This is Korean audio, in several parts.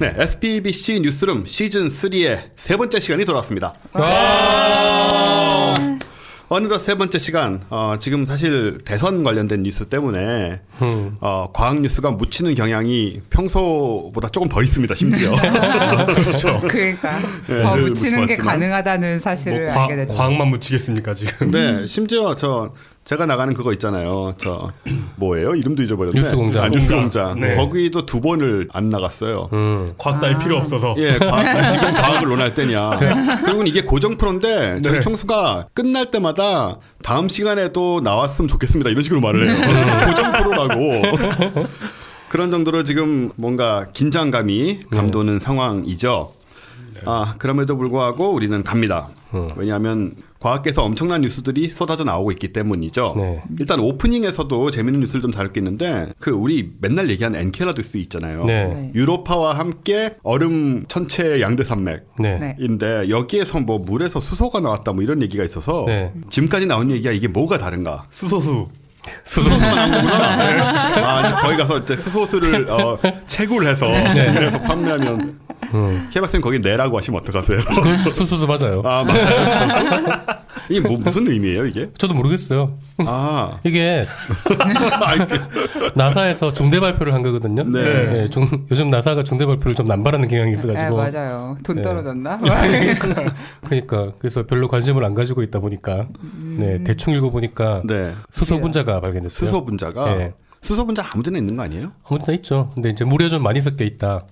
네, SBBC 뉴스룸 시즌 3의 세 번째 시간이 돌아왔습니다. 어느덧 세 번째 시간. 지금 사실 대선 관련된 뉴스 때문에 과학 뉴스가 묻히는 경향이 평소보다 조금 더 있습니다. 심지어. 그렇죠. 그러니까 네, 더 늘 묻히는 게 묻혀왔지만. 가능하다는 사실을 알게 됐죠. 과학만 묻히겠습니까 지금? 네, 심지어 제가 나가는 그거 있잖아요. 뭐예요? 이름도 잊어버렸네. 뉴스공장. 뉴스공장. 네. 거기도 2번을 안 나갔어요. 과학 딸 필요 없어서. 예, 지금 과학을 논할 때냐. 그리고 이게 고정 프로인데 저희 네. 청수가 끝날 때마다 다음 시간에도 나왔으면 좋겠습니다. 이런 식으로 말을 해요. 고정 프로라고. 그런 정도로 지금 뭔가 긴장감이 감도는 상황이죠. 그럼에도 불구하고 우리는 갑니다. 왜냐하면 과학계에서 엄청난 뉴스들이 쏟아져 나오고 있기 때문이죠. 네. 일단 오프닝에서도 재밌는 뉴스를 좀 다룰 게 있는데 우리 맨날 얘기하는 엔켈라두스 있잖아요. 네. 유로파와 함께 얼음 천체 양대 산맥. 네. 네. 인데 여기에서 뭐 물에서 수소가 나왔다 뭐 이런 얘기가 있어서 네. 지금까지 나온 얘기가 이게 뭐가 다른가? 수소수. 수소수가 나온 거구나. 이제 거기 가서 이제 수소수를 채굴해서 주문해서 판매하면 케바스님 거기 내라고 하시면 어떡하세요? 그 수수수 맞아요. 맞아요. 수소수? 이게 무슨 의미예요 이게? 저도 모르겠어요. 아, 이게 나사에서 중대 발표를 한 거거든요. 네. 요즘 나사가 중대 발표를 좀 남발하는 경향이 네, 있어가지고. 맞아요. 돈 네. 떨어졌나? 그러니까 그래서 별로 관심을 안 가지고 있다 보니까 네, 대충 읽어보니까 네. 수소 분자가 발견됐어요. 수소 분자가 네. 수소 분자 아무데나 있는 거 아니에요? 아무튼 있죠. 근데 이제 물에 좀 많이 섞여 있다.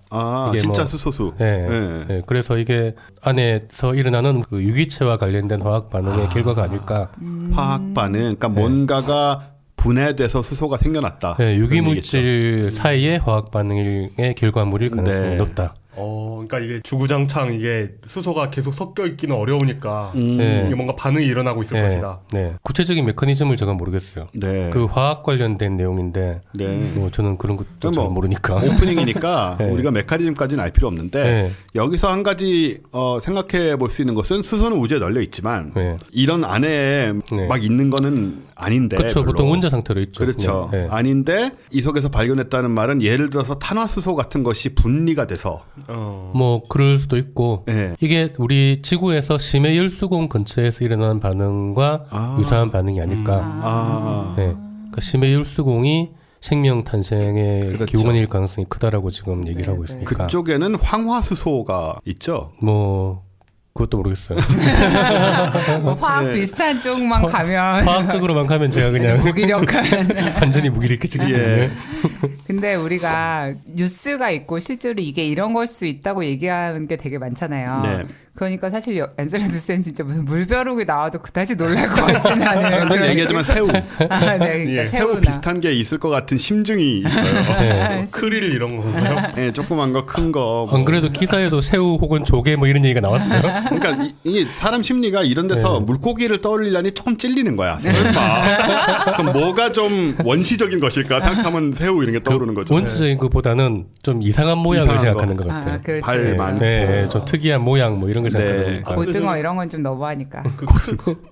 이게 진짜 뭐- 수소수. 네. 네. 네, 그래서 이게 안에서 일어나는 그 유기체와 관련된 화학 반응의 결과가 아닐까. 화학 반응. 그러니까 뭔가가 분해돼서 수소가 생겨났다. 네, 그런 유기물질 사이의 화학 반응의 결과물일 가능성이 네. 높다. 그러니까 이게 주구장창 이게 수소가 계속 섞여 있기는 어려우니까 네. 이게 뭔가 반응이 일어나고 있을 것이다. 네. 구체적인 메커니즘을 제가 모르겠어요. 네. 그 화학 관련된 내용인데 네. 뭐 저는 그런 것도 그럼 잘 뭐 모르니까. 오프닝이니까 네. 우리가 메커니즘까지는 알 필요 없는데 네. 여기서 한 가지 생각해 볼 수 있는 것은 수소는 우주에 널려 있지만 네. 이런 안에 네. 막 있는 거는 아닌데 그렇죠. 별로. 보통 원자 상태로 있죠. 그렇죠. 네. 네. 아닌데 이 속에서 발견했다는 말은 예를 들어서 탄화수소 같은 것이 분리가 돼서 뭐 그럴 수도 있고 네. 이게 우리 지구에서 심해 열수공 근처에서 일어나는 반응과 유사한 반응이 아닐까. 네. 그러니까 심해 열수공이 생명 탄생의 그렇죠. 기원일 가능성이 크다라고 지금 얘기를 네, 하고 네. 있으니까. 그쪽에는 황화수소가 있죠. 뭐 그것도 모르겠어요. 뭐 화학 네. 비슷한 쪽만 가면 화학적으로만 가면 제가 그냥 무기력한. 완전히 무기력해지기 때문에. 예. 근데 우리가 뉴스가 있고 실제로 이게 이런 걸 수 있다고 얘기하는 게 되게 많잖아요. 네. 그러니까 사실 엔셀라두스는 진짜 무슨 물벼룩이 나와도 그다지 놀랄 것 같지는 않아요. 늘 얘기하지만 새우. 네, 그러니까 예. 새우 새우나. 비슷한 게 있을 것 같은 심증이 있어요. 네. 크릴 이런 건가요? 네, 조그만 거, 큰 거. 뭐. 안 그래도 기사에도 새우 혹은 조개 뭐 이런 얘기가 나왔어요. 그러니까 이게 사람 심리가 이런 데서 물고기를 떠올리려니 조금 찔리는 거야. 설마. 그럼 뭐가 좀 원시적인 것일까 생각하면 새우 이런 게 떠오르는 거죠. 원시적인 것보다는 좀 이상한 모양을 이상한 생각하는 거. 것 같아요. 그렇죠. 발 그렇죠. 많고. 네, 좀 특이한 모양 뭐 이런 걸 네. 생각하니까. 고등어 이런 건 좀 너무하니까.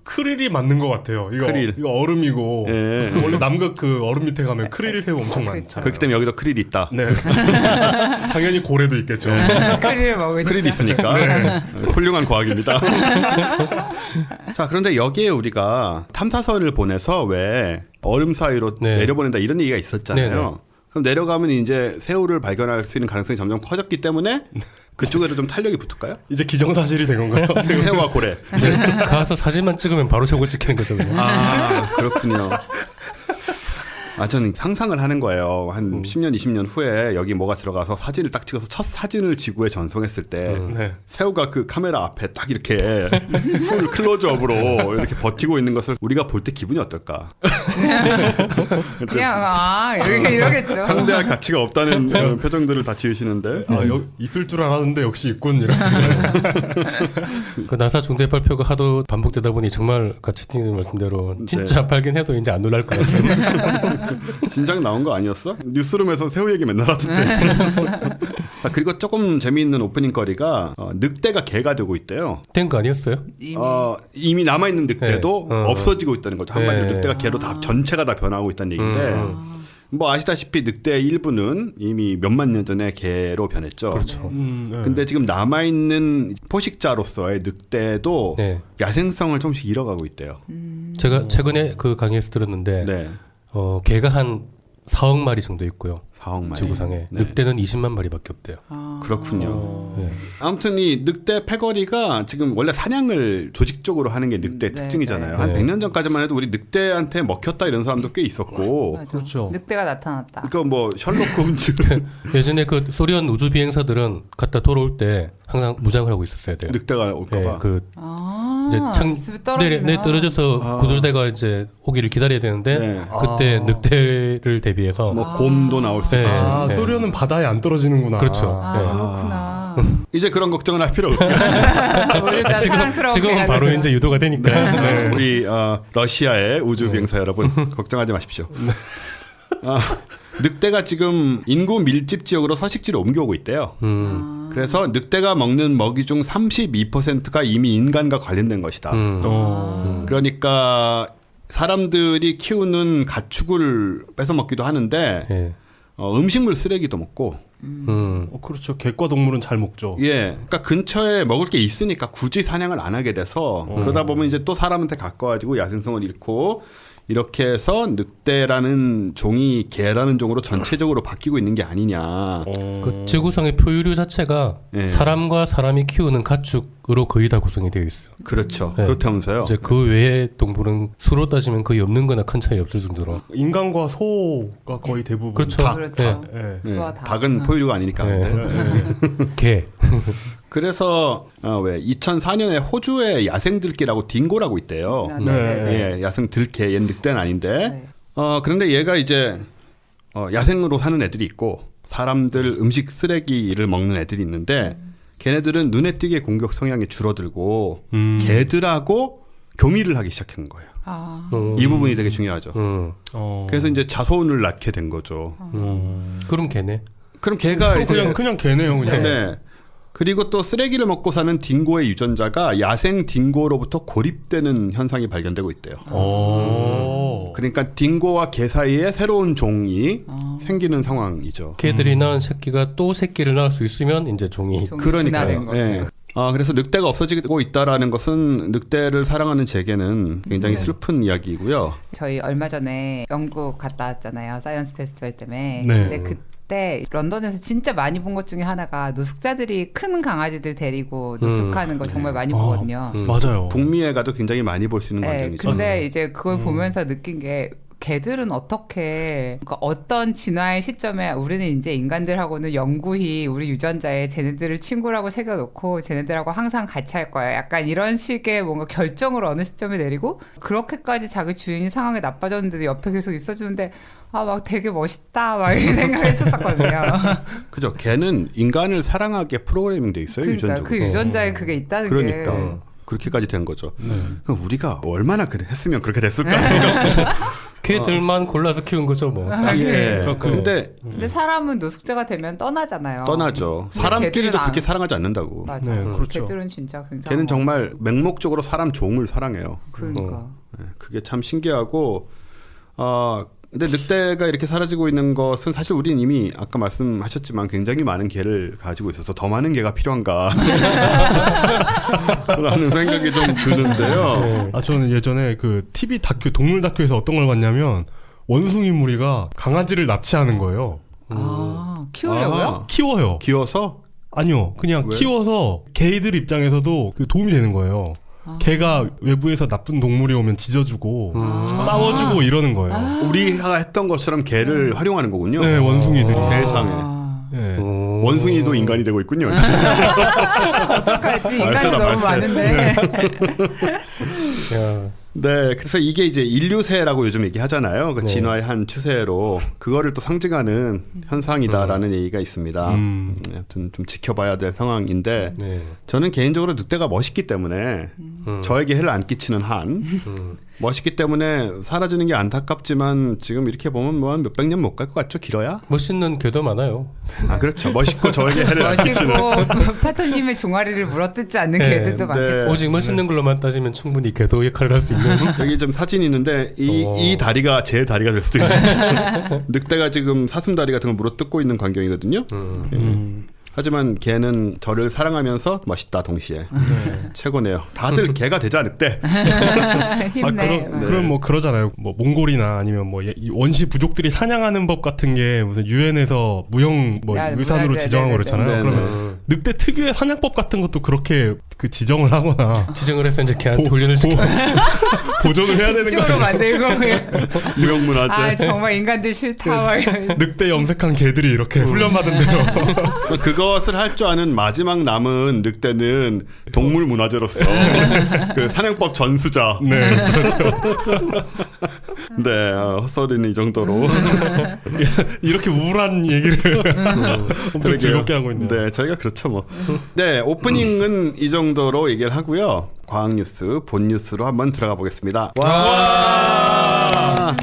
크릴이 맞는 것 같아요. 크릴. 이거 얼음이고 예. 원래 남극 그 얼음 밑에 가면 크릴 새우 엄청 많잖아요. 그렇기 때문에 여기도 크릴이 있다. 네. 당연히 고래도 있겠죠. 크릴 먹으니까. 크릴이 있으니까. 훌륭한 과학입니다. 자, 그런데 여기에 우리가 탐사선을 보내서 왜 얼음 사이로 네. 내려보낸다 이런 얘기가 있었잖아요. 네네. 그럼 내려가면 이제 새우를 발견할 수 있는 가능성이 점점 커졌기 때문에 그쪽에도 좀 탄력이 붙을까요? 이제 기정사실이 된 건가요? 새우와 고래. 이제 가서 사진만 찍으면 바로 저거 찍히는 거죠. 그냥. 그렇군요. 저는 상상을 하는 거예요. 한 10년, 20년 후에 여기 뭐가 들어가서 사진을 딱 찍어서 첫 사진을 지구에 전송했을 때 네. 새우가 그 카메라 앞에 딱 이렇게 풀 클로즈업으로 이렇게 버티고 있는 것을 우리가 볼 때 기분이 어떨까? 그냥 이러겠죠. 상대할 가치가 없다는 표정들을 다 지으시는데 있을 줄 알았는데 역시 있군 이런. 그 나사 중대 발표가 하도 반복되다 보니 정말 아까 채팅님 말씀대로 진짜 발견해도 이제 안 놀랄 것 같아요. 진작 나온 거 아니었어? 뉴스룸에서 새우 얘기 맨날 하던데. 그리고 조금 재미있는 오프닝 거리가 늑대가 개가 되고 있대요. 된 거 아니었어요? 이미 남아있는 늑대도 네. 없어지고 있다는 거죠. 한마디로 네. 늑대가 개로 다 전체가 다 변하고 있다는 얘기인데 뭐 아시다시피 늑대의 일부는 이미 몇만 년 전에 개로 변했죠. 그렇죠. 네. 근데 지금 남아있는 포식자로서의 늑대도 네. 야생성을 조금씩 잃어가고 있대요. 제가 최근에 그 강의에서 들었는데 네. 개가 한 4억 마리 정도 있고요. 4억 마리. 지구상에. 네. 늑대는 20만 마리밖에 없대요. 그렇군요. 네. 아무튼 이 늑대 패거리가 지금 원래 사냥을 조직적으로 하는 게 늑대 네, 특징이잖아요. 네. 한 네. 100년 전까지만 해도 우리 늑대한테 먹혔다 이런 사람도 꽤 있었고. 맞아. 그렇죠. 늑대가 나타났다. 그러니까 뭐 셜록 홈즈 예전에 그 소련 우주 비행사들은 갔다 돌아올 때 항상 무장을 하고 있었어야 돼요. 늑대가 올까봐. 네, 그 이제 있으면 떨어지나? 떨어져서 구조대가 이제 오기를 기다려야 되는데 네. 그때 늑대를 대비해서 뭐 곰도 나올 수 네. 있죠. 아, 네. 소련은 바다에 안 떨어지는구나. 그렇죠. 아, 네. 그렇구나. 이제 그런 걱정은 할 필요 없고 우리가 사랑스러운 지금은 개가 바로 되는. 이제 유도가 되니까. 네. 우리 러시아의 우주 비행사 여러분 걱정하지 마십시오. 늑대가 지금 인구 밀집 지역으로 서식지를 옮겨오고 있대요. 그래서 늑대가 먹는 먹이 중 32%가 이미 인간과 관련된 것이다. 그러니까 사람들이 키우는 가축을 뺏어 먹기도 하는데 예. 음식물 쓰레기도 먹고 그렇죠. 객과 동물은 잘 먹죠. 예, 그러니까 근처에 먹을 게 있으니까 굳이 사냥을 안 하게 돼서 그러다 보면 이제 또 사람한테 가까워지고 야생성을 잃고 이렇게 해서 늑대라는 종이 개라는 종으로 전체적으로 바뀌고 있는 게 아니냐. 그 지구상의 포유류 자체가 예. 사람과 사람이 키우는 가축으로 거의 다 구성이 되어 있어요. 그렇죠. 네. 그렇다면서요. 이제 그 외의 동물은 수로 따지면 거의 없는 거나 큰 차이 없을 정도로. 인간과 소가 거의 대부분. 그렇죠. 그렇죠. 예. 네, 소와 닭. 닭은 포유류가 아니니까. 네. 근데. 개. 그래서 2004년에 호주의 야생 들개라고 딩고라고 있대요. 네. 네. 예, 야생 들개, 얘는 늑대는 아닌데. 네. 그런데 얘가 이제 야생으로 사는 애들이 있고 사람들 음식 쓰레기를 먹는 애들이 있는데 걔네들은 눈에 띄게 공격 성향이 줄어들고 개들하고 교미를 하기 시작한 거예요. 아. 이 부분이 되게 중요하죠. 그래서 이제 자손을 낳게 된 거죠. 그럼 개네. 그럼 걔가 이제 그냥 개네요, 그냥. 네. 그리고 또 쓰레기를 먹고 사는 딩고의 유전자가 야생 딩고로부터 고립되는 현상이 발견되고 있대요. 그러니까 딩고와 개 사이에 새로운 종이 생기는 상황이죠. 개들이 낳은 새끼가 또 새끼를 낳을 수 있으면 이제 종이. 그러니까요. 예. 그래서 늑대가 없어지고 있다라는 것은 늑대를 사랑하는 제게는 굉장히 슬픈 이야기이고요. 저희 얼마 전에 영국 갔다 왔잖아요. 사이언스 페스티벌 때문에. 네. 근데 그때 런던에서 진짜 많이 본 것 중에 하나가 노숙자들이 큰 강아지들 데리고 노숙하는 거 정말 많이 보거든요. 맞아요. 북미에 가도 굉장히 많이 볼 수 있는 네, 광경이죠. 근데 이제 그걸 보면서 느낀 게 개들은 어떻게 그러니까 어떤 진화의 시점에 우리는 이제 인간들하고는 영구히 우리 유전자에 쟤네들을 친구라고 새겨놓고 쟤네들하고 항상 같이 할 거야. 약간 이런 식의 뭔가 결정을 어느 시점에 내리고 그렇게까지 자기 주인이 상황이 나빠졌는데도 옆에 계속 있어주는데 막 되게 멋있다 막 이런 생각을 했었거든요. 그죠. 개는 인간을 사랑하게 프로그래밍 돼 있어요. 그러니까 유전적으로. 그 유전자에 그게 있다는 그러니까. 게 그렇게까지 된 거죠. 그럼 우리가 얼마나 했으면 그렇게 됐을까? 개들만 골라서 키운 거죠 뭐. 예. 그렇고. 근데 근데 사람은 노숙자가 되면 떠나잖아요. 떠나죠. 근데 사람끼리도 개들은 그렇게 안- 사랑하지 않는다고. 맞아. 네, 그렇죠. 개들은 진짜 굉장히 걔는 정말 맹목적으로 사람 종을 사랑해요. 그러니까. 예, 그게 참 신기하고 근데 늑대가 이렇게 사라지고 있는 것은 사실 우리는 이미 아까 말씀하셨지만 굉장히 많은 개를 가지고 있어서 더 많은 개가 필요한가 라는 생각이 좀 드는데요. 저는 예전에 그 TV 다큐, 동물 다큐에서 어떤 걸 봤냐면 원숭이 무리가 강아지를 납치하는 거예요. 키우려고요? 아, 키워요. 기어서? 아니요, 그냥 왜? 키워서 개들 입장에서도 그 도움이 되는 거예요. 개가 외부에서 나쁜 동물이 오면 짖어주고 싸워주고 이러는 거예요. 우리가 했던 것처럼 개를 활용하는 거군요. 네, 원숭이들이. 세상에. 네. 원숭이도 인간이 되고 있군요. 어떡하지? 인간이 말세다, 너무 말세. 많은데. 야, 네, 그래서 이게 이제 인류세라고 요즘 얘기하잖아요. 그 네. 진화의 한 추세로 그거를 또 상징하는 현상이다라는 얘기가 있습니다. 아무튼 좀 지켜봐야 될 상황인데 네. 저는 개인적으로 늑대가 멋있기 때문에 저에게 해를 안 끼치는 한 멋있기 때문에 사라지는 게 안타깝지만 지금 이렇게 보면 뭐 한 몇백 년 못 갈 것 같죠? 길어야? 멋있는 개도 많아요. 아 그렇죠. 멋있고 저에게 해를 안 끼치는. 멋있고 파토님의 종아리를 물어뜯지 않는 네, 개들도 많겠죠. 오직 멋있는 걸로만 따지면 충분히 개도 역할을 할 수 있는. 여기 좀 사진이 있는데 이 다리가 제 다리가 될 수도 있는. 늑대가 지금 사슴다리 같은 걸 물어뜯고 있는 광경이거든요. 하지만 개는 저를 사랑하면서 멋있다 동시에. 최고네요. 다들 개가 되자 늑대. 힘내. 그럼 뭐 그러잖아요. 뭐 몽골이나 아니면 뭐 이 원시 부족들이 사냥하는 법 같은 게 무슨 유엔에서 무형 뭐 야, 유산으로 네네네네. 지정하고 그렇잖아요. 네네. 그러면 늑대 특유의 사냥법 같은 것도 그렇게 그 지정을 하거나 지정을 해서 이제 걔한테 훈련을 시켜. 보존을 해야 되는 거 식으로 아니에요? 만들고 무형문화재. 아 정말 인간들 싫다. 늑대 염색한 개들이 이렇게 훈련받은 대로. 그것을 할 줄 아는 마지막 남은 늑대는 동물 문화재로서 그 사냥법 전수자. 네, 그렇죠. 네, 헛소리는 이 정도로. 이렇게 우울한 얘기를 엄청 그러게요. 즐겁게 하고 있네요. 네, 저희가 그렇죠 뭐. 네, 오프닝은 이 정도로 얘기를 하고요. 과학 뉴스, 본 뉴스로 한번 들어가 보겠습니다. 와!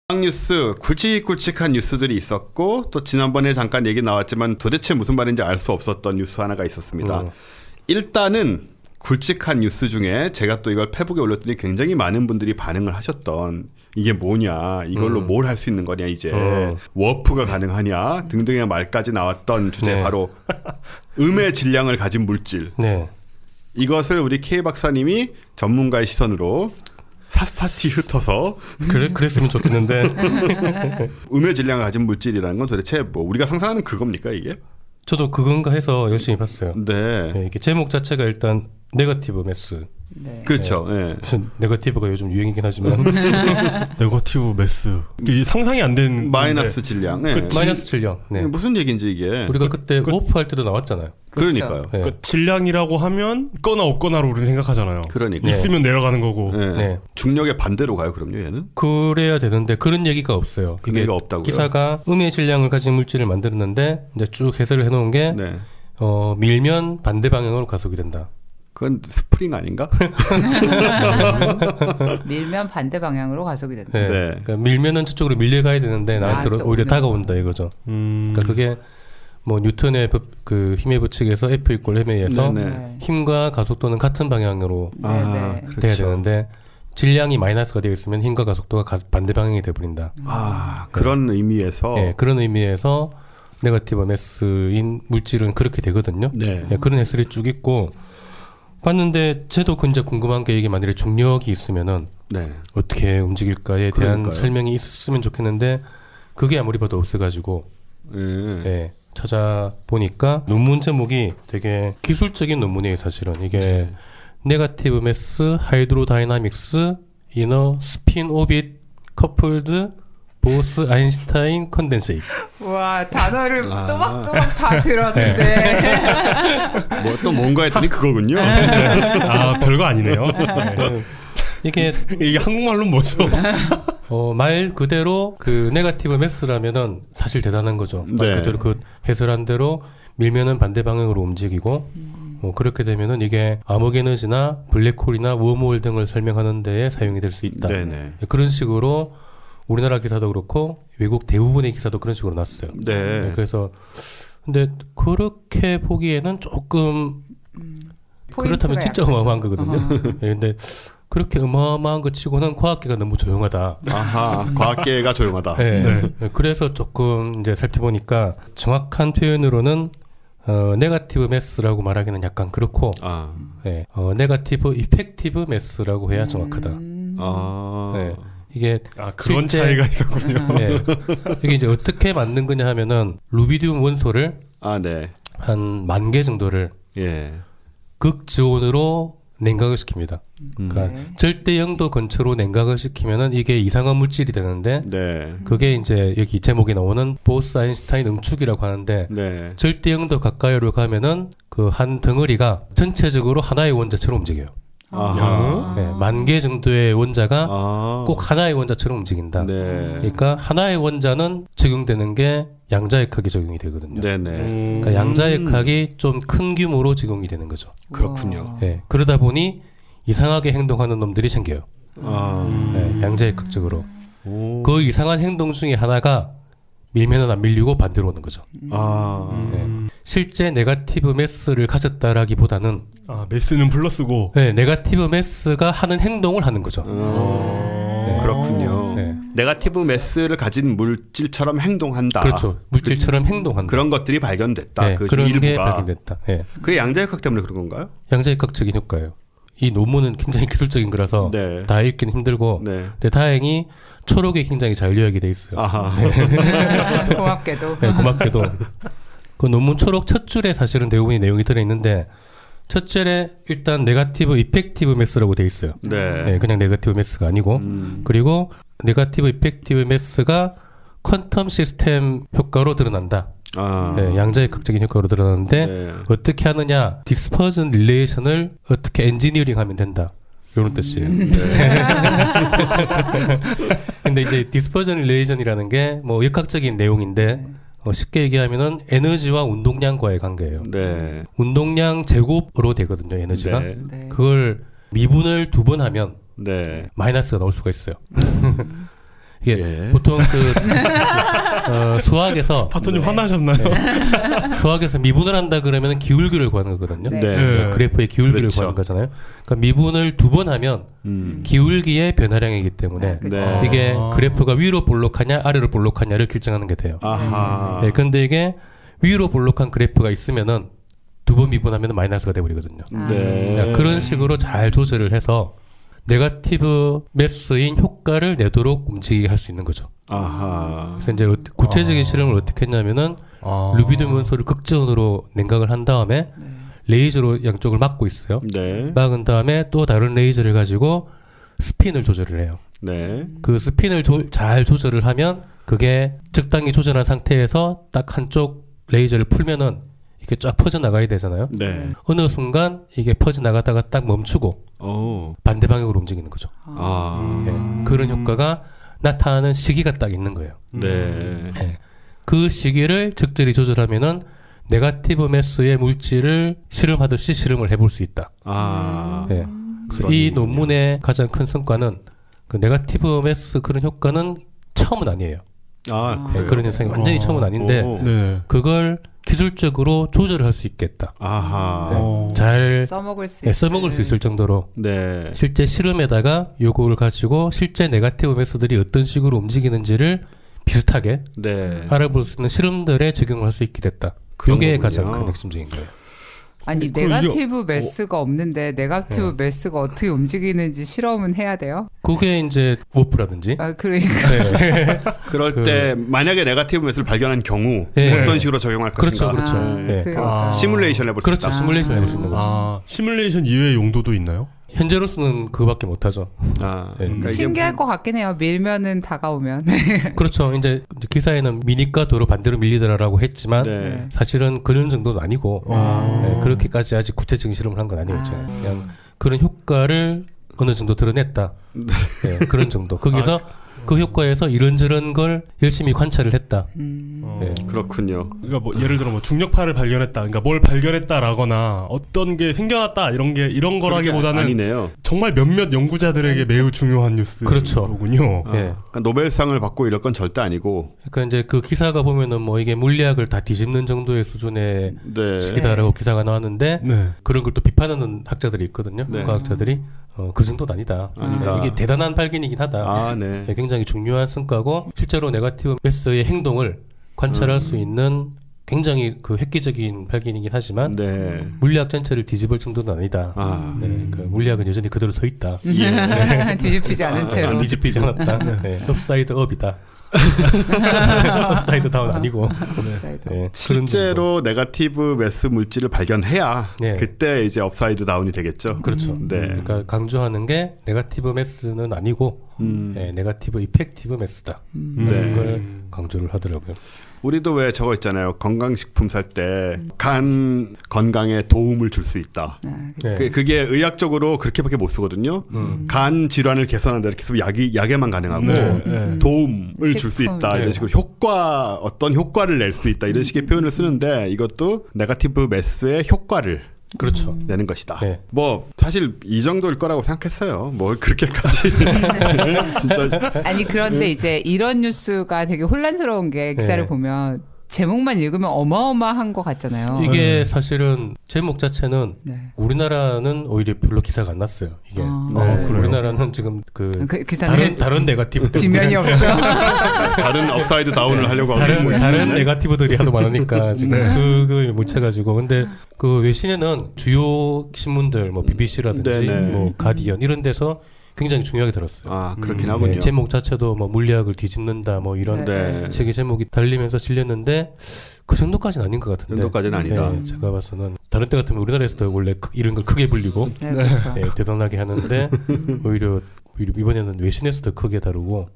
과학 뉴스, 굵직굵직한 뉴스들이 있었고 또 지난번에 잠깐 얘기 나왔지만 도대체 무슨 말인지 알 수 없었던 뉴스 하나가 있었습니다. 일단은 굵직한 뉴스 중에 제가 또 이걸 페북에 올렸더니 굉장히 많은 분들이 반응을 하셨던 이게 뭐냐, 이걸로 뭘 할 수 있는 거냐, 이제 워프가 가능하냐 등등의 말까지 나왔던 주제 네. 바로 음의 질량을 가진 물질. 네. 이것을 우리 K 박사님이 전문가의 시선으로 사스타티 흩어서 그랬으면 좋겠는데. 음의 질량을 가진 물질이라는 건 도대체 뭐 우리가 상상하는 그겁니까 이게? 저도 그건가 해서 열심히 봤어요. 네, 네, 이게 제목 자체가 일단 네거티브 매스. 네. 그렇죠. 네. 네거티브가 요즘 유행이긴 하지만 네거티브 매스. 이게 상상이 안 되는 마이너스 질량. 네. 마이너스 질량. 네. 무슨 얘기인지 이게. 우리가 그때 워프 할 때도 나왔잖아요. 그러니까요. 네. 그 질량이라고 하면 있거나 없거나로 우리는 생각하잖아요. 그러니까. 있으면 내려가는 거고. 네. 네. 중력의 반대로 가요. 그럼요, 얘는. 그래야 되는데 그런 얘기가 없어요. 그런 얘기가 없다고요? 기사가 음의 질량을 가진 물질을 만들었는데 이제 쭉 해설을 해놓은 게 네. 밀면 반대 방향으로 가속이 된다. 그건 스프링 아닌가? 밀면 반대 방향으로 가속이 된다. 네. 네. 그러니까 밀면은 저쪽으로 밀려가야 되는데 나한테 아, 오히려 오히려. 다가온다 이거죠. 그러니까 그게 뭐 뉴턴의 그 힘의 법칙에서 F = ma에서 네, 네. 힘과 가속도는 같은 방향으로 네, 아, 네. 돼야 되는데 질량이 마이너스가 되어 있으면 힘과 가속도가 반대 방향이 돼 버린다. 아, 그런 의미에서. 네, 그런 의미에서 네거티브 매스인 물질은 그렇게 되거든요. 네. 네, 그런 해설이 쭉 있고 봤는데 저도 근데 궁금한 게 이게 만약에 중력이 있으면은 네. 어떻게 움직일까에 대한 그러니까요. 설명이 있었으면 좋겠는데 그게 아무리 봐도 없어가지고 네. 네, 찾아보니까 논문 제목이 되게 기술적인 논문이에요. 사실은 이게 네거티브 매스 하이드로다이나믹스 이너 스핀 오빗 커플드 보스 아인슈타인 컨덴세이트. 와 단어를 아. 또박또박 다 들었는데 뭐 또 뭔가 했더니 그거군요. 아, 별거 아니네요. 이게 이게 한국말로 뭐죠? 말 그대로 그 네거티브 매스라면은 사실 대단한 거죠. 말 네. 그대로 그 해설한 대로 밀면은 반대 방향으로 움직이고 그렇게 되면은 이게 암흑 에너지나 블랙홀이나 웜홀 등을 설명하는 데에 사용이 될 수 있다. 네네. 그런 식으로 우리나라 기사도 그렇고 외국 대부분의 기사도 그런 식으로 났어요. 네. 그래서 근데 그렇게 보기에는 조금 그렇다면 포인트가 진짜 약하죠. 어마어마한 거거든요. 네, 근데 그렇게 어마어마한 것 치고는 과학계가 너무 조용하다. 아하, 과학계가 조용하다. 네. 그래서 조금 이제 살펴보니까 정확한 표현으로는 네거티브 매스라고 말하기는 약간 그렇고, 아, 네, 네거티브 이펙티브 매스라고 해야 정확하다. 아, 네. 이게 아, 그런 실제- 차이가 있었군요. 네. 이게 이제 어떻게 만든 거냐 하면은 루비디움 원소를 아, 네, 한 10,000개 정도를 예, 극저온으로 냉각을 시킵니다. 그러니까 네. 절대 영도 근처로 냉각을 시키면은 이게 이상한 물질이 되는데 네. 그게 이제 여기 제목에 나오는 보스 아인슈타인 응축이라고 하는데 네. 절대 영도 가까이로 가면은 그 한 덩어리가 전체적으로 하나의 원자처럼 움직여요. 아하. 네, 10,000개 정도의 원자가 아. 꼭 하나의 원자처럼 움직인다. 네. 그러니까 하나의 원자는 적용되는 게 양자역학이 적용이 되거든요. 네네. 그러니까 양자역학이 좀 큰 규모로 적용이 되는 거죠. 그렇군요. 예, 그러다 보니 이상하게 행동하는 놈들이 생겨요. 아. 예, 양자역학적으로. 오. 그 이상한 행동 중에 하나가 밀면은 안 밀리고 반대로 오는 거죠. 아. 예. 실제 네거티브 매스를 가졌다라기보다는 아, 매스는 플러스고. 예, 네거티브 매스가 하는 행동을 하는 거죠. 네. 그렇군요. 네. 네거티브 매스를 가진 물질처럼 행동한다. 그렇죠. 물질처럼 행동한다. 그런 것들이 발견됐다. 예, 그 그런 게 일부가. 발견됐다. 예. 그게 양자역학 때문에 그런 건가요? 양자역학적인 효과예요. 이 논문은 굉장히 기술적인 거라서 네. 다 읽기는 힘들고 네. 근데 다행히 초록이 굉장히 잘 요약이 돼 있어요. 아하. 고맙게도. 네, 고맙게도 그 논문 초록 첫 줄에 사실은 대부분의 내용이 들어있는데 첫 줄에 일단 네거티브 이펙티브 매스라고 돼 있어요. 네. 네, 그냥 네거티브 매스가 아니고 그리고 네거티브 이펙티브 매스가 퀀텀 시스템 효과로 드러난다. 아. 네, 양자역학적인 효과로 드러나는데 네. 어떻게 하느냐 디스퍼전 릴레이션을 어떻게 엔지니어링하면 된다. 이런 뜻이에요. 근데 이제 디스퍼전 릴레이션이라는 게 뭐 역학적인 내용인데 쉽게 얘기하면은 에너지와 운동량과의 관계예요. 네. 운동량 제곱으로 되거든요, 에너지가. 네. 네. 그걸 미분을 2번 하면 네. 마이너스가 나올 수가 있어요. 이게 예. 보통 수학에서 파토님 화나셨나요? 수학에서 미분을 한다 그러면 기울기를 구하는 거거든요. 네. 네. 네. 그래프의 기울기를 그렇죠. 구하는 거잖아요. 그러니까 미분을 2번 하면 기울기의 변화량이기 때문에 네. 이게 그래프가 위로 볼록하냐 아래로 볼록하냐를 결정하는 게 돼요. 아하. 네, 근데 이게 위로 볼록한 그래프가 있으면은 2번 미분하면 마이너스가 돼버리거든요. 네. 그러니까 그런 식으로 잘 조절을 해서 네거티브 매스인 효과를 내도록 움직이게 할 수 있는 거죠. 아하. 그래서 이제 구체적인 실험을 어떻게 했냐면은 루비디움 원소를 극저온으로 냉각을 한 다음에 레이저로 양쪽을 막고 있어요. 네. 막은 다음에 또 다른 레이저를 가지고 스핀을 조절을 해요. 네. 그 스핀을 잘 조절을 하면 그게 적당히 조절한 상태에서 딱 한쪽 레이저를 풀면은 이게 쫙 퍼져나가야 되잖아요. 네. 어느 순간 이게 퍼져나가다가 딱 멈추고 오. 반대 방향으로 움직이는 거죠. 아. 예, 그런 효과가 나타나는 시기가 딱 있는 거예요. 네. 예, 그 시기를 적절히 조절하면은 네거티브 매스의 물질을 실험하듯이 실험을 해볼 수 있다. 아. 예. 그래서 그런 이 얘기군요. 논문의 가장 큰 성과는 그 네거티브 매스 그런 효과는 처음은 아니에요. 아, 예, 그래요? 그런 현상이 완전히 처음은 아닌데 오. 네. 그걸 기술적으로 조절을 할 수 있겠다. 아하. 어. 잘 써먹을 수 예, 써먹을 수 있을 정도로 네. 실제 실험에다가 요거를 가지고 실제 네거티브 매스들이 어떤 식으로 움직이는지를 비슷하게 네. 알아볼 수 있는 실험들에 적용할 수 있게 됐다. 그런 요게 거군요. 가장 큰 핵심적인 거예요. 아니 그럼 이게- 네거티브 매스가 없는데 네거티브 매스가 어떻게 움직이는지 실험은 해야 돼요? 그게 이제 워프라든지 아 그러니까 그럴 때 만약에 네거티브 매스를 발견한 경우 네. 어떤 식으로 적용할 그렇죠, 것인가? 그렇죠. 아, 네. 그러니까. 시뮬레이션 해볼 수 그렇죠. 있다. 시뮬레이션 해볼 수 있는 거죠. 아, 시뮬레이션 이외의 용도도 있나요? 현재로서는 그거밖에 못하죠. 아, 네. 그러니까 이게 신기할 것 같긴 해요. 밀면은 다가오면. 그렇죠. 이제 기사에는 미니까 도로 반대로 밀리더라라고 했지만 네. 사실은 그런 정도는 아니고 네, 그렇게까지 아직 구체적인 실험을 한 건 아니었죠. 아. 그냥 그런 효과를 어느 정도 드러냈다. 네, 그런 정도. 거기서 그 효과에서 이런저런 걸 열심히 관찰을 했다. 네. 그렇군요. 그러니까 뭐 예를 들어 뭐 중력파를 발견했다. 그러니까 뭘 발견했다라거나 어떤 게 생겨났다 이런 거라기보다는 아니네요. 정말 몇몇 연구자들에게 매우 중요한 그렇죠. 뉴스군요. 아, 네. 그러니까 노벨상을 받고 이럴 건 절대 아니고. 그러니까 이제 그 기사가 보면은 뭐 이게 물리학을 다 뒤집는 정도의 수준의 네. 시기다라고 기사가 나왔는데 네. 그런 걸 또 비판하는 학자들이 있거든요. 네. 과학자들이 그 정도는 아니다. 아니다. 이게 대단한 발견이긴 하다. 아, 네. 네, 굉장히 중요한 성과고 실제로 네거티브 매스의 행동을 관찰할 수 있는 굉장히 그 획기적인 발견이긴 하지만 네. 물리학 전체를 뒤집을 정도는 아니다. 아. 네, 그 물리학은 여전히 그대로 서 있다. 뒤집히지 않은 채로. 뒤집히지 않았다. 네, 업사이드 업이다. 업사이드 다운 아니고. 업사이드. 네, 그런 실제로 네거티브 매스 물질을 발견해야 네. 그때 이제 업사이드 다운이 되겠죠. 정도. 그렇죠. 네. 그러니까 강조하는 게 네거티브 매스는 아니고 네, 네거티브 이펙티브 매스다. 네. 그런 걸 강조를 하더라고요. 우리도 왜 저거 있잖아요. 건강식품 살 때 간 건강에 도움을 줄 수 있다. 네. 그게 의학적으로 그렇게밖에 못 쓰거든요. 간 질환을 개선한다 이렇게 쓰면 약에만 가능하고 네. 도움을 줄 수 식품. 있다 이런 네. 식으로 어떤 효과를 낼 수 있다 이런 식의 표현을 쓰는데 이것도 네거티브 매스의 효과를 그렇죠. 내는 것이다. 네. 뭐 사실 이 정도일 거라고 생각했어요. 뭘 그렇게까지 진짜 아니 그런데 이제 이런 뉴스가 되게 혼란스러운 게 기사를 네. 보면 제목만 읽으면 어마어마한 것 같잖아요. 이게 사실은 제목 자체는 네. 우리나라는 오히려 별로 기사가 안 났어요. 이게 네. 그래요? 우리나라는 지금 그 기사는 다른 네거티브 지면이 없어. 다른 업사이드 다운을 하려고 하고 있는 다른 네거티브들이 하도 많으니까 지금 네. 그거 못 채가지고 근데 그 외신에는 주요 신문들 뭐 BBC라든지 네네. 뭐 가디언 이런 데서 굉장히 중요하게 들었어요. 아 그렇긴 하군요. 네, 제목 자체도 뭐 물리학을 뒤집는다 뭐 이런 네. 책의 제목이 달리면서 실렸는데 그 정도까지는 아닌 것 같은데. 정도까지는 아니다. 네, 제가 봐서는 다른 때 같으면 우리나라에서도 원래 이런 걸 크게 불리고 네, 그렇죠. 네, 대단하게 하는데 오히려 이번에는 외신에서 더 크게 다루고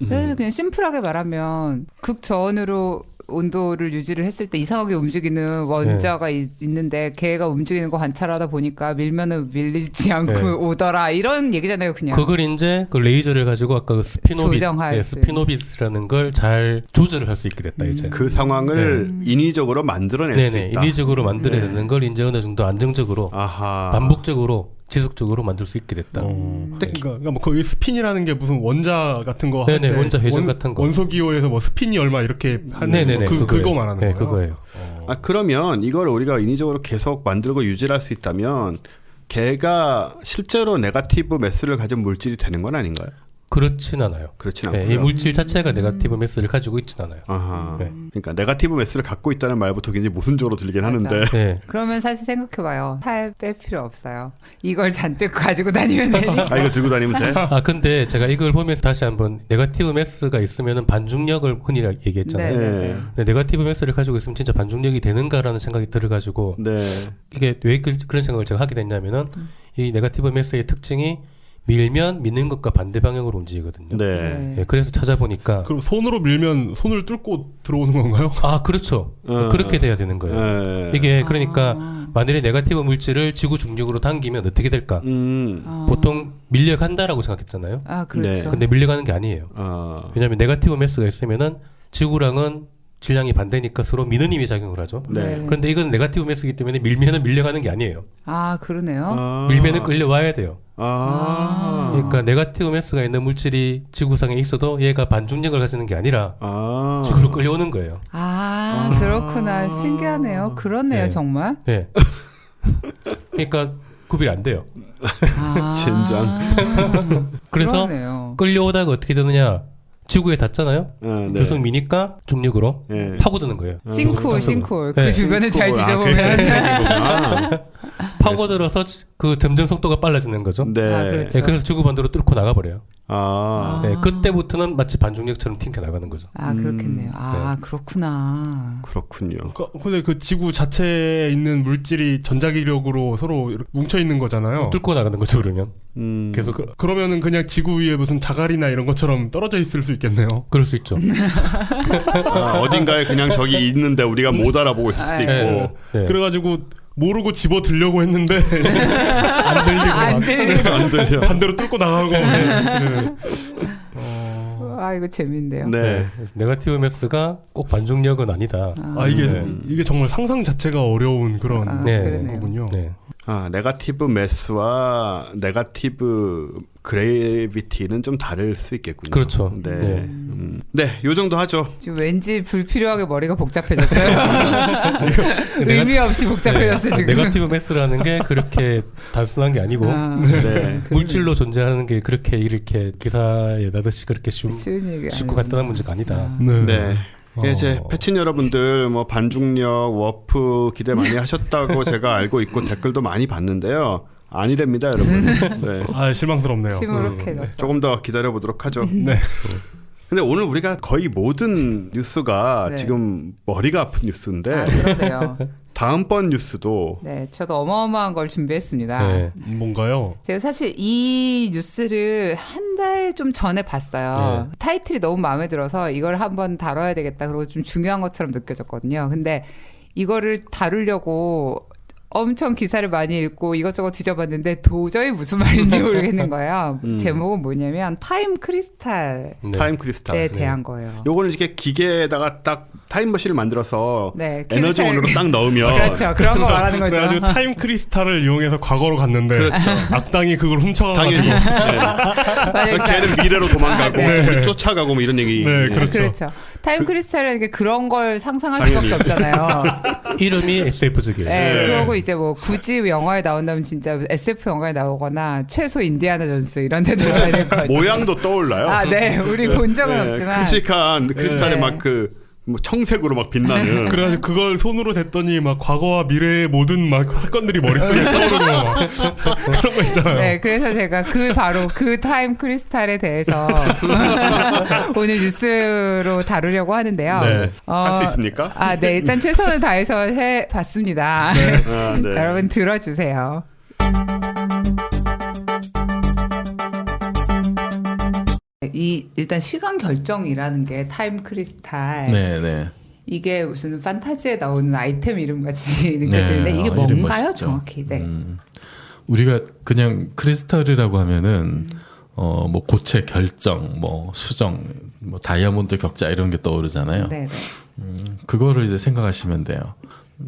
그래서 그냥 심플하게 말하면 극저온으로 온도를 유지를 했을 때 이상하게 움직이는 원자가 있는데 걔가 움직이는 거 관찰하다 보니까 밀면은 밀리지 않고 네. 오더라 이런 얘기잖아요 그냥. 그걸 이제 그 레이저를 가지고 아까 그 조정할 수 스피노빗이라는 걸 잘 조절을 할 수 있게 됐다 이제. 그 상황을 인위적으로 만들어낼 수 네네 있다. 인위적으로 만들어내는 걸 이제 어느 정도 안정적으로 아하. 반복적으로 지속적으로 만들 수 있게 됐다. 네. 그러니까 뭐 거의 스핀이라는 게 무슨 원자 같은 거 할 네네, 때 원자 회전 같은 거. 원소 기호에서 뭐 스핀이 얼마 이렇게 하는 네네네 거, 그거 그거예요. 말하는 네, 거예요. 그거예요. 아 그러면 이걸 우리가 인위적으로 계속 만들고 유지할 수 있다면 걔가 실제로 네거티브 매스를 가진 물질이 되는 건 아닌가요? 그렇진 않아요. 그렇진 네, 않고요. 이 물질 자체가 네거티브 매스를 가지고 있진 않아요. 아하. 네. 그러니까 네거티브 매스를 갖고 있다는 말부터 굉장히 모순적으로 들리긴 맞아. 하는데. 네. 그러면 사실 생각해봐요. 살 뺄 필요 없어요. 이걸 잔뜩 가지고 다니면 되니. 아 이거 들고 다니면 돼? 아 근데 제가 이걸 보면서 다시 한번 네거티브 매스가 있으면은 반중력을 흔히 얘기했잖아요. 네. 근데 네거티브 매스를 가지고 있으면 진짜 반중력이 되는가라는 생각이 들어가지고 네. 이게 왜 그런 생각을 제가 하게 됐냐면은 이 네거티브 매스의 특징이 밀면 미는 것과 반대 방향으로 움직이거든요. 네. 네, 그래서 찾아보니까 그럼 손으로 밀면 손을 뚫고 들어오는 건가요? 아 그렇죠. 그렇게 돼야 되는 거예요. 네. 이게 그러니까 만일에 네거티브 물질을 지구 중력으로 당기면 어떻게 될까? 보통 밀려간다라고 생각했잖아요. 아 그렇죠. 네. 근데 밀려가는 게 아니에요. 왜냐하면 네거티브 매스가 있으면은 지구랑은 질량이 반대니까 서로 미는 힘이 작용을 하죠. 네. 그런데 이건 네거티브 매스이기 때문에 밀면은 밀려가는 게 아니에요. 아 그러네요. 밀면은 끌려와야 돼요. 아. 그러니까 네거티브 매스가 있는 물질이 지구상에 있어도 얘가 반중력을 가지는 게 아니라 아. 지구로 끌려오는 거예요. 아 그렇구나. 신기하네요. 그렇네요 네. 정말. 네. 그러니까 구별이 안 돼요. 아, 젠장. 그래서 그러네요. 끌려오다가 어떻게 되느냐? 지구에 닿잖아요. 네. 계속 미니까 중력으로 네. 파고드는 거예요. 싱크홀 그 네. 주변을 잘 뒤져보면 뒤져보면. 파고들어서 그 점점 속도가 빨라지는 거죠. 네. 아, 그렇죠. 네, 그래서 지구 반대로 뚫고 나가버려요. 아. 네, 그때부터는 마치 반중력처럼 튕겨 나가는 거죠. 아 그렇겠네요. 아 그렇구나. 그렇군요. 근데 그 지구 자체에 있는 물질이 전자기력으로 서로 이렇게 뭉쳐 있는 거잖아요. 뚫고 나가는 거죠, 그러면. 계속 그러면은 그냥 지구 위에 무슨 자갈이나 이런 것처럼 떨어져 있을 수 있겠네요. 그럴 수 있죠. 아, 어딘가에 그냥 저기 있는데 우리가 못 알아보고 있을 수도 있고. 네. 네. 그래가지고 모르고 집어 들려고 했는데 안 들리고 안 들리고. 안 들려. 반대로 뚫고 나가고. 네. 아 이거 재밌네요. 네. 네. 그래서 네거티브 매스가 꼭 반중력은 아니다. 이게 정말 상상 자체가 어려운 그런 네. 그러네요. 거군요. 네. 아, 네거티브 매스와 네거티브 그래비티는 좀 다를 수 있겠군요. 그렇죠. 네. 네. 네, 요 정도 하죠. 지금 왠지 불필요하게 머리가 복잡해졌어요. 의미 없이 복잡해졌어요 지금. 네거티브 매스라는 게 그렇게 단순한 게 아니고 네. 물질로 존재하는 게 그렇게 이렇게 기사에 나듯이 그렇게 쉬운 얘기 쉽고 아니에요. 간단한 문제가 아니다. 네. 네. 예, 이제 패친 여러분들 뭐 반중력, 워프 기대 많이 하셨다고 제가 알고 있고 댓글도 많이 봤는데요. 아니랍니다, 여러분. 네. 아 실망스럽네요. 시무룩해졌어. 조금 더 기다려 보도록 하죠. 네. 근데 오늘 우리가 거의 모든 뉴스가 네. 지금 머리가 아픈 뉴스인데 아, 그러네요. 다음번 뉴스도 네, 저도 어마어마한 걸 준비했습니다. 네. 뭔가요? 제가 사실 이 뉴스를 한 달 좀 전에 봤어요. 타이틀이 너무 마음에 들어서 이걸 한번 다뤄야 되겠다. 그리고 좀 중요한 것처럼 느껴졌거든요. 근데 이거를 다루려고 엄청 기사를 많이 읽고 이것저것 뒤져봤는데 도저히 무슨 말인지 모르겠는 거예요. 제목은 뭐냐면 타임 크리스탈에 네. 타임 크리스탈. 대한 거예요. 요거는 이렇게 기계에다가 딱 타임머신을 만들어서 네, 에너지 크리스탈- 원으로 딱 넣으면 그렇죠. 그런 거 말하는 거죠. 그래가지고 타임 크리스탈을 이용해서 과거로 갔는데 그렇죠. 악당이 그걸 당연히 훔쳐가가지고 만약에 걔는 미래로 도망가고 네. 우리 쫓아가고 뭐 이런 얘기. 네, 그렇죠. 그렇죠. 타임 크리스탈이라는 게 그런 걸 상상할 당연히. 수밖에 없잖아요. 이름이 SF적이에요. 네, 네. 그러고 이제 뭐 굳이 영화에 나온다면 진짜 SF 영화에 나오거나 최소 인디아나 존스 이런 데 들어가야 될 것 같아요. 모양도 떠올라요. 아, 네. 우리 본 적은 없지만. 큼직한 크리스탈에 네. 막 그 뭐 청색으로 막 빛나는. 그래가지고 그걸 손으로 댔더니 막 과거와 미래의 모든 막 사건들이 머릿속에 떠오르고 막 그런 거 있잖아요. 네, 그래서 제가 바로 그 타임 크리스탈에 대해서 오늘 뉴스로 다루려고 하는데요. 네. 할 수 있습니까? 아, 네. 일단 최선을 다해서 해봤습니다. 아, 네. 여러분 들어주세요. 일단 시간 결정이라는 게 타임 크리스탈. 네, 네. 이게 무슨 판타지에 나오는 아이템 이름 같이 느껴지는데 네, 이게 이름 뭔가요, 멋있죠. 정확히? 네. 우리가 그냥 크리스탈이라고 하면은 뭐 고체 결정, 뭐 수정, 뭐 다이아몬드 격자 이런 게 떠오르잖아요. 네, 네. 그거를 이제 생각하시면 돼요.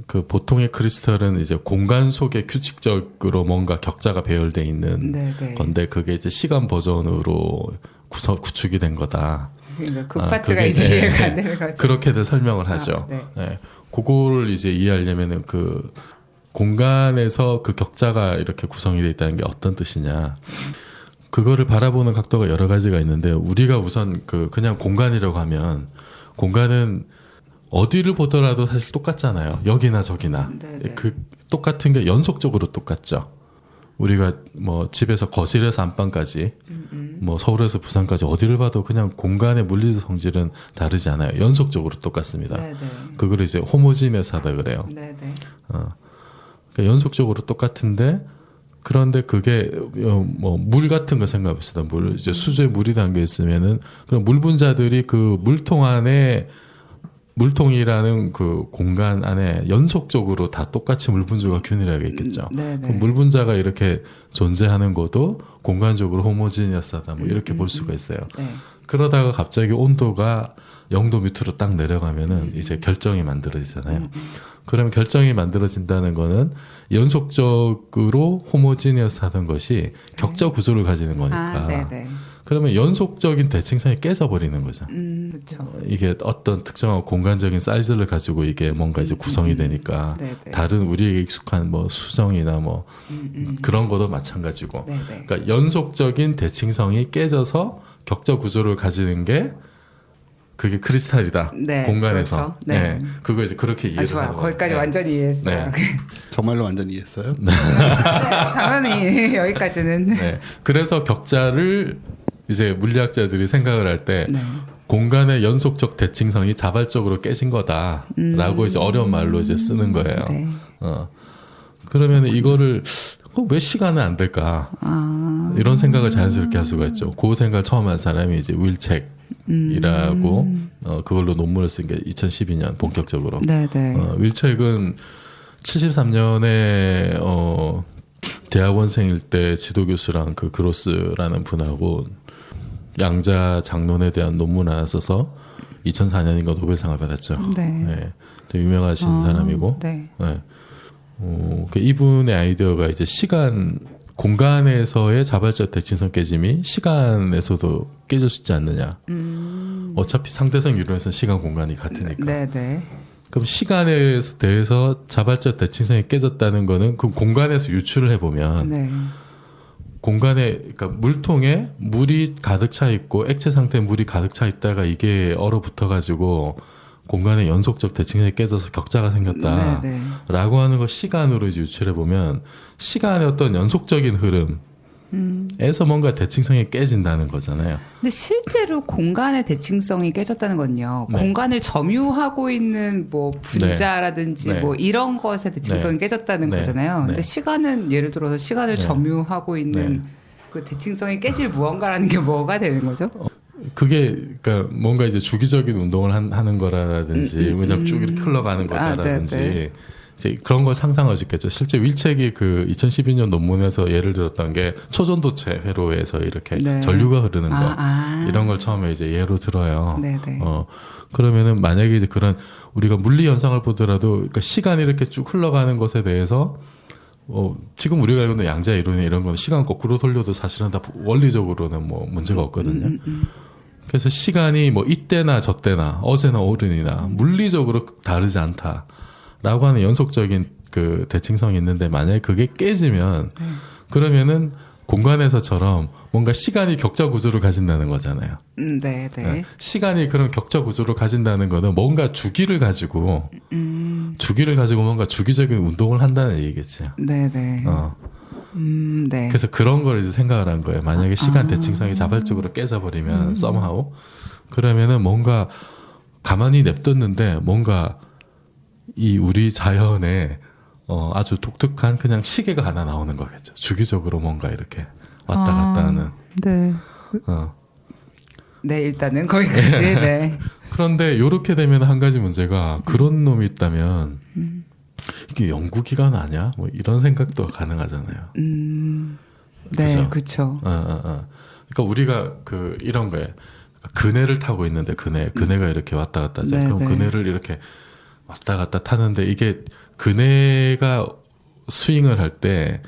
그 보통의 크리스탈은 이제 공간 속에 규칙적으로 뭔가 격자가 배열돼 있는 네, 네. 건데 그게 이제 시간 버전으로 구축이 된 거다. 그러니까 그 아, 파트가 그게 이제 이제 이해가 안 되는 거죠. 그렇게들 설명을 하죠. 네. 네. 그거를 이제 이해하려면은 그 공간에서 그 격자가 이렇게 구성이 돼 있다는 게 어떤 뜻이냐. 그거를 바라보는 각도가 여러 가지가 있는데 우리가 우선 그냥 공간이라고 하면 공간은 어디를 보더라도 사실 똑같잖아요. 여기나 저기나. 네네. 그 똑같은 게 연속적으로 똑같죠. 우리가 뭐 집에서 거실에서 안방까지 뭐 서울에서 부산까지 어디를 봐도 그냥 공간의 물리적 성질은 다르지 않아요. 연속적으로 똑같습니다. 네, 네. 그걸 이제 호모지네스하다 그래요. 네, 네. 그러니까 연속적으로 똑같은데 그런데 그게 뭐 물 같은 거 생각해봅시다. 물 이제 수조에 물이 담겨 있으면은 그럼 물 분자들이 그 물통 안에 물통이라는 그 공간 안에 연속적으로 다 똑같이 물 분자가 균일하게 있겠죠. 네, 네. 그럼 물 분자가 이렇게 존재하는 것도 공간적으로 호모지니어스하다 뭐 이렇게 볼 수가 있어요. 네. 그러다가 갑자기 온도가 0도 밑으로 딱 내려가면은 이제 결정이 만들어지잖아요. 그러면 결정이 만들어진다는 거는 연속적으로 호모지니어스 하던 것이 격자 구조를 가지는 거니까. 아, 네, 네. 그러면 연속적인 대칭성이 깨져버리는 거죠. 그렇죠. 이게 어떤 특정한 공간적인 사이즈를 가지고 이게 뭔가 이제 구성이 되니까 네, 네. 다른 우리에게 익숙한 뭐 수정이나 뭐 그런 것도 마찬가지고. 네, 네. 그러니까 연속적인 대칭성이 깨져서 격자 구조를 가지는 게 그게 크리스탈이다. 네, 공간에서. 그렇죠. 네. 그거 이제 그렇게 아, 이해를 좋아요. 하는 거기까지 거예요. 완전히 이해했어요. 네. 정말로 완전히 이해했어요? 네, 당연히 여기까지는. 네. 그래서 격자를 이제 물리학자들이 생각을 할 때 네. 공간의 연속적 대칭성이 자발적으로 깨진 거다라고 이제 어려운 말로 이제 쓰는 거예요. 네. 그러면 이거를 왜 시간은 안 될까? 이런 생각을 자연스럽게 할 수가 있죠. 그 생각을 처음 한 사람이 이제 윌책이라고 그걸로 논문을 쓴 게 2012년 본격적으로. 네, 네. 윌책은 73년에 대학원생일 때 지도교수랑 그 그로스라는 분하고 양자 장론에 대한 논문 하나 써서 2004년인가 노벨상을 받았죠. 네. 되게 유명하신 사람이고. 네. 네. 이분의 아이디어가 이제 공간에서의 자발적 대칭성 깨짐이 시간에서도 깨질 수 있지 않느냐. 어차피 상대성 이론에서는 시간 공간이 같으니까. 네, 네. 그럼 시간에 대해서 자발적 대칭성이 깨졌다는 거는 그 공간에서 유출을 해보면 네. 공간에 그러니까 물통에 물이 가득 차 있고 액체 상태에 물이 가득 차 있다가 이게 얼어붙어 가지고 공간의 연속적 대칭성이 깨져서 격자가 생겼다라고 네, 하는 걸 시간으로 이제 유추해 보면 시간의 어떤 연속적인 흐름에서 뭔가 대칭성이 깨진다는 거잖아요. 근데 실제로 공간의 대칭성이 깨졌다는 건요. 네. 공간을 점유하고 있는 뭐 분자라든지 네. 뭐 이런 것의 대칭성이 네. 깨졌다는 네. 거잖아요. 근데 네. 시간은 예를 들어서 시간을 네. 점유하고 있는 네. 그 대칭성이 깨질 무언가라는 게 뭐가 되는 거죠? 그게 그러니까 뭔가 이제 주기적인 운동을 하는 거라든지 그냥 쭉 이렇게 흘러가는 거라든지 네. 이제 그런 걸 상상할 수 있겠죠. 실제 윌책이 그 2012년 논문에서 예를 들었던 게 초전도체 회로에서 이렇게 네. 전류가 흐르는 거 이런 걸 처음에 이제 예로 들어요. 네. 그러면은 만약에 이제 그런 우리가 물리 현상을 보더라도 그러니까 시간이 이렇게 쭉 흘러가는 것에 대해서 지금 우리가 알고 있는 양자 이론이 이런 건 시간 거꾸로 돌려도 사실은 다 원리적으로는 뭐 문제가 없거든요. 그래서 시간이 뭐 이때나 저때나 어제나 오늘이나 물리적으로 다르지 않다라고 하는 연속적인 그 대칭성이 있는데 만약에 그게 깨지면 그러면은 공간에서처럼 뭔가 시간이 격자 구조를 가진다는 거잖아요. 네. 시간이 그런 격자 구조를 가진다는 거는 뭔가 주기를 가지고 뭔가 주기적인 운동을 한다는 얘기겠지. 네. 네. 그래서 그런 걸 이제 생각을 한 거예요. 만약에 시간 대칭성이 자발적으로 깨져버리면 somehow 그러면은 뭔가 가만히 냅뒀는데 뭔가 이 우리 자연에 아주 독특한 그냥 시계가 하나 나오는 거겠죠. 주기적으로 뭔가 이렇게 왔다 갔다 하는. 네. 네, 일단은 거기까지. 네. 그런데 이렇게 되면 한 가지 문제가 그런 놈이 있다면 이게 연구기관 아니야? 뭐 이런 생각도 가능하잖아요. 네, 그렇죠. 그러니까 우리가 이런 거에 그네를 타고 있는데 그네가 이렇게 왔다 갔다 하죠. 네, 그럼 네. 그네를 이렇게 왔다 갔다 타는데 이게 그네가 스윙을 할 때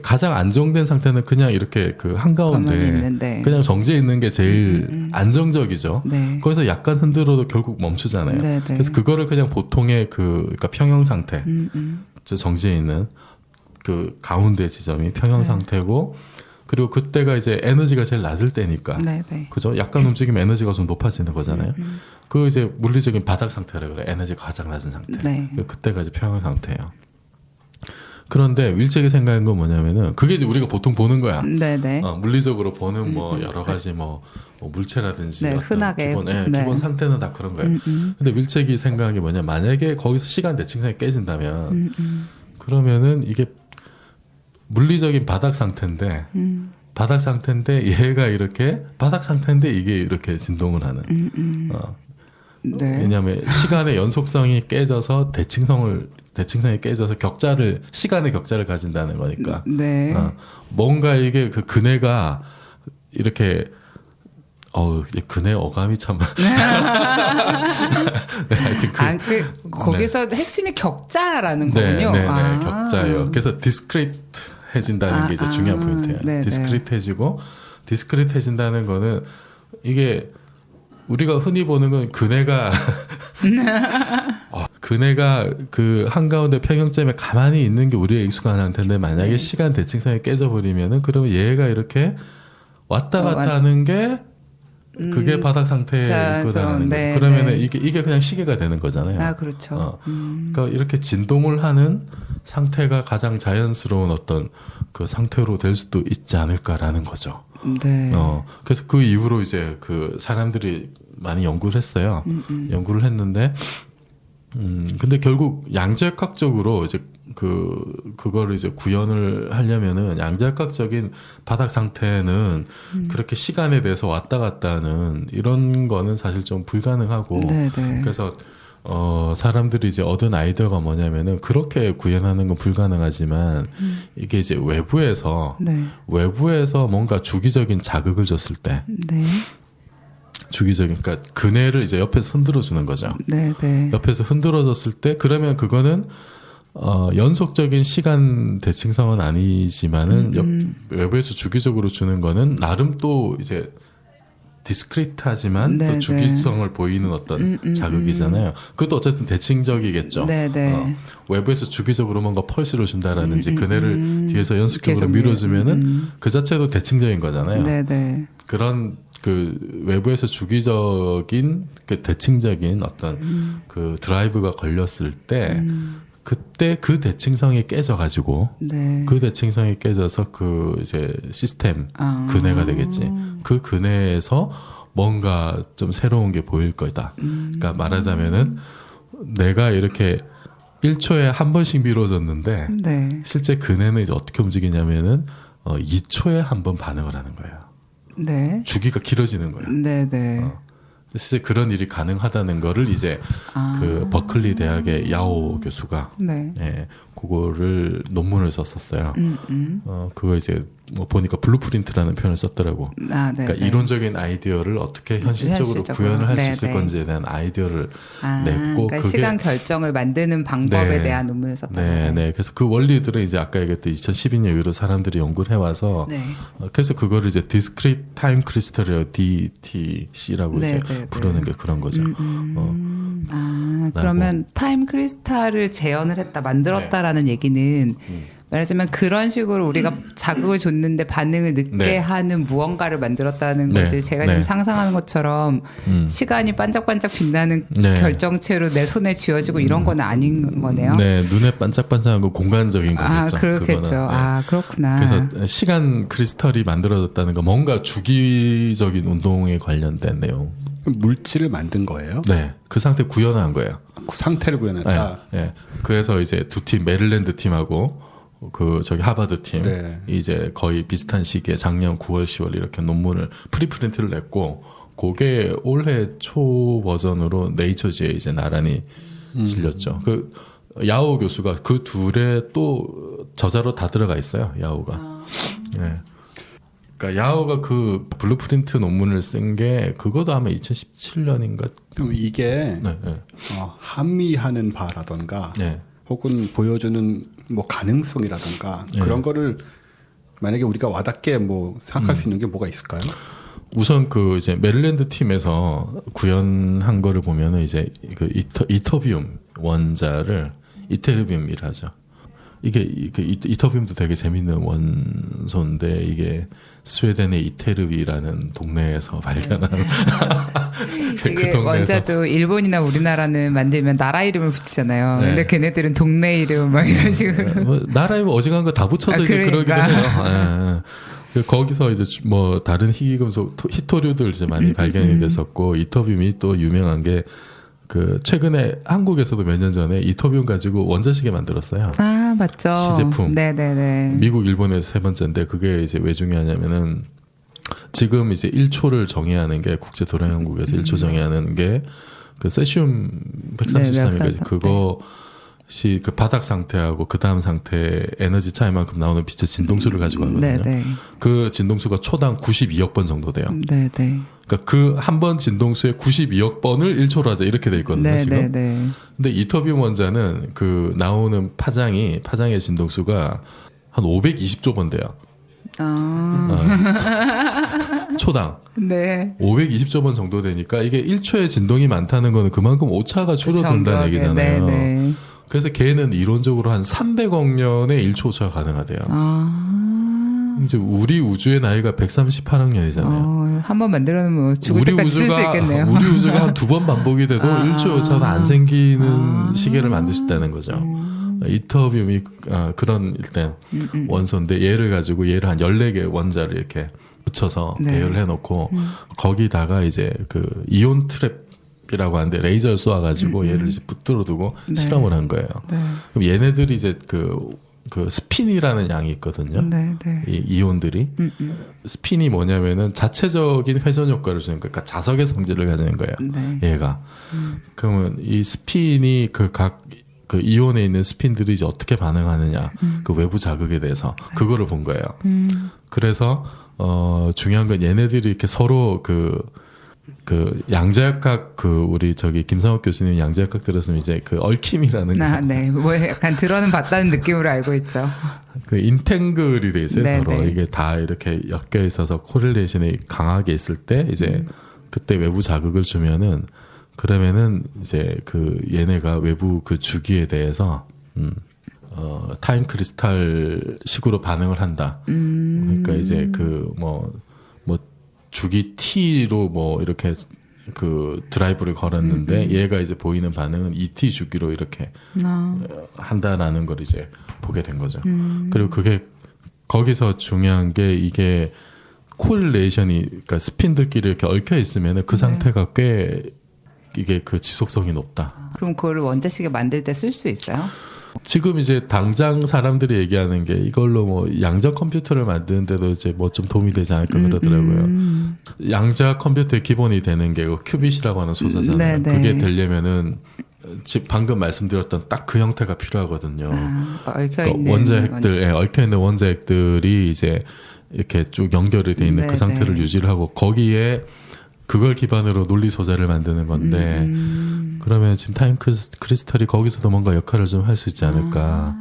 가장 안정된 상태는 그냥 이렇게 그 가만히 한가운데 있는데. 그냥 정지해 있는 게 제일 안정적이죠. 네. 거기서 약간 흔들어도 결국 멈추잖아요. 네. 그래서 그거를 그냥 보통의 그러니까 평형 상태, 저 정지해 있는 그 가운데 지점이 평형 상태고, 그리고 그때가 이제 에너지가 제일 낮을 때니까, 네. 그죠? 약간 움직이면 에너지가 좀 높아지는 거잖아요. 그 이제 물리적인 바닥 상태라 그래. 에너지가 가장 낮은 상태. 네. 그때가 이제 평형 상태예요. 그런데 윌책이 생각한 건 뭐냐면은 그게 이제 우리가 보통 보는 거야. 네. 물리적으로 보는 뭐 여러 가지 뭐 물체라든지 네, 어떤 흔하게. 기본 상태는 다 그런 거예요. 근데 윌책이 생각한 게 뭐냐, 만약에 거기서 시간 대칭성이 깨진다면 그러면은 이게 물리적인 바닥 상태인데 얘가 이렇게 바닥 상태인데 이게 이렇게 진동을 하는. 네. 왜냐하면 시간의 연속성이 깨져서 대칭성이 깨져서 시간의 격자를 가진다는 거니까. 네. 뭔가 이게 그 그네가 이렇게 그네 어감이 참. 네, 하여튼 거기서 핵심이 격자라는 거군요. 네, 격자예요. 그래서 디스크리트해진다는 게 이제 중요한 포인트예요. 네네. 디스크리트해진다는 거는 이게 우리가 흔히 보는 건 그네가 그 한가운데 평형점에 가만히 있는 게 우리의 익숙한 상태인데 만약에 시간 대칭성이 깨져버리면은 그러면 얘가 이렇게 왔다 갔다 하는 게 그게 바닥 상태에 있고다라는 거죠. 그러면은 이게 그냥 시계가 되는 거잖아요. 그렇죠. 그러니까 이렇게 진동을 하는 상태가 가장 자연스러운 어떤 그 상태로 될 수도 있지 않을까라는 거죠. 네. 그래서 그 이후로 이제 그 사람들이 많이 연구를 했어요. 연구를 했는데, 근데 결국 양자역학적으로 이제 그거를 이제 구현을 하려면은 양자역학적인 바닥 상태는 그렇게 시간에 대해서 왔다 갔다 하는 이런 거는 사실 좀 불가능하고. 네네. 그래서 사람들이 이제 얻은 아이디어가 뭐냐면은 그렇게 구현하는 건 불가능하지만 이게 이제 외부에서 뭔가 주기적인 자극을 줬을 때 네. 그러니까 그네를 이제 옆에서 흔들어 주는 거죠. 네. 옆에서 흔들어줬을 때 그러면 그거는 연속적인 시간 대칭성은 아니지만은 외부에서 주기적으로 주는 거는 나름 또 이제 디스크리트하지만 또 주기성을 보이는 어떤 자극이잖아요. 그것도 어쨌든 대칭적이겠죠. 외부에서 주기적으로 뭔가 펄스를 준다라든지 그네를 뒤에서 연속적으로 밀어주면은 그 자체도 대칭적인 거잖아요. 그런 그 외부에서 주기적인 그 대칭적인 어떤 그 드라이브가 걸렸을 때 그때 그 대칭성이 깨져가지고 네. 그 대칭성이 깨져서 그 이제 시스템 근해가 되겠지. 그 근해에서 뭔가 좀 새로운 게 보일 거다. 그러니까 말하자면은 내가 이렇게 1초에 한 번씩 미뤄졌는데 네. 실제 근해는 이제 어떻게 움직이냐면은 2초에 한 번 반응을 하는 거예요. 네. 주기가 길어지는 거예요. 네, 네. 실제 그런 일이 가능하다는 거를 이제 그 버클리 대학의 야오 교수가 네. 예, 그거를 논문을 썼었어요. 그거 이제 뭐 보니까 블루프린트라는 표현을 썼더라고. 아, 네. 그러니까 네. 이론적인 아이디어를 어떻게 현실적으로 구현을 할 수 네, 있을 네. 건지에 대한 아이디어를 냈고 그러니까 그게 시간 결정을 만드는 방법에 네. 대한 논문을 썼다. 네, 네. 그래서 그 원리들은 이제 아까 얘기했던 2012년 이후로 사람들이 연구를 해와서 네. 그래서 그거를 이제 Discrete Time Crystal이라고 DTC라고 네, 이제 네, 네. 부르는 게 그런 거죠. 그러면 타임 크리스탈을 재현을 했다, 만들었다라는 얘기는 말하자면 그런 식으로 우리가 자극을 줬는데 반응을 늦게 네. 하는 무언가를 만들었다는 네. 거지. 제가 네. 지금 상상하는 것처럼 시간이 반짝반짝 빛나는 네. 결정체로 내 손에 쥐어지고 이런 건 아닌 거네요. 네, 눈에 반짝반짝한 거 공간적인 거겠죠. 그렇겠죠. 그거는. 네. 아, 그렇구나. 그래서 시간 크리스탈이 만들어졌다는 거 뭔가 주기적인 운동에 관련된 내용. 물질을 만든 거예요? 네, 그 상태 구현한 거예요. 그 상태를 구현했다. 네, 네. 그래서 이제 두 팀 메릴랜드 팀하고 그 저기 하버드 팀 네. 이제 거의 비슷한 시기에 작년 9월 10월 이렇게 논문을 프리프린트를 냈고 그게 올해 초 버전으로 네이처지에 이제 나란히 실렸죠. 그 야오 교수가 그 둘의 또 저자로 다 들어가 있어요. 야오가. 네. 그러니까 야오가 그 블루프린트 논문을 쓴 게 그것도 아마 2017년인가. 그럼 이게 네, 네. 함의하는 바라던가 네. 혹은 보여주는 뭐 가능성이라던가 네. 그런 거를 만약에 우리가 와닿게 뭐 생각할 수 있는 게 뭐가 있을까요? 우선 그 이제 메릴랜드 팀에서 구현한 거를 보면은 이제 그 이터비움 원자를 이테르비움이라 하죠. 이게 이터비움도 되게 재밌는 원소인데 이게 스웨덴의 이테르비라는 동네에서 발견한 이게 그 동네에서 원자도 일본이나 우리나라는 만들면 나라 이름을 붙이잖아요. 네. 근데 걔네들은 동네 이름 막 이런 식으로. 뭐 나라에 뭐 어지간한 거 다 붙여서 이제 그러기도 그러니까. 해요. 예. 거기서 이제 뭐 다른 희귀금속 히토류들 이제 많이 발견이 됐었고 이터비움이 또 유명한 게 그 최근에 한국에서도 몇 년 전에 이터비움 가지고 원자시계 만들었어요. 아, 맞죠. 시제품. 네네네. 미국, 일본에서 세 번째인데 그게 이제 왜 중요하냐면은 지금 이제 1초를 정해야 하는 게 국제 도량연국에서 1초 정해야 하는 게 그 세슘 133인가 네, 그것이 그 바닥 상태하고 그 다음 상태 에너지 차이만큼 나오는 빛의 진동수를 가지고 하거든요. 네네. 그 진동수가 초당 92억 번 정도 돼요. 네네. 그러니까 그 한 번 진동수에 92억 번을 1초로 하자 이렇게 돼 있거든요. 지금. 네네네. 근데 이터비움 원자는 그 나오는 파장의 진동수가 한 520조 번 돼요. 초당 네. 520조 번 정도 되니까 이게 1초에 진동이 많다는 거는 그만큼 오차가 줄어든다는 정교하게. 얘기잖아요. 네네. 그래서 걔는 이론적으로 한 300억 년에 1초 오차가 가능하대요. 그럼 이제 우리 우주의 나이가 138억 년이잖아요. 한 번 만들어놓으면 뭐 죽을 때까지 쓸 수 있겠네요. 우리 우주가 한 두 번 반복이 돼도 1초 오차가 안 생기는 시계를 만들 수 있다는 거죠. 이터비움이 그런 일단 원소인데 얘를 가지고 얘를 한 14개 원자를 이렇게 붙여서 네. 배열을 해놓고 거기다가 이제 그 이온 트랩이라고 하는데 레이저를 쏘아가지고 얘를 이제 붙들어 두고 네. 실험을 한 거예요. 네. 그럼 얘네들이 이제 그 스핀이라는 양이 있거든요. 네, 네. 이 이온들이 스핀이 뭐냐면은 자체적인 회전 효과를 주는 거예요. 그러니까 자석의 성질을 가지는 거예요. 네. 얘가. 그러면 이 스핀이 그 이온에 있는 스핀들이 이제 어떻게 반응하느냐, 그 외부 자극에 대해서 그거를 본 거예요. 그래서 중요한 건 얘네들이 이렇게 서로 그 양자역학 우리 저기 김상욱 교수님 양자역학 들었으면 이제 그 얽힘이라는 네. 뭐 약간 들어는 봤다는 느낌으로 알고 있죠. 그 인탱글이 돼 있어요. 네, 서로 네. 이게 다 이렇게 엮여 있어서 코릴레이션이 강하게 있을 때 이제 그때 외부 자극을 주면은 그러면은 이제 그 얘네가 외부 그 주기에 대해서 타임 크리스탈 식으로 반응을 한다. 그러니까 이제 그 주기 T로 뭐 이렇게 그 드라이브를 걸었는데 얘가 이제 보이는 반응은 2T 주기로 이렇게 한다라는 걸 이제 보게 된 거죠. 그리고 그게 거기서 중요한 게 이게 코릴레이션이 그러니까 스핀들끼리 이렇게 얽혀 있으면 그 상태가 꽤 이게 그 지속성이 높다. 그럼 그걸 원자식에 만들 때 쓸 수 있어요? 지금 이제 당장 사람들이 얘기하는 게 이걸로 뭐 양자 컴퓨터를 만드는데도 이제 뭐 좀 도움이 되지 않을까 그러더라고요. 양자 컴퓨터의 기본이 되는 게 큐빗이라고 하는 소사잖아요. 네네. 그게 되려면은 방금 말씀드렸던 딱 그 형태가 필요하거든요. 얽혀있는 원자핵들, 얽혀있는 원자핵들이 이제 이렇게 쭉 연결이 돼 있는 그 네네. 상태를 유지를 하고 거기에 그걸 기반으로 논리 소재를 만드는 건데 그러면 지금 타임 크리스탈이 거기서도 뭔가 역할을 좀 할 수 있지 않을까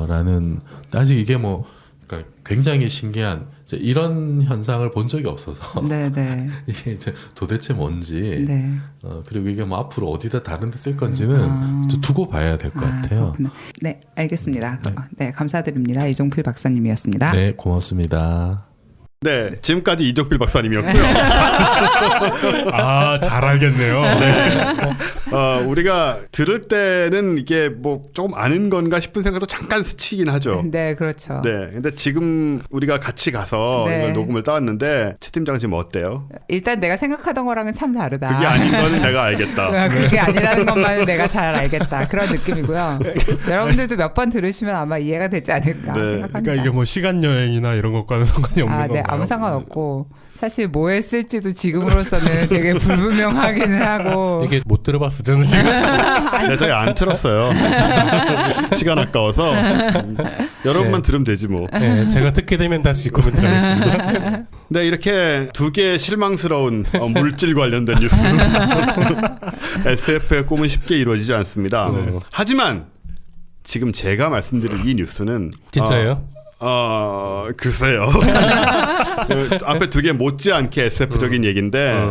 라는 아직 이게 뭐 그러니까 굉장히 신기한 이제 이런 현상을 본 적이 없어서 네네. 이게 이제 도대체 뭔지 네. 그리고 이게 뭐 앞으로 어디다 다른 데 쓸 건지는 좀 두고 봐야 될 것 같아요. 그렇구나. 네, 알겠습니다. 네, 감사드립니다. 이종필 박사님이었습니다. 네, 고맙습니다. 네, 지금까지 이종필 박사님이었고요. 아, 잘 알겠네요. 우리가 들을 때는 이게 뭐 조금 아는 건가 싶은 생각도 잠깐 스치긴 하죠. 네, 그렇죠. 네, 근데 지금 우리가 같이 가서 네. 이걸 녹음을 따왔는데 최 팀장 지금 어때요? 일단 내가 생각하던 거랑은 참 다르다. 그게 아닌 거는 내가 알겠다. 그게 아니라는 것만은 내가 잘 알겠다. 그런 느낌이고요. 여러분들도 몇 번 들으시면 아마 이해가 되지 않을까 네. 생각합니다. 그러니까 이게 뭐 시간 여행이나 이런 것과는 상관이 없는 건가요? 네, 아무 상관없고 사실 뭐 했을지도 지금으로서는 되게 불분명하기는 하고 이게 못 들어봤어 저는 지금. 네, 저희 안 틀었어요. 시간 아까워서 여러분만 들으면 되지 뭐. 네, 제가 듣게 되면 다시 코멘트하겠습니다. 네, 이렇게 두 개의 실망스러운 물질 관련된 뉴스. SF의 꿈은 쉽게 이루어지지 않습니다. 하지만 지금 제가 말씀드릴 이 뉴스는 진짜예요? 글쎄요. 그 앞에 두 개 못지않게 SF적인 얘기인데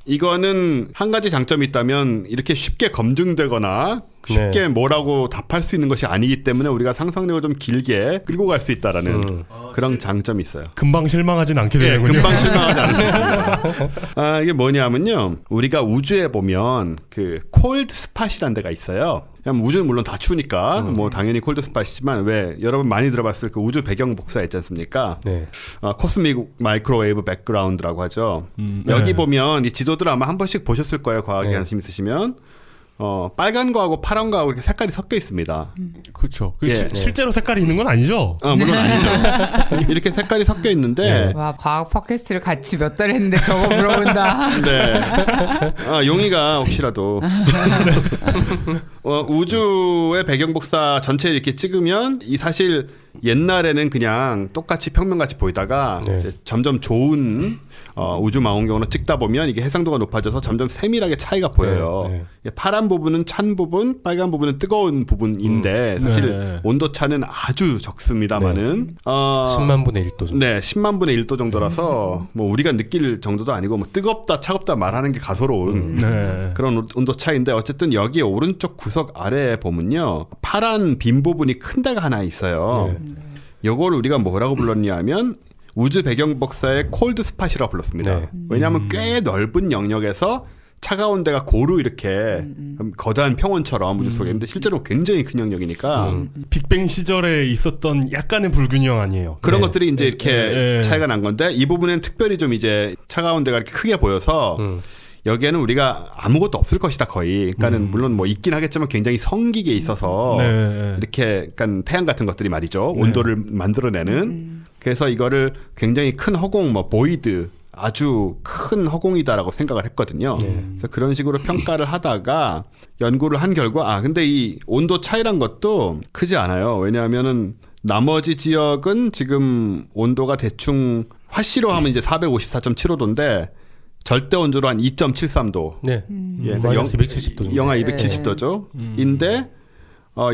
이거는 한 가지 장점이 있다면 이렇게 쉽게 검증되거나 쉽게 뭐라고 답할 수 있는 것이 아니기 때문에 우리가 상상력을 좀 길게 끌고 갈 수 있다라는 그런 장점이 있어요. 금방 실망하진 않게 예, 되는군요. 금방 실망하지 않을 수 있습니다. 이게 뭐냐면요. 우리가 우주에 보면 그 콜드 스팟이라는 데가 있어요. 그냥 우주는 물론 다 추우니까 뭐 당연히 콜드 스팟이지만 왜 여러분 많이 들어봤을 그 우주 배경 복사 있지 않습니까? 네. 코스믹 마이크로웨이브 백그라운드라고 하죠. 여기 네. 보면 이 지도들 아마 한 번씩 보셨을 거예요. 과학에 관심 있으시면. 빨간 거하고 파란 거하고 이렇게 색깔이 섞여 있습니다. 그렇죠. 그 예. 실제로 색깔이 있는 건 아니죠? 물론 아니죠. 이렇게 색깔이 섞여 있는데 와, 과학 팟캐스트를 같이 몇 달 했는데 저거 물어본다. 네. 용이가 혹시라도 우주의 배경 복사 전체 이렇게 찍으면 이 사실 옛날에는 그냥 똑같이 평면같이 보이다가 이제 점점 좋은 우주 망원경으로 찍다 보면 이게 해상도가 높아져서 점점 세밀하게 차이가 보여요. 파란 부분은 찬 부분, 빨간 부분은 뜨거운 부분인데 사실 온도 차는 아주 적습니다만은 10만 분의 1도 정도. 네, 10만 분의 1도 정도라서 뭐 우리가 느낄 정도도 아니고 뭐 뜨겁다 차갑다 말하는 게 가소로운 네. 그런 온도 차이인데 어쨌든 여기 오른쪽 구석 아래에 보면요 파란 빈 부분이 큰 데가 하나 있어요. 요걸 우리가 뭐라고 불렀냐면 우주 배경 복사의 콜드 스팟이라고 불렀습니다. 왜냐하면 꽤 넓은 영역에서 차가운 데가 고루 이렇게 거대한 평원처럼 우주 속에 있는데 실제로 굉장히 큰 영역이니까 빅뱅 시절에 있었던 약간의 불균형 아니에요. 그런 것들이 이제 이렇게 네. 차이가 난 건데 이 부분은 특별히 좀 이제 차가운 데가 이렇게 크게 보여서 여기에는 우리가 아무것도 없을 것이다 거의. 그러니까는 물론 뭐 있긴 하겠지만 굉장히 성기게 있어서 네. 이렇게 약간 태양 같은 것들이 말이죠. 온도를 만들어내는. 그래서 이거를 굉장히 큰 허공 뭐 보이드 아주 큰 허공이다라고 생각을 했거든요. 그래서 그런 식으로 평가를 하다가 연구를 한 결과 근데 이 온도 차이란 것도 크지 않아요. 왜냐하면은 나머지 지역은 지금 온도가 대충 화씨로 하면 이제 454.75도인데 절대 온도로 한 2.73도. 네. 예, 마이너스 270도 정도. 영하 270도죠. 인데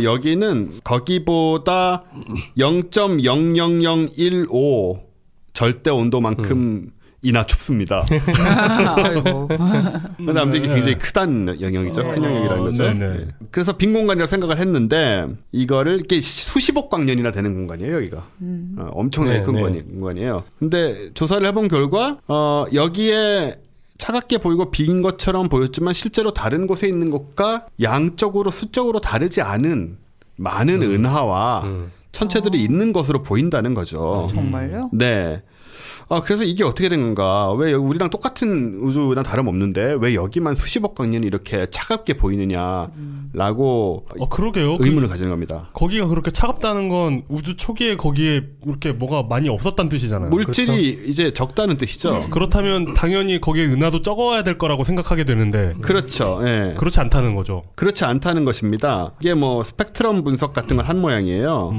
여기는 거기보다 0.00015 절대 온도만큼 춥습니다. 아이고. 근데 아무튼 이게 굉장히 크다는 영역이죠. 큰 영역이라는 거죠. 네네. 네. 그래서 빈 공간이라고 생각을 했는데 이거를 이게 수십억 광년이나 되는 공간이에요. 여기가 엄청나게 네, 큰 네. 공간이에요. 근데 조사를 해본 결과 여기에 차갑게 보이고 빈 것처럼 보였지만 실제로 다른 곳에 있는 것과 양적으로 수적으로 다르지 않은 많은 은하와 천체들이 있는 것으로 보인다는 거죠. 정말요? 네. 그래서 이게 어떻게 된 건가? 왜 우리랑 똑같은 우주랑 다름없는데 왜 여기만 수십억 광년이 이렇게 차갑게 보이느냐라고 그러게요. 의문을 가지는 겁니다. 거기가 그렇게 차갑다는 건 우주 초기에 거기에 이렇게 뭐가 많이 없었다는 뜻이잖아요. 물질이 이제 적다는 뜻이죠. 그렇다면 당연히 거기에 은하도 적어야 될 거라고 생각하게 되는데 그렇죠. 예. 그렇지 않다는 거죠. 그렇지 않다는 것입니다. 이게 뭐 스펙트럼 분석 같은 걸 한 모양이에요.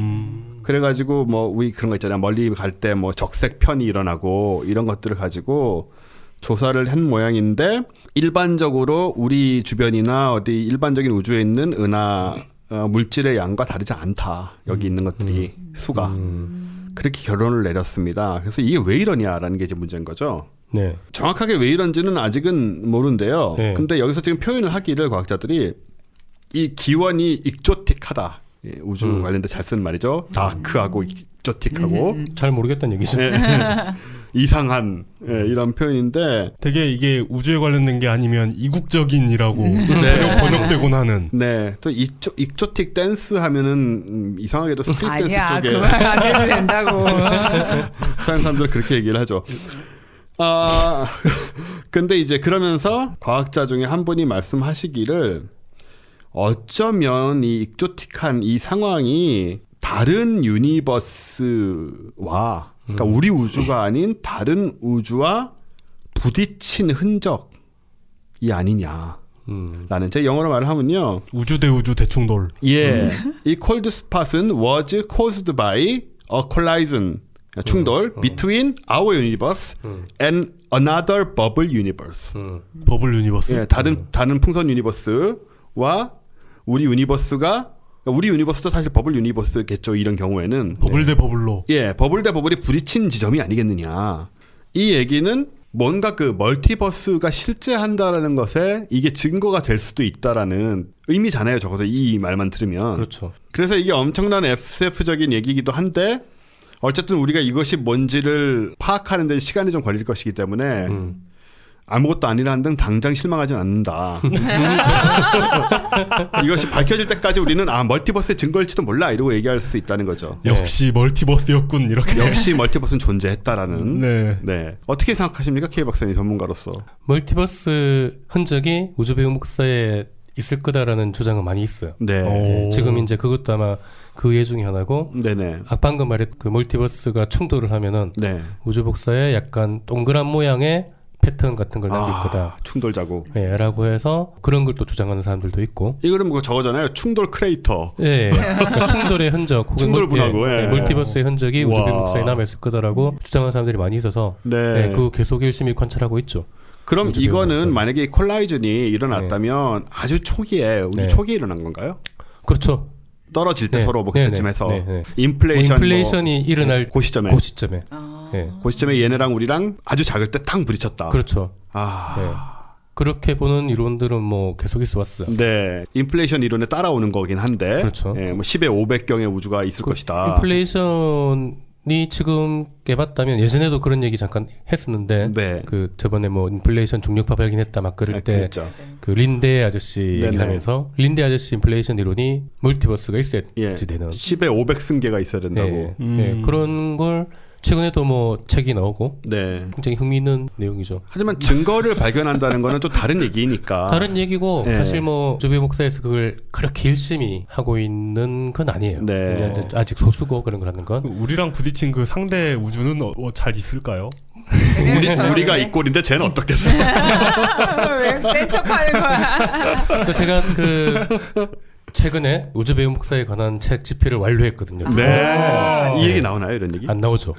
그래가지고 뭐 우리 그런 거 있잖아요. 멀리 갈 때 뭐 적색 편이 일어나고 이런 것들을 가지고 조사를 한 모양인데 일반적으로 우리 주변이나 어디 일반적인 우주에 있는 은하 물질의 양과 다르지 않다. 여기 있는 것들이 수가 그렇게 결론을 내렸습니다. 그래서 이게 왜 이러냐라는 게 이제 문제인 거죠. 네. 정확하게 왜 이런지는 아직은 모르는데요. 네. 근데 여기서 지금 표현을 하기를 과학자들이 이 기원이 익조틱하다. 우주 관련돼 잘 쓰는 말이죠. 다크하고 익조틱하고 잘 모르겠다는 얘기죠. 이상한 이런 표현인데 되게 이게 우주에 관련된 게 아니면 이국적인이라고 번역되곤 하는. 네. 또 익조틱 댄스 하면은 이상하게도 스트릿 댄스 아니야, 쪽에 그만 안 해도 된다고. 서양 사람들은 그렇게 얘기를 하죠. 근데 이제 그러면서 과학자 중에 한 분이 말씀하시기를 어쩌면 이 익조틱한 이 상황이 다른 유니버스와 그러니까 우리 우주가 아닌 다른 우주와 부딪힌 흔적이 아니냐라는 제 영어로 말을 하면요. 우주 대 우주 대충돌. 예, 이 cold spot은 was caused by a collision 충돌 between our universe and another bubble universe. 버블 유니버스. 예, 다른 풍선 유니버스와 우리 유니버스가 우리 유니버스도 사실 버블 유니버스겠죠. 이런 경우에는 버블 대 버블로. 예, 버블 대 버블이 부딪힌 지점이 아니겠느냐. 이 얘기는 뭔가 그 멀티버스가 실제한다라는 것에 이게 증거가 될 수도 있다라는 의미잖아요. 적어도 이 말만 들으면. 그렇죠. 그래서 이게 엄청난 SF적인 얘기이기도 한데 어쨌든 우리가 이것이 뭔지를 파악하는 데 시간이 좀 걸릴 것이기 때문에 아무것도 아니라는 등 당장 실망하진 않는다. 이것이 밝혀질 때까지 우리는 멀티버스의 증거일지도 몰라 이러고 얘기할 수 있다는 거죠. 역시 멀티버스였군 이렇게. 역시 멀티버스는 존재했다라는. 네. 네. 어떻게 생각하십니까? K 박사님 전문가로서. 멀티버스 흔적이 우주 배경 목사에 있을 거다라는 주장은 많이 있어요. 네. 지금 이제 그것도 아마 그 예 중에 하나고 네네. 방금 말했 그 멀티버스가 충돌을 하면은 네. 우주 복사에 약간 동그란 모양의 패턴 같은 걸 남길 거다. 충돌 자국. 예, 라고 해서 그런 걸 또 주장하는 사람들도 있고. 이거는 뭐 저거잖아요. 충돌 크레이터. 예, 그러니까 충돌의 흔적 혹은 충돌 분하고, 예. 멀티버스의 흔적이 와. 우주 복사에 남아있을 거다라고 주장하는 사람들이 많이 있어서 네. 예, 그 계속 열심히 관찰하고 있죠. 그럼 우주 이거는 배경 만약에 이 콜라이전이 일어났다면 아주 초기에 우주 네. 초기에 일어난 건가요? 그렇죠. 떨어질 때 네. 서로 뭐 네, 그때쯤 네. 해서 네, 네. 인플레이션이 일어날 그 시점에 그 시점에. 예. 그 시점에 얘네랑 우리랑 아주 작을 때 탕 부딪혔다. 그렇죠. 아. 예. 그렇게 보는 이론들은 뭐 계속 있어 왔어요. 네. 인플레이션 이론에 따라오는 거긴 한데. 그렇죠. 예, 뭐 10의 500경의 우주가 있을 것이다. 인플레이션이 지금 깨봤다면 예전에도 그런 얘기 잠깐 했었는데 네. 그 저번에 뭐 인플레이션 중력파 발견했다 막 그럴 때 그랬죠. 그 린데 아저씨 네네. 얘기하면서 린데 아저씨 인플레이션 이론이 멀티버스가 있어야지 예. 되는 10의 500승계가 있어야 된다고. 예, 그런 걸 최근에도 뭐 책이 나오고 네. 굉장히 흥미있는 내용이죠. 하지만 증거를 발견한다는 거는 좀 다른 얘기니까. 다른 얘기고 네. 사실 뭐 조배 목사에서 그걸 그렇게 열심히 하고 있는 건 아니에요. 네. 그냥 아직 소수고 그런 걸 하는 건. 우리랑 부딪힌 그 상대 우주는 잘 있을까요? 우리가 이 꼴인데 쟤는 어떻겠어? 왜 센 척하는 거야? 그래서 제가 그 최근에 우주 배우 목사에 관한 책 집필을 완료했거든요. 네. 이 얘기 나오나요, 이런 얘기? 안 나오죠.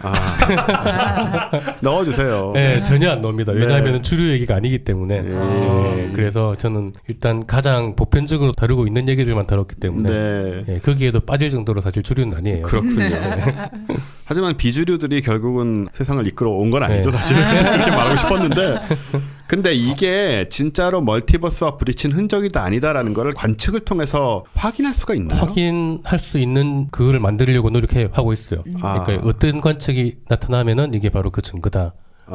넣어주세요. 네, 전혀 안 나옵니다. 네. 왜냐하면 주류 얘기가 아니기 때문에. 네, 그래서 저는 일단 가장 보편적으로 다루고 있는 얘기들만 다뤘기 때문에 네. 네, 거기에도 빠질 정도로 사실 주류는 아니에요. 그렇군요. 하지만 비주류들이 결국은 세상을 이끌어 온 건 아니죠, 네. 사실. 그렇게 말하고 싶었는데. 근데 이게 진짜로 멀티버스와 부딪힌 흔적이다 아니다라는 걸 관측을 통해서 확인할 수가 있나요? 확인할 수 있는 그거를 만들려고 노력해 하고 있어요. 그러니까 어떤 관측이 나타나면은 이게 바로 그 증거다라는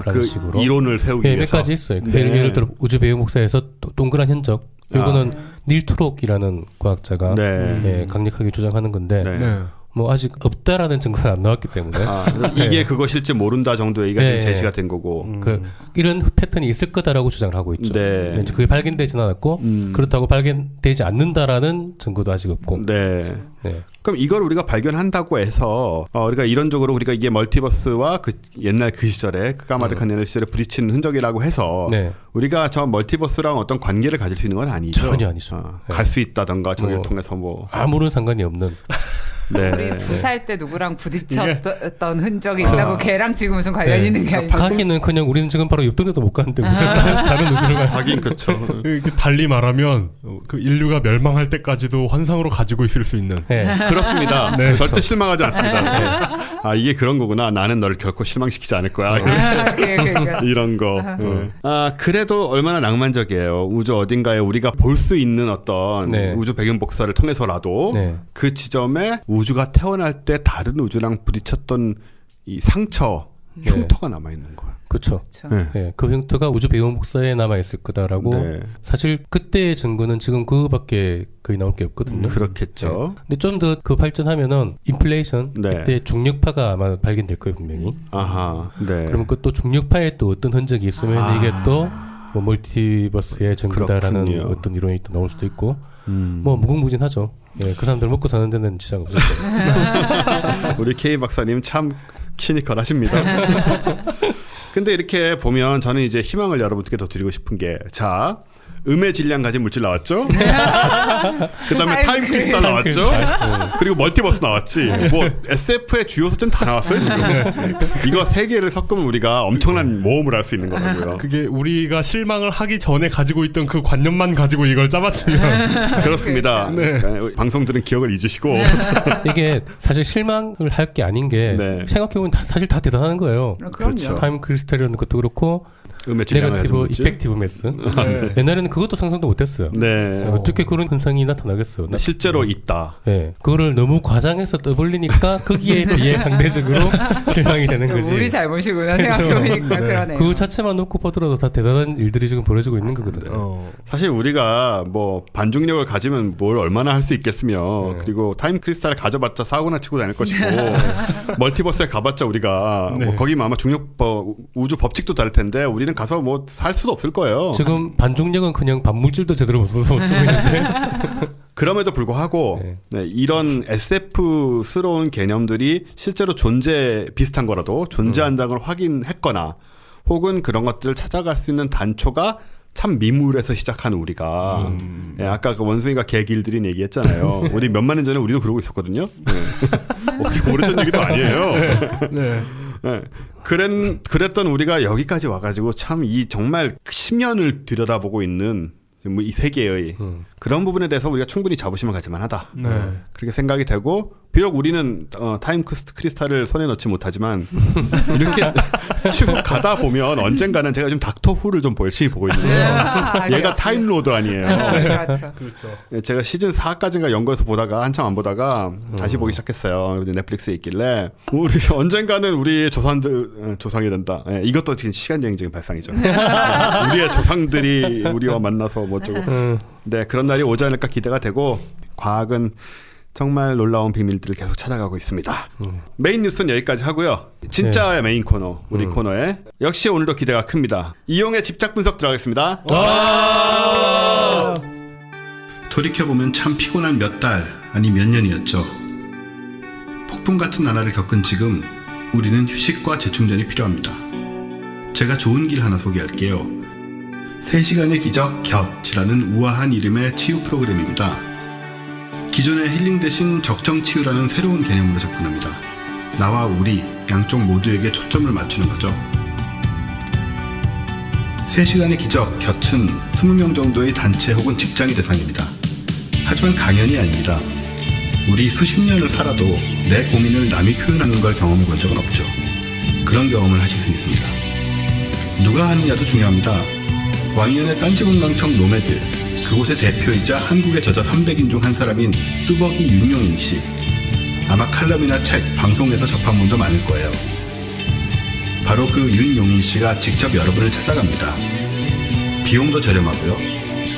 그 식으로 이론을 세우기 네, 몇 위해서. 가지 있어요. 네. 예를 들어 우주 배우 목사에서 동그란 흔적. 이거는 닐 트록이라는 과학자가 네. 네, 강력하게 주장하는 건데 네. 네. 뭐 아직 없다라는 증거는 안 나왔기 때문에 이게 그것일지 모른다 정도의 얘기가 네. 지금 제시가 된 거고. 이런 패턴이 있을 거다라고 주장을 하고 있죠. 네. 이제 그게 발견되지는 않았고 그렇다고 발견되지 않는다라는 증거도 아직 없고. 네. 네. 그럼 이걸 우리가 발견한다고 해서 우리가 이론적으로 우리가 이게 멀티버스와 그 옛날 그 시절에 그 까마득한 옛날 시절에 부딪힌 흔적이라고 해서 네. 우리가 저 멀티버스랑 어떤 관계를 가질 수 있는 건 아니죠. 전혀 아니죠. 네. 갈 수 있다던가 저기를 뭐, 통해서 뭐. 아무런 상관이 없는. 네. 우리 부살 때 누구랑 부딪혔던 흔적이 있다고 걔랑 지금 무슨 관련 있는 게 아니고. 가기는 그냥 우리는 지금 바로 옆 동네도 못 가는데 무슨 다른 우주를 가. 하긴 그렇죠. 이렇게 달리 말하면 그 인류가 멸망할 때까지도 환상으로 가지고 있을 수 있는. 네. 그렇습니다. 네, 절대 실망하지 않습니다. 아 이게 그런 거구나. 나는 너를 결코 실망시키지 않을 거야. 이런 거. 네. 그래도 얼마나 낭만적이에요. 우주 어딘가에 우리가 볼 수 있는 어떤 네. 우주 배경 복사를 통해서라도 네. 그 지점에 우주가 태어날 때 다른 우주랑 부딪혔던 이 상처, 흉터가 남아 있는 거예요. 그렇죠. 네. 네. 그 흉터가 우주 배우 목사에 남아 있을 거다라고. 네. 사실 그때의 증거는 지금 그거밖에 거의 나올 게 없거든요. 그렇겠죠. 근데 좀 더 그 발전하면은 인플레이션 네. 그때 중력파가 아마 발견될 거예요 분명히. 아하. 네. 그러면 그 또 중력파에 또 어떤 흔적이 있으면 이게 또 뭐 멀티버스의 증거다라는 그렇군요. 어떤 이론이 또 나올 수도 있고. 뭐 무궁무진하죠. 예, 그 사람들 먹고 사는 데는 지장 없을 거예요. 우리 K 박사님 참 시니컬하십니다. 근데 이렇게 보면 저는 이제 희망을 여러분께 더 드리고 싶은 게, 자, 음의 질량 가진 물질 나왔죠? 그 다음에 타임 크리스탈 나왔죠? 그리고 멀티버스 나왔지. 뭐 SF의 주요 소재는 다 나왔어요, 지금. 이거 세 개를 섞으면 우리가 엄청난 모험을 할 수 있는 거라고요. 그게 우리가 실망을 하기 전에 가지고 있던 그 관념만 가지고 이걸 짜맞추면 그렇습니다. 네. 그러니까 방송들은 기억을 잊으시고. 이게 사실 실망을 할 게 아닌 게 네. 생각해보면 사실 다 대단한 거예요. 그렇죠. 타임 크리스탈이라는 것도 그렇고 음의 질량 가진 네거티브, 물질. 이펙티브 매스. 네. 옛날에는 그것도 상상도 못했어요. 네. 어떻게 그런 현상이 나타나겠어요? 실제로 있다. 네, 그거를 너무 과장해서 떠벌리니까 거기에 비해 상대적으로 실망이 되는 거지. 우리 잘못이구나 생각해보니까 네. 그러네요. 그 자체만 놓고 보더라도 다 대단한 일들이 지금 벌어지고 있는 거거든요. 사실 우리가 뭐 반중력을 가지면 뭘 얼마나 할 수 있겠으며, 그리고 타임 크리스탈을 가져봤자 사고나 치고 다닐 것이고, 멀티버스에 가봤자 우리가 뭐 거기면 아마 중력법, 우주 법칙도 다를 텐데 우리는 가서 뭐 살 수도 없을 거예요. 지금 반중력은 그냥 반물질도 제대로 못 쓰고 있는데. 그럼에도 불구하고 네, 이런 SF스러운 개념들이 실제로 비슷한 거라도 존재한다는 걸 확인했거나, 혹은 그런 것들을 찾아갈 수 있는 단초가 참 미물에서 시작한 우리가, 예, 아까 그 원숭이가 개 길들인 얘기했잖아요. 우리 몇만 년 전에 우리도 그러고 있었거든요. 네. 오래전 얘기도 아니에요. 네. 네. 그랬던 우리가 여기까지 와가지고 참 이 정말 10년을 들여다보고 있는 뭐 이 세계의 그런 부분에 대해서 우리가 충분히 자부심을 가질 만하다. 네. 그렇게 생각이 되고, 비록 우리는 타임 크리스탈을 손에 넣지 못하지만 이렇게 쭉 가다 보면 언젠가는 제가 지금 닥터 후를 좀 열심히 보고 있는데요. 얘가 타임로드 아니에요. 그렇죠. 그렇죠. 제가 시즌 4까지인가 연거에서 보다가 한참 안 보다가 다시 보기 시작했어요. 넷플릭스에 있길래 우리 언젠가는 우리 조상이 된다. 예, 이것도 지금 시간여행적인 발상이죠. 우리의 조상들이 우리와 만나서 뭐 어쩌고. 네, 그런 날이 오지 않을까 기대가 되고, 과학은 정말 놀라운 비밀들을 계속 찾아가고 있습니다. 메인 뉴스는 여기까지 하고요. 진짜의 메인 코너, 우리 코너에 역시 오늘도 기대가 큽니다. 이용의 집착 분석 들어가겠습니다. 돌이켜보면 참 피곤한 몇 달, 아니 몇 년이었죠. 폭풍 같은 나날을 겪은 지금 우리는 휴식과 재충전이 필요합니다. 제가 좋은 길 하나 소개할게요. 3시간의 기적 곁이라는 우아한 이름의 치유 프로그램입니다. 기존의 힐링 대신 적정치유라는 새로운 개념으로 접근합니다. 나와 우리 양쪽 모두에게 초점을 맞추는 거죠. 3시간의 기적 곁은 20명 정도의 단체 혹은 직장이 대상입니다. 하지만 강연이 아닙니다. 우리 수십 년을 살아도 내 고민을 남이 표현하는 걸 경험해 본 적은 없죠. 그런 경험을 하실 수 있습니다. 누가 하느냐도 중요합니다. 왕년의 딴지건강청 노매드, 그곳의 대표이자 한국의 저자 300인 중 한 사람인 뚜벅이 윤용인 씨. 아마 칼럼이나 책, 방송에서 접한 분도 많을 거예요. 바로 그 윤용인 씨가 직접 여러분을 찾아갑니다. 비용도 저렴하고요.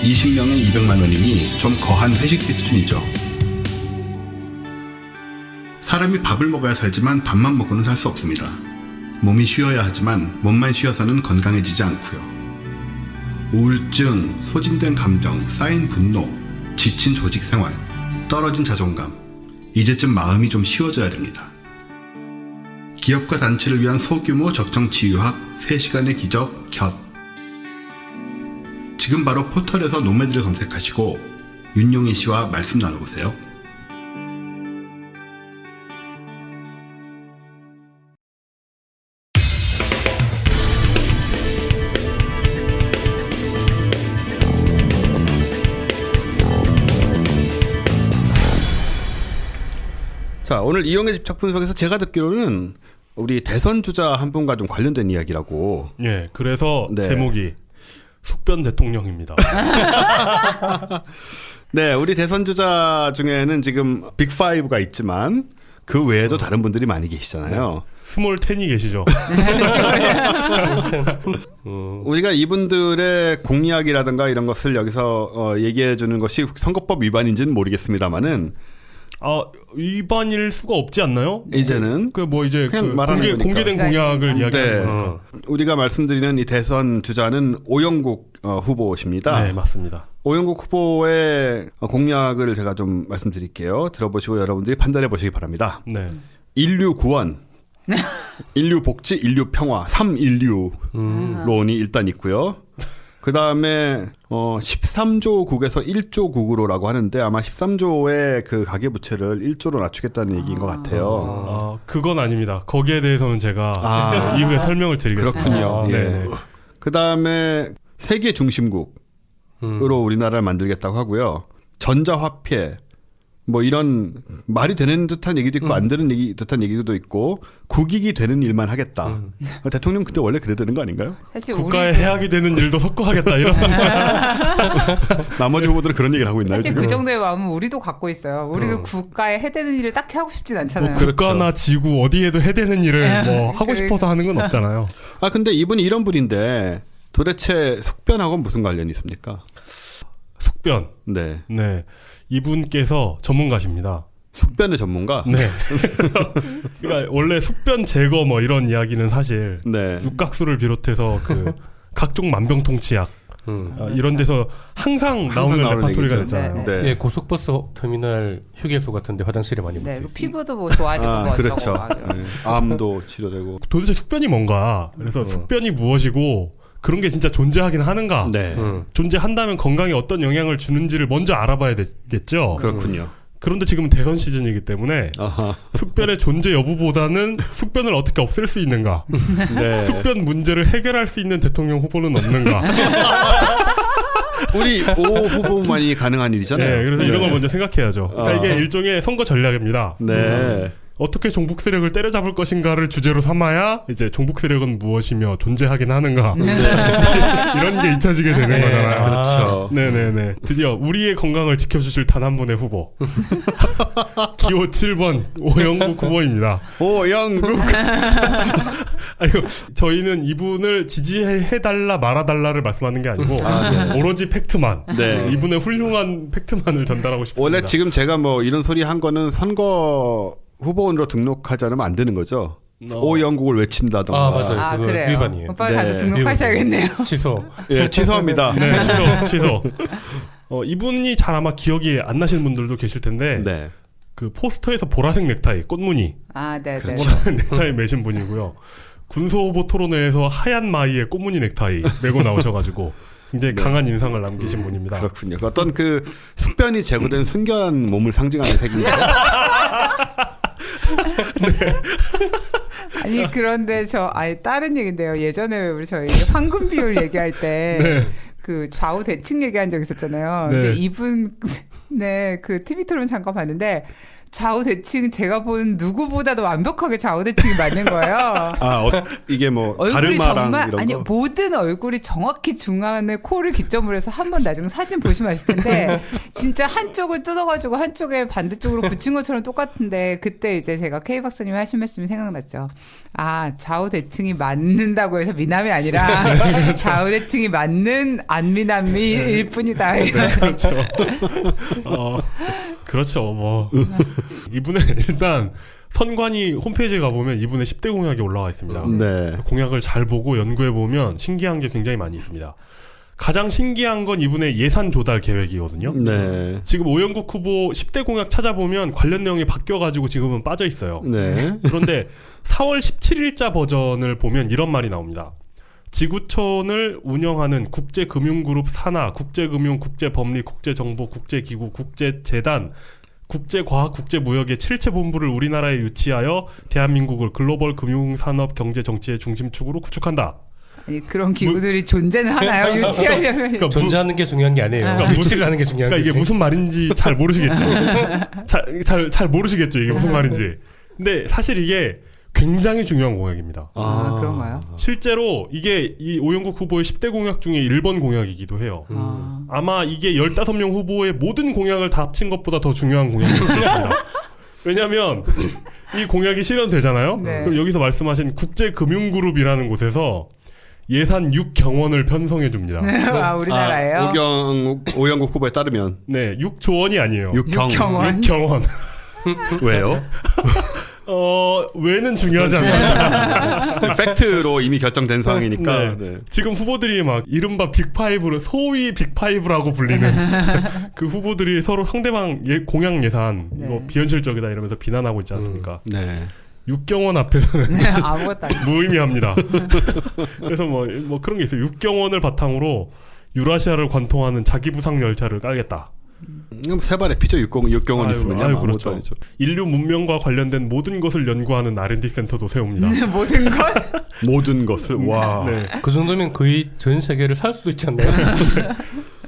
20명에 200만 원이니 좀 거한 회식비 수준이죠. 사람이 밥을 먹어야 살지만 밥만 먹고는 살 수 없습니다. 몸이 쉬어야 하지만 몸만 쉬어서는 건강해지지 않고요. 우울증, 소진된 감정, 쌓인 분노, 지친 조직 생활, 떨어진 자존감, 이제쯤 마음이 좀 쉬워져야 됩니다. 기업과 단체를 위한 소규모 적정치유학 3시간의 기적 곁. 지금 바로 포털에서 노매드를 검색하시고 윤용인 씨와 말씀 나눠보세요. 자, 오늘 이용의 집착 분석에서 제가 듣기로는 우리 대선 주자 한 분과 좀 관련된 이야기라고. 예, 그래서 네. 제목이 숙변 대통령입니다. 네, 우리 대선 주자 중에는 지금 빅5가 있지만 그 외에도 다른 분들이 많이 계시잖아요. 스몰 10이 계시죠. 우리가 이분들의 공약이라든가 이런 것을 여기서 얘기해 주는 것이 선거법 위반인지는 모르겠습니다만은 위반일 수가 없지 않나요? 이제는 그 뭐 이제 그냥 그 말하는 거니까. 공개된 공약을 이야기하는 네. 거니까. 우리가 말씀드리는 이 대선 주자는 오영국 후보십니다. 네, 맞습니다. 오영국 후보의 공약을 제가 좀 말씀드릴게요. 들어보시고 여러분들이 판단해 보시기 바랍니다. 네. 인류 구원, 인류 복지, 인류 평화, 3인류론이 일단 있고요. 그 다음에 13조국에서 1조국으로라고 하는데 아마 13조의 그 가계부채를 1조로 낮추겠다는 얘기인 것 같아요. 그건 아닙니다. 거기에 대해서는 제가 이후에 설명을 드리겠습니다. 그렇군요. 예. 네네. 그 다음에 세계 중심국으로 우리나라를 만들겠다고 하고요. 전자화폐, 뭐 이런 말이 되는 듯한 얘기도 있고 안 되는 듯한 얘기도 있고 국익이 되는 일만 하겠다. 대통령 근데 원래 그래야 되는 거 아닌가요? 사실 국가에 우리도 해악이 되는 일도 섞어 하겠다 이런. 나머지 후보들은 그런 얘기를 하고 있나요? 사실 지금? 그 정도의 마음은 우리도 갖고 있어요. 우리도 국가에 해대는 일을 딱히 하고 싶진 않잖아요. 그렇죠. 국가나 지구 어디에도 해대는 일을 뭐 하고 그러니까. 싶어서 하는 건 없잖아요. 근데 이분이 이런 분인데 도대체 숙변하고는 무슨 관련이 있습니까? 숙변. 네. 네. 이분께서 전문가십니다. 숙변의 전문가? 네. 그러니까 원래 숙변 제거 뭐 이런 이야기는 사실 네. 육각수를 비롯해서 그 각종 만병통치약 이런 데서 항상 나오는 레파토리가 얘기죠. 됐잖아요. 네. 예, 고속버스 터미널 휴게소 같은데 화장실에 많이 네, 묻어 있어요. 피부도 뭐 좋아지고 뭐 그렇죠. 어쩌고 막 이런. 네. 암도 치료되고. 도대체 숙변이 뭔가? 그래서 숙변이 무엇이고 그런 게 진짜 존재하긴 하는가? 네. 존재한다면 건강에 어떤 영향을 주는지를 먼저 알아봐야 되겠죠. 그렇군요. 그런데 지금 대선 시즌이기 때문에 아하. 숙변의 존재 여부보다는 숙변을 어떻게 없앨 수 있는가? 네. 숙변 문제를 해결할 수 있는 대통령 후보는 없는가? 우리 오 후보만이 가능한 일이잖아요. 네, 그래서 이런 걸 먼저 생각해야죠. 그러니까 아. 이게 일종의 선거 전략입니다. 네. 어떻게 종북 세력을 때려잡을 것인가를 주제로 삼아야 이제 종북 세력은 무엇이며 존재하긴 하는가 이런 게 잊혀지게 되는 거잖아요. 그렇죠. 네네네. 드디어 우리의 건강을 지켜주실 단 한 분의 후보. 기호 7번 오영국 후보입니다. 오영국. 아이고, 저희는 이분을 지지해달라 말아달라를 말씀하는 게 아니고 오로지 팩트만. 네. 이분의 훌륭한 팩트만을 전달하고 싶습니다. 원래 지금 제가 뭐 이런 소리 한 거는 선거 후보원으로 등록하지 않으면 안 되는 거죠. 오영국을 외친다던가. 맞아요. 그거 그래요. 위반이에요. 오빠 네. 가서 등록하셔야겠네요. 취소. 예, 취소합니다. 네, 취소. 이분이 잘 아마 기억이 안 나시는 분들도 계실 텐데 네. 그 포스터에서 보라색 넥타이, 꽃무늬 아, 네, 네. 보라색 넥타이 매신 분이고요. 군소 후보 토론회에서 하얀 마이에 꽃무늬 넥타이 메고 나오셔가지고 굉장히 강한 인상을 남기신 분입니다. 그렇군요. 어떤 그 숙변이 제거된 순결한 몸을 상징하는 색인데. 아니 그런데 아니 다른 얘기인데요. 예전에 우리 저희 황금 비율 얘기할 때 네. 그 좌우 대칭 얘기한 적 있었잖아요. 네. 근데 이분의 그 TV 토론 잠깐 봤는데 좌우 대칭 제가 본 누구보다도 완벽하게 좌우 대칭이 맞는 거예요. 아, 이게 뭐 얼굴이 가르마랑 정말 이런 아니 거. 모든 얼굴이 정확히 중앙에 코를 기점으로 해서 한번 나중에 사진 보시면 아실 텐데 진짜 한쪽을 뜯어가지고 한쪽에 반대쪽으로 붙인 것처럼 똑같은데 그때 이제 제가 K 박사님이 하신 말씀이 생각났죠. 아 좌우 대칭이 맞는다고 해서 미남이 아니라 좌우 대칭이 맞는 안미남미일 뿐이다. 그렇죠. 그렇죠. 뭐 이분의 일단 선관위 홈페이지에 가보면 이분의 10대 공약이 올라와 있습니다. 네. 공약을 잘 보고 연구해 보면 신기한 게 굉장히 많이 있습니다. 가장 신기한 건 이분의 예산 조달 계획이거든요. 네. 지금 오영국 후보 10대 공약 찾아보면 관련 내용이 바뀌어가지고 지금은 빠져 있어요. 네. 그런데 4월 17일자 버전을 보면 이런 말이 나옵니다. 지구촌을 운영하는 국제금융그룹 산하, 국제금융, 국제법리, 국제정보, 국제기구, 국제재단, 국제과학, 국제무역의 7체 본부를 우리나라에 유치하여 대한민국을 글로벌 금융산업 경제 정치의 중심축으로 구축한다. 아니, 그런 기구들이 존재는 하나요? 유치하려면. 그러니까 존재하는 게 중요한 게 아니에요. 그러니까 유치를 하는 게 중요한 그러니까 거지. 이게 무슨 말인지 잘 모르시겠죠. 잘 모르시겠죠. 이게 무슨 말인지. 근데 사실 이게 굉장히 중요한 공약입니다. 아, 그런가요? 실제로 이게 이 오영국 후보의 10대 공약 중에 1번 공약이기도 해요. 아마 이게 15명 후보의 모든 공약을 다 합친 것보다 더 중요한 공약일 겁니다. 왜냐하면 이 공약이 실현되잖아요. 네. 그럼 여기서 말씀하신 국제금융그룹이라는 곳에서 예산 6경원을 편성해 줍니다. 아, 우리나라예요? 오영국 후보에 따르면 네, 6조 원이 아니에요. 6경원. 6경원. 왜요? 왜는 중요하지 않아요. 팩트로 이미 결정된 사항이니까. 네. 네. 지금 후보들이 막 이른바 빅파이브로 소위 빅파이브라고 불리는 그 후보들이 서로 상대방 공약 예산 네. 이거 비현실적이다 이러면서 비난하고 있지 않습니까? 네. 6경원 앞에서는 네, 아무것도 아니에요. 무의미합니다. 그래서 뭐 그런 게 있어요. 6경원을 바탕으로 유라시아를 관통하는 자기 부상 열차를 깔겠다. 세발의 피죠. 6경원 있으면 아무것도 그렇죠. 아니죠. 인류 문명과 관련된 모든 것을 연구하는 R&D 센터도 세웁니다. 모든 것? 모든 것을 와. 네. 그 정도면 거의 전 세계를 살 수도 있지 않나요?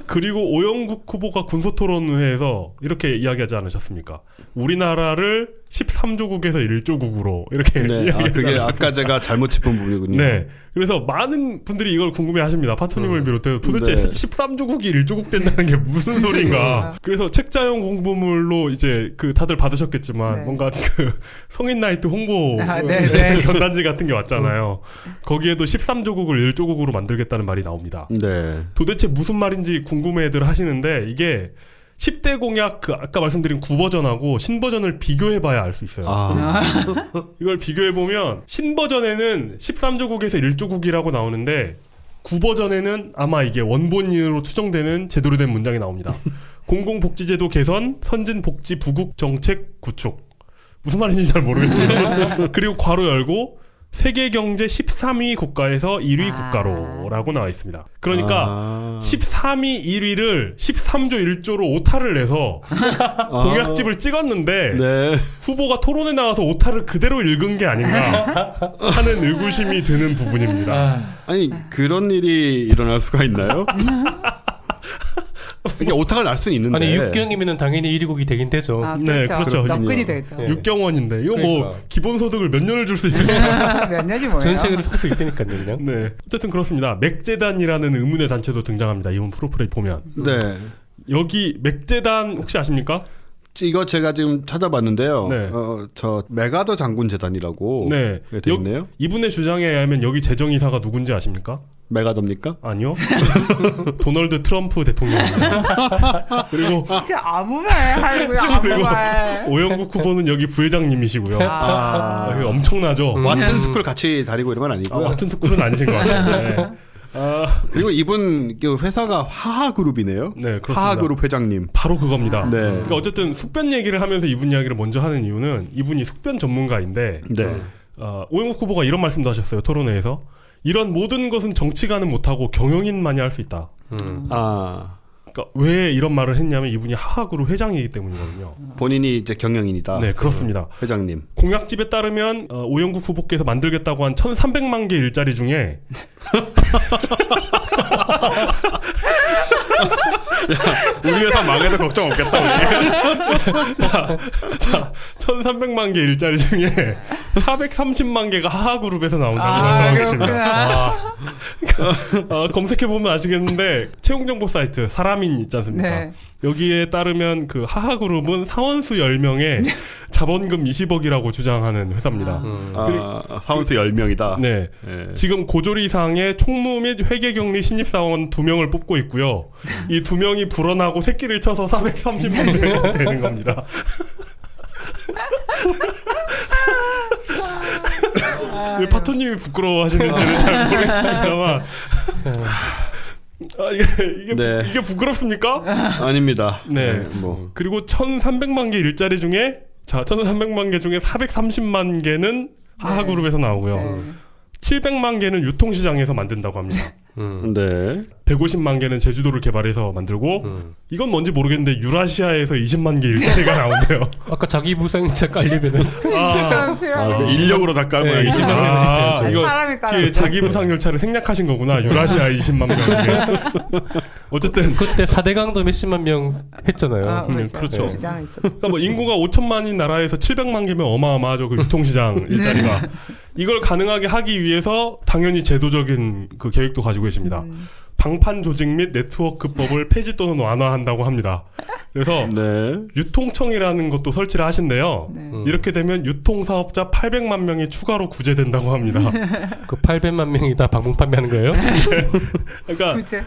그리고 오영국 후보가 군소토론회에서 이렇게 이야기하지 않으셨습니까? 우리나라를 13조국에서 1조국으로 이렇게 네. 이야기하지 그게 않으셨습니까? 아까 제가 잘못 짚은 부분이군요. 네. 그래서 많은 분들이 이걸 궁금해하십니다. 파토님을 비롯해서 도대체 네. 13조국이 1조국 된다는 게 무슨 소리인가? 그래서 책자용 공부물로 이제 그 다들 받으셨겠지만 네. 뭔가 그 성인 나이트 홍보 아, 네, 네. 전단지 같은 게 왔잖아요. 거기에도 13조국을 1조국으로 만들겠다는 말이 나옵니다. 네. 도대체 무슨 말인지 궁금해들 하시는데 이게 10대 공약 그 아까 말씀드린 9버전하고 신버전을 비교해봐야 알 수 있어요. 이걸 비교해보면 신버전에는 13조국에서 1조국이라고 나오는데 9버전에는 아마 이게 원본으로 추정되는 제대로 된 문장이 나옵니다. 공공복지제도 개선, 선진복지 부국 정책 구축. 무슨 말인지 잘 모르겠어요. 그리고 괄호 열고 세계경제 13위 국가에서 1위 국가로라고 나와 있습니다. 그러니까 13위 1위를 13조 1조로 오타를 내서 공약집을 찍었는데 네. 후보가 토론에 나와서 오타를 그대로 읽은 게 아닌가 하는 의구심이 드는 부분입니다. 아니 그런 일이 일어날 수가 있나요? 이게 오타가 날 수는 있는데. 아니 6경이면 당연히 1위국이 되긴 되죠. 아, 네, 그렇죠. 그렇죠. 너끈이 되죠. 네. 6경원인데 이거 그러니까. 뭐 기본소득을 몇 년을 줄 수 있을까? 몇 년이 뭐예요? 전 세계를 살 수 있다니까요, 그냥. 네, 어쨌든 그렇습니다. 맥재단이라는 의문의 단체도 등장합니다. 이번 프로필에 보면 네. 여기 맥재단 혹시 아십니까? 이거 제가 지금 찾아봤는데요. 네. 저 메가더 장군 재단이라고 네, 돼 있네요. 이분의 주장에 의하면 여기 재정이사가 누군지 아십니까? 메가더입니까? 아니요. 도널드 트럼프 대통령입니다. 그리고 진짜 아무 말 하고요. 아무 그리고 말. 오영국 후보는 여기 부회장님이시고요. 이거 엄청나죠. 와튼 스쿨 같이 다니고 이런 건 아니고요. 와튼 스쿨은 아니신 것 같아요. 네. 그리고 이분 그 회사가 하하그룹이네요. 네, 그렇습니다. 하하그룹 회장님. 바로 그겁니다. 네. 그러니까 어쨌든 숙변 얘기를 하면서 이분 이야기를 먼저 하는 이유는 이분이 숙변 전문가인데 네. 오영국 후보가 이런 말씀도 하셨어요. 토론회에서. 이런 모든 것은 정치가는 못하고 경영인만이 할 수 있다. 아, 그러니까 왜 이런 말을 했냐면 이분이 하하그룹 회장이기 때문이거든요. 본인이 이제 경영인이다. 네, 그렇습니다. 회장님. 공약집에 따르면 오영국 후보께서 만들겠다고 한 1,300만 개 일자리 중에 우리 회사 망해도 걱정 없겠다. 우리. 자, 1,300만 개 일자리 중에 430만 개가 하하그룹에서 나온다고 말씀하고 계십니다. 검색해보면 아시겠는데 채용정보 사이트 사람인 있지 않습니까? 네. 여기에 따르면 그 하하그룹은 사원수 10명에 자본금 20억이라고 주장하는 회사입니다. 사원수 10명이다. 네. 예. 지금 고조리상에 총무 및 회계격리 신입사원 2명을 뽑고 있고요. 이 2명이 불어나고 새끼를 쳐서 430만 명 되는 겁니다. 왜 파토님이 부끄러워하시는지는 잘 모르겠습니다만 이게 부끄럽습니까? 아닙니다. 네. 뭐. 그리고 1,300만 개 일자리 중에 1,300만 개 중에 430만 개는 하하그룹에서 나오고요. 네. 700만 개는 유통시장에서 만든다고 합니다. 네. 150만 개는 제주도를 개발해서 만들고 이건 뭔지 모르겠는데 유라시아에서 20만 개 일자리가 나온대요. 아까 자기 부상자 깔리면은 인력으로 다 깔고 네, 20만 개는 있어야죠. 이거 사람이 깔아. 뒤에 자기 부상 열차를 생략하신 거구나. 유라시아 20만 명에게. 어쨌든 그때 4대강도 몇십만 명 했잖아요. 그렇죠. 주장이 있었. 그러니까 뭐 인구가 5천만인 나라에서 700만 개면 어마어마하죠. 그 유통시장 일자리가. 이걸 가능하게 하기 위해서 당연히 제도적인 그 계획도 가지고 계십니다. 방판 조직 및 네트워크법을 폐지 또는 완화한다고 합니다. 그래서 네. 유통청이라는 것도 설치를 하신대요. 네. 이렇게 되면 유통사업자 800만 명이 추가로 구제된다고 합니다. 그 800만 명이 다 방문 판매하는 거예요? 그러니까 그치?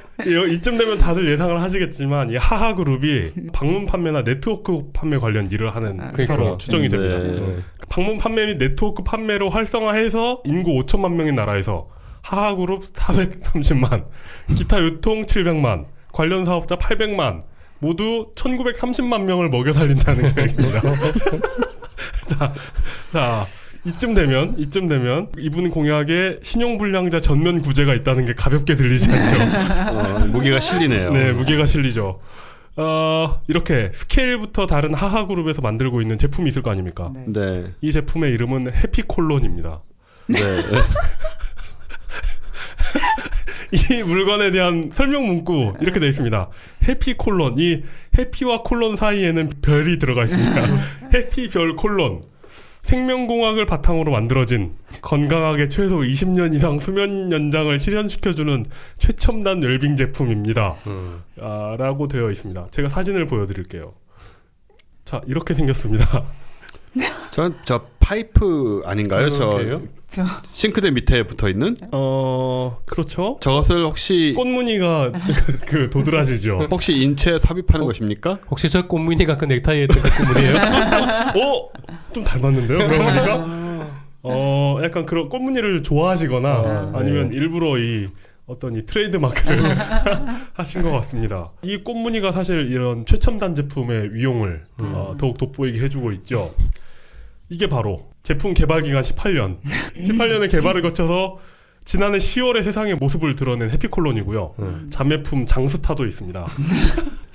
이쯤 되면 다들 예상을 하시겠지만 이 하하그룹이 방문 판매나 네트워크 판매 관련 일을 하는 회사로 그러니까. 추정이 됩니다. 네. 방문 판매 및 네트워크 판매로 활성화해서 인구 5천만 명인 나라에서 하하그룹 430만, 기타 유통 700만, 관련 사업자 800만, 모두 1930만 명을 먹여 살린다는 계획입니다. 자, 이쯤 되면 이분 공약에 신용불량자 전면 구제가 있다는 게 가볍게 들리지 않죠? 무게가 실리네요. 네, 무게가 실리죠. 이렇게 스케일부터 다른 하하그룹에서 만들고 있는 제품이 있을 거 아닙니까? 네. 네. 이 제품의 이름은 해피콜론입니다. 네. 이 물건에 대한 설명 문구 이렇게 되어 있습니다. 해피콜론, 이 해피와 콜론 사이에는 별이 들어가 있습니다. 해피별 콜론. 생명공학을 바탕으로 만들어진 건강하게 최소 20년 이상 수면 연장을 실현시켜주는 최첨단 웰빙 제품입니다. 라고 되어 있습니다. 제가 사진을 보여드릴게요. 자, 이렇게 생겼습니다. 저 파이프 아닌가요? 그러게요. 저 싱크대 밑에 붙어 있는? 그렇죠. 저것을 혹시 꽃무늬가 그 도드라지죠. 혹시 인체에 삽입하는 것입니까? 혹시 저 꽃무늬가 그 넥타이에 든 꽃무늬예요? 좀 닮았는데요, 그러고 보니까? 약간 그런 꽃무늬를 좋아하시거나 아니면 일부러 이 어떤 이 트레이드 마크를 하신 것 같습니다. 이 꽃무늬가 사실 이런 최첨단 제품의 위용을 더욱 돋보이게 해주고 있죠. 이게 바로 제품 개발 기간 18년. 18년의 개발을 거쳐서 지난해 10월에 세상의 모습을 드러낸 해피콜론이고요. 자매품 장스타도 있습니다.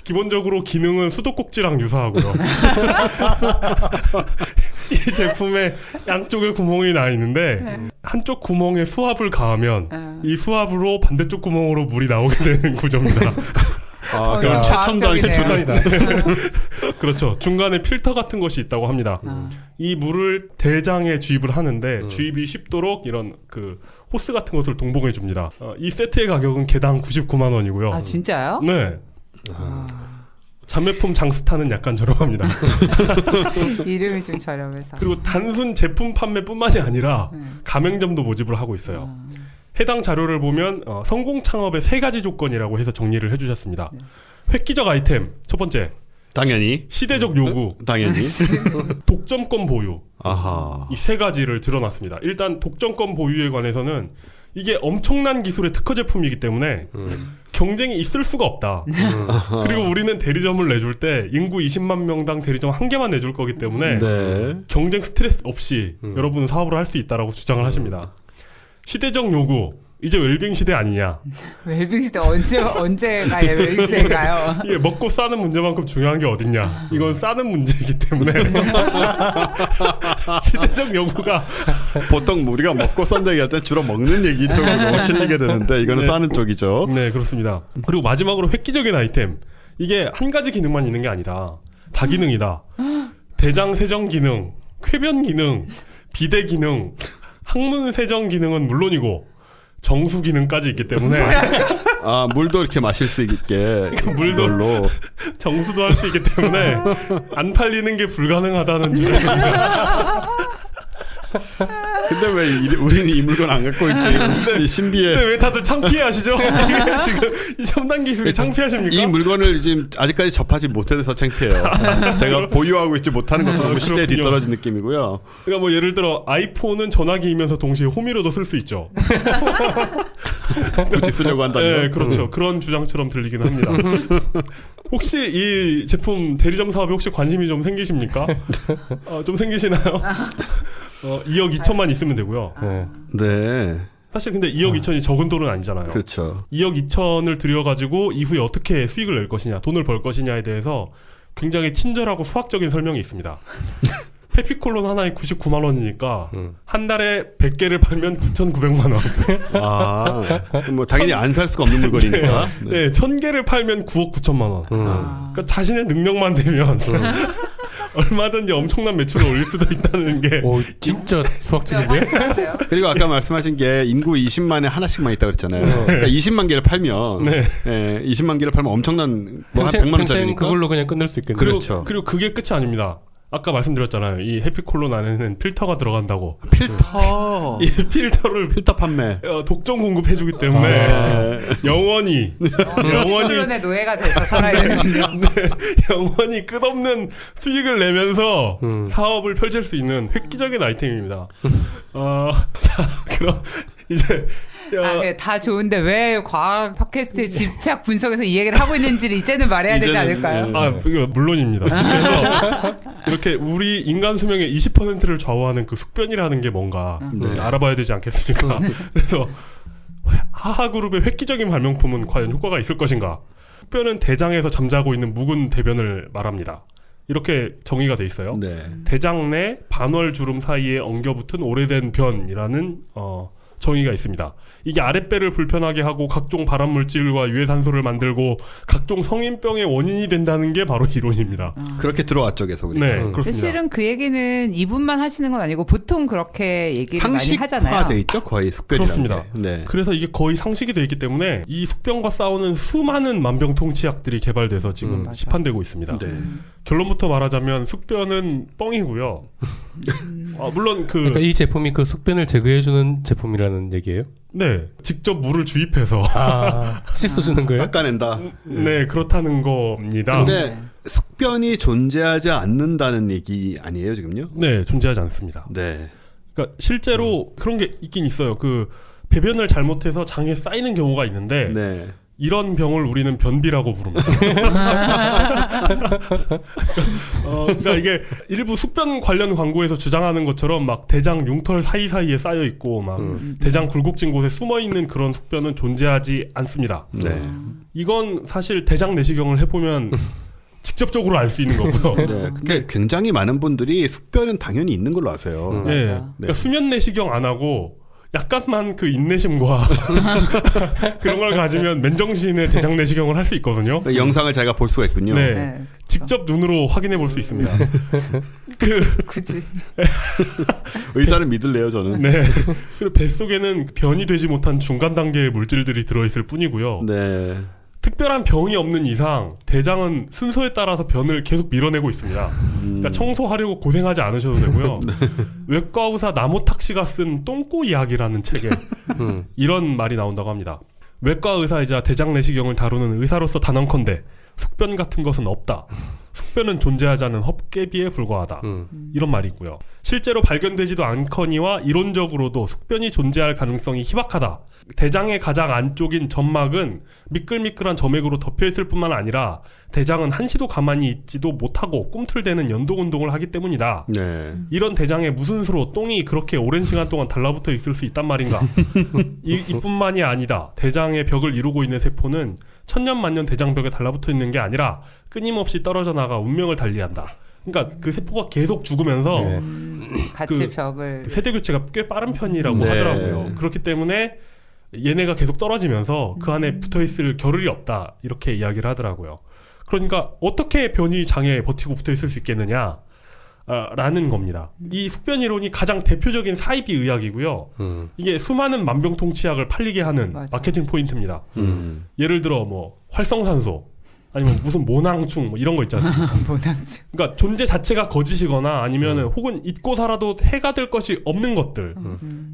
기본적으로 기능은 수도꼭지랑 유사하고요. 이 제품에 양쪽에 구멍이 나 있는데 한쪽 구멍에 수압을 가하면 이 수압으로 반대쪽 구멍으로 물이 나오게 되는 구조입니다. 그럼 최첨단 과학적이네요. 그렇죠. 중간에 필터 같은 것이 있다고 합니다. 이 물을 대장에 주입을 하는데 주입이 쉽도록 이런 그 호스 같은 것을 동봉해 줍니다. 이 세트의 가격은 개당 99만 원이고요. 아 진짜요? 네. 자매품 장스타는 약간 저렴합니다. 이름이 좀 저렴해서. 그리고 단순 제품 판매뿐만이 아니라 가맹점도 모집을 하고 있어요. 해당 자료를 보면 성공 창업의 3가지 조건이라고 해서 정리를 해주셨습니다. 획기적 아이템 첫 번째, 당연히. 시대적 요구, 당연히. 독점권 보유. 아하. 이 3가지를 드러났습니다. 일단 독점권 보유에 관해서는 이게 엄청난 기술의 특허 제품이기 때문에 경쟁이 있을 수가 없다. 그리고 우리는 대리점을 내줄 때 인구 20만 명당 대리점 1개만 내줄 거기 때문에 네. 경쟁 스트레스 없이 여러분은 사업을 할 수 있다라고 주장을 하십니다. 시대적 요구. 이제 웰빙 시대 아니냐. 웰빙 시대 언제가 웰빙 시대인가요? 이게 먹고 싸는 문제만큼 중요한 게 어딨냐. 이건 싸는 문제이기 때문에 시대적 요구가 보통 우리가 먹고 싼다 얘기할 때 주로 먹는 얘기 쪽으로 너무 실리게 되는데 이거는 네. 싸는 쪽이죠. 네, 그렇습니다. 그리고 마지막으로 획기적인 아이템. 이게 한 가지 기능만 있는 게 아니다. 다기능이다. 대장 세정 기능, 쾌변 기능, 비대 기능, 항문 세정 기능은 물론이고 정수 기능까지 있기 때문에 아, 물도 이렇게 마실 수 있게 물도 물로. 정수도 할 수 있기 때문에 안 팔리는 게 불가능하다는 주장입니다. 근데 왜 우리는 이 물건 안 갖고 있지? 이 신비의 근데 왜 다들 창피해하시죠? 이게 지금 이 첨단 기술이 창피하십니까? 이 물건을 지금 아직까지 접하지 못해서 창피해요. 제가 보유하고 있지 못하는 것도 너무 시대에 그렇군요. 뒤떨어진 느낌이고요. 그러니까 뭐 예를 들어 아이폰은 전화기이면서 동시에 호미로도 쓸 수 있죠. 굳이 쓰려고 한다면. 네, 그렇죠. 그런 주장처럼 들리긴 합니다. 혹시 이 제품 대리점 사업에 혹시 관심이 좀 생기십니까? 좀 생기시나요? 2억 2천만 있으면 되고요. 네. 네, 사실 근데 2억 2천이 적은 돈은 아니잖아요. 그렇죠. 2억 2천을 들여가지고 이후에 어떻게 수익을 낼 것이냐, 돈을 벌 것이냐에 대해서 굉장히 친절하고 수학적인 설명이 있습니다. 페피콜론 하나에 99만 원이니까 한 달에 100개를 팔면 9,900만 원. 아, 뭐 당연히 안 살 수가 없는 물건이니까. 네, 1,000개를 팔면 9억 9천만 원. 그러니까 자신의 능력만 되면 얼마든지 엄청난 매출을 올릴 수도 있다는 게. 오, 진짜 수학적인데? 확실한데요? 그리고 아까 말씀하신 게 인구 20만에 하나씩만 있다 그랬잖아요. 그러니까 20만 개를 팔면, 네. 예, 20만 개를 팔면 엄청난 뭐한 100만 평생 원짜리니까. 그걸로 그냥 끝낼 수 있겠네요. 그렇죠. 그리고 그게 끝이 아닙니다. 아까 말씀드렸잖아요. 이 해피콜론 안에는 필터가 들어간다고. 필터, 이 필터를 필터 판매. 독점 공급해주기 때문에 영원히 콜론의 노예가 돼서 살아야 되는군요. 영원히 끝없는 수익을 내면서 사업을 펼칠 수 있는 획기적인 아이템입니다. 자, 그럼 이제 네, 다 좋은데 왜 과학 팟캐스트에 집착 분석해서 이 얘기를 하고 있는지를 이제는 말해야 되지 이제는, 않을까요? 이거 물론입니다. 그래서 이렇게 우리 인간 수명의 20%를 좌우하는 그 숙변이라는 게 뭔가 알아봐야 되지 않겠습니까? 그래서 하하그룹의 획기적인 발명품은 과연 효과가 있을 것인가? 숙변은 대장에서 잠자고 있는 묵은 대변을 말합니다. 이렇게 정의가 돼 있어요. 네. 대장 내 반월 주름 사이에 엉겨붙은 오래된 변이라는 정의가 있습니다. 이게 아랫배를 불편하게 하고 각종 발암물질과 유해산소를 만들고 각종 성인병의 원인이 된다는 게 바로 이론입니다. 그렇게 들어왔죠, 계속. 우리가. 네, 그렇습니다. 실은 그 얘기는 이분만 하시는 건 아니고 보통 그렇게 얘기를 많이 하잖아요. 상식화돼 있죠, 거의 숙변이라는 그렇습니다. 게. 네. 그래서 이게 거의 상식이 돼 있기 때문에 이 숙변과 싸우는 수많은 만병통치약들이 개발돼서 지금 맞아. 시판되고 있습니다. 네. 결론부터 말하자면 숙변은 뻥이고요. 물론 그러니까 이 제품이 그 숙변을 제거해주는 제품이라는 얘기예요? 네, 직접 물을 주입해서 씻어주는 거예요? 닦아낸다. 네, 그렇다는 겁니다. 근데 숙변이 존재하지 않는다는 얘기 아니에요, 지금요? 네, 존재하지 않습니다. 네. 그러니까 실제로 그런 게 있긴 있어요. 그 배변을 잘못해서 장에 쌓이는 경우가 있는데 네. 이런 병을 우리는 변비라고 부릅니다. 그러니까 이게 일부 숙변 관련 광고에서 주장하는 것처럼 막 대장 융털 사이사이에 쌓여 있고 막 대장 굴곡진 곳에 숨어 있는 그런 숙변은 존재하지 않습니다. 네. 이건 사실 대장 내시경을 해보면 직접적으로 알 수 있는 거고요. 네. 근데 굉장히 많은 분들이 숙변은 당연히 있는 걸로 아세요. 네. 맞아. 그러니까 수면 내시경 안 하고 약간만 그 인내심과 그런 걸 가지면 맨정신에 대장 내시경을 할 수 있거든요. 그 영상을 자기가 볼 수가 있군요. 네. 네. 직접 눈으로 확인해 볼 수 있습니다. 굳이. 의사를 믿을래요, 저는. 네. 그리고 뱃속에는 변이 되지 못한 중간 단계의 물질들이 들어있을 뿐이고요. 네. 특별한 병이 없는 이상 대장은 순서에 따라서 변을 계속 밀어내고 있습니다. 그러니까 청소하려고 고생하지 않으셔도 되고요. 외과 의사 나모탁 씨가 쓴 똥꼬 이야기라는 책에 이런 말이 나온다고 합니다. 외과 의사이자 대장 내시경을 다루는 의사로서 단언컨대 숙변 같은 것은 없다. 숙변은 존재하지 않은 헛개비에 불과하다. 이런 말이고요. 실제로 발견되지도 않거니와 이론적으로도 숙변이 존재할 가능성이 희박하다. 대장의 가장 안쪽인 점막은 미끌미끌한 점액으로 덮여있을 뿐만 아니라 대장은 한시도 가만히 있지도 못하고 꿈틀대는 연동운동을 하기 때문이다. 네. 이런 대장에 무슨 수로 똥이 그렇게 오랜 시간 동안 달라붙어 있을 수 있단 말인가. 이뿐만이 아니다. 대장의 벽을 이루고 있는 세포는 천년만년 대장벽에 달라붙어 있는 게 아니라 끊임없이 떨어져 나가 운명을 달리한다. 그러니까 그 세포가 계속 죽으면서 네. 같이 벽을 세대 교체가 꽤 빠른 편이라고 네. 하더라고요. 그렇기 때문에 얘네가 계속 떨어지면서 그 안에 붙어있을 겨를이 없다. 이렇게 이야기를 하더라고요. 그러니까 어떻게 변이 장애에 버티고 붙어있을 수 있겠느냐 라는 겁니다. 이 숙변 이론이 가장 대표적인 사이비 의학이고요. 이게 수많은 만병통치약을 팔리게 하는 맞아. 마케팅 포인트입니다. 예를 들어 뭐 활성산소 아니면 무슨 모낭충 뭐 이런 거 있지 않습니까? 모낭충. 그러니까 존재 자체가 거짓이거나 아니면 혹은 잊고 살아도 해가 될 것이 없는 것들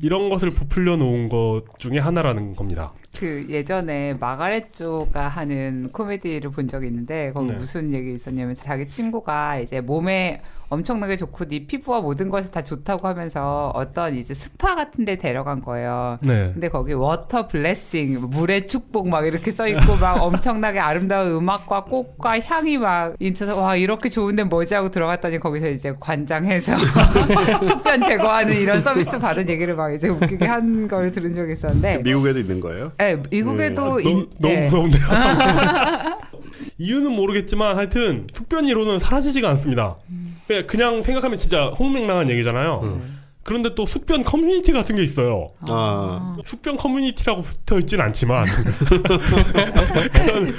이런 것을 부풀려 놓은 것 중에 하나라는 겁니다. 그 예전에 마가렛 조가 하는 코미디를 본 적이 있는데 거기 네. 무슨 얘기 있었냐면 자기 친구가 이제 몸에 엄청나게 좋고 네 피부와 모든 것이 다 좋다고 하면서 어떤 이제 스파 같은 데 데려간 거예요. 네. 근데 거기 워터 블레싱, 물의 축복 막 이렇게 써 있고 막 엄청나게 아름다운 음악과 꽃과 향이 막 있어서 와 이렇게 좋은데 뭐지 하고 들어갔더니 거기서 이제 관장해서 숙변 제거하는 이런 서비스 받은 얘기를 막 이제 웃기게 한 걸 들은 적이 있었는데 미국에도 있는 거예요? 네, 미국에도 너무 네. 무서운데요. 이유는 모르겠지만 하여튼 숙변 이론은 사라지지가 않습니다. 그냥 생각하면 진짜 홍맹랑한 얘기잖아요. 그런데 또 숙변 커뮤니티 같은 게 있어요. 숙변 커뮤니티라고 붙어 있진 않지만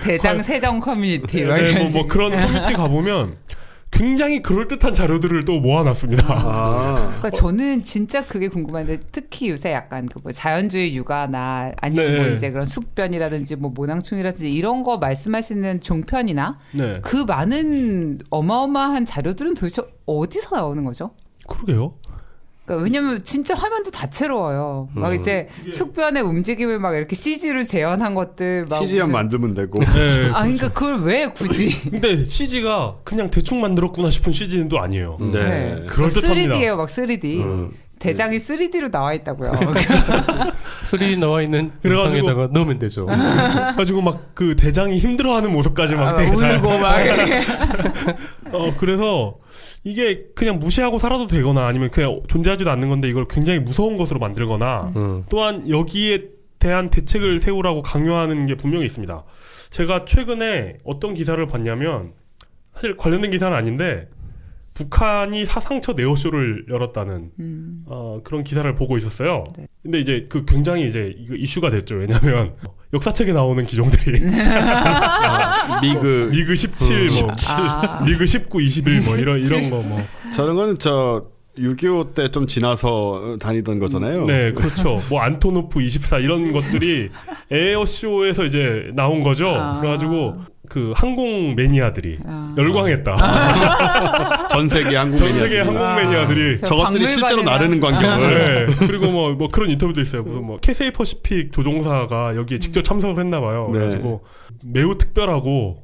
대장 세정 커뮤니티 막 네, 이런 뭐 식으로. 그런 커뮤니티 가보면 굉장히 그럴듯한 자료들을 또 모아놨습니다. 그러니까 저는 진짜 그게 궁금한데 특히 요새 약간 그 뭐 자연주의 육아나 아니면 네. 뭐 이제 그런 숙변이라든지 뭐 모낭충이라든지 이런 거 말씀하시는 종편이나 네, 그 많은 어마어마한 자료들은 도대체 어디서 나오는 거죠? 그러게요. 그러니까 왜냐면 진짜 화면도 다채로워요. 막 이제 숙변의 움직임을 막 이렇게 CG로 재현한 것들 막 CG만 무슨- 만들면 되고. 네. 아 그러니까 그걸 왜 굳이? 근데 CG가 그냥 대충 만들었구나 싶은 CG는 또 아니에요. 네. 그럴듯합니다. 3D예요, 막 3D. 대장이 3D로 나와 있다고요. 3D 나와 있는 그래가지고- 영상에다가 넣으면 되죠. 가지고 막 그 대장이 힘들어하는 모습까지 막 되게 잘. 울고 막 이렇게. 그래서 이게 그냥 무시하고 살아도 되거나 아니면 그냥 존재하지도 않는 건데 이걸 굉장히 무서운 것으로 만들거나 또한 여기에 대한 대책을 세우라고 강요하는 게 분명히 있습니다. 제가 최근에 어떤 기사를 봤냐면 사실 관련된 기사는 아닌데 북한이 사상처 네오쇼를 열었다는 그런 기사를 보고 있었어요. 네. 근데 이제 그 굉장히 이제 이거 이슈가 됐죠. 왜냐하면 역사책에 나오는 기종들이 미그 미그 17, 뭐 미그 19, 21 뭐 이런 거 뭐. 저런 거는 6.25 때 좀 지나서 다니던 거잖아요. 네, 그렇죠. 뭐 안토노프 24 이런 것들이 에어쇼에서 이제 나온 거죠. 그래가지고 그 항공 매니아들이 열광했다. 전 세계 항공 전 세계 매니아들이. 항공 매니아들이 저것들이 실제로 박물관이나- 나르는 광경을. 네. 그리고 뭐 그런 인터뷰도 있어요. 무슨 뭐 캐세이 퍼시픽 조종사가 여기에 직접 참석을 했나 봐요. 네. 그래가지고 매우 특별하고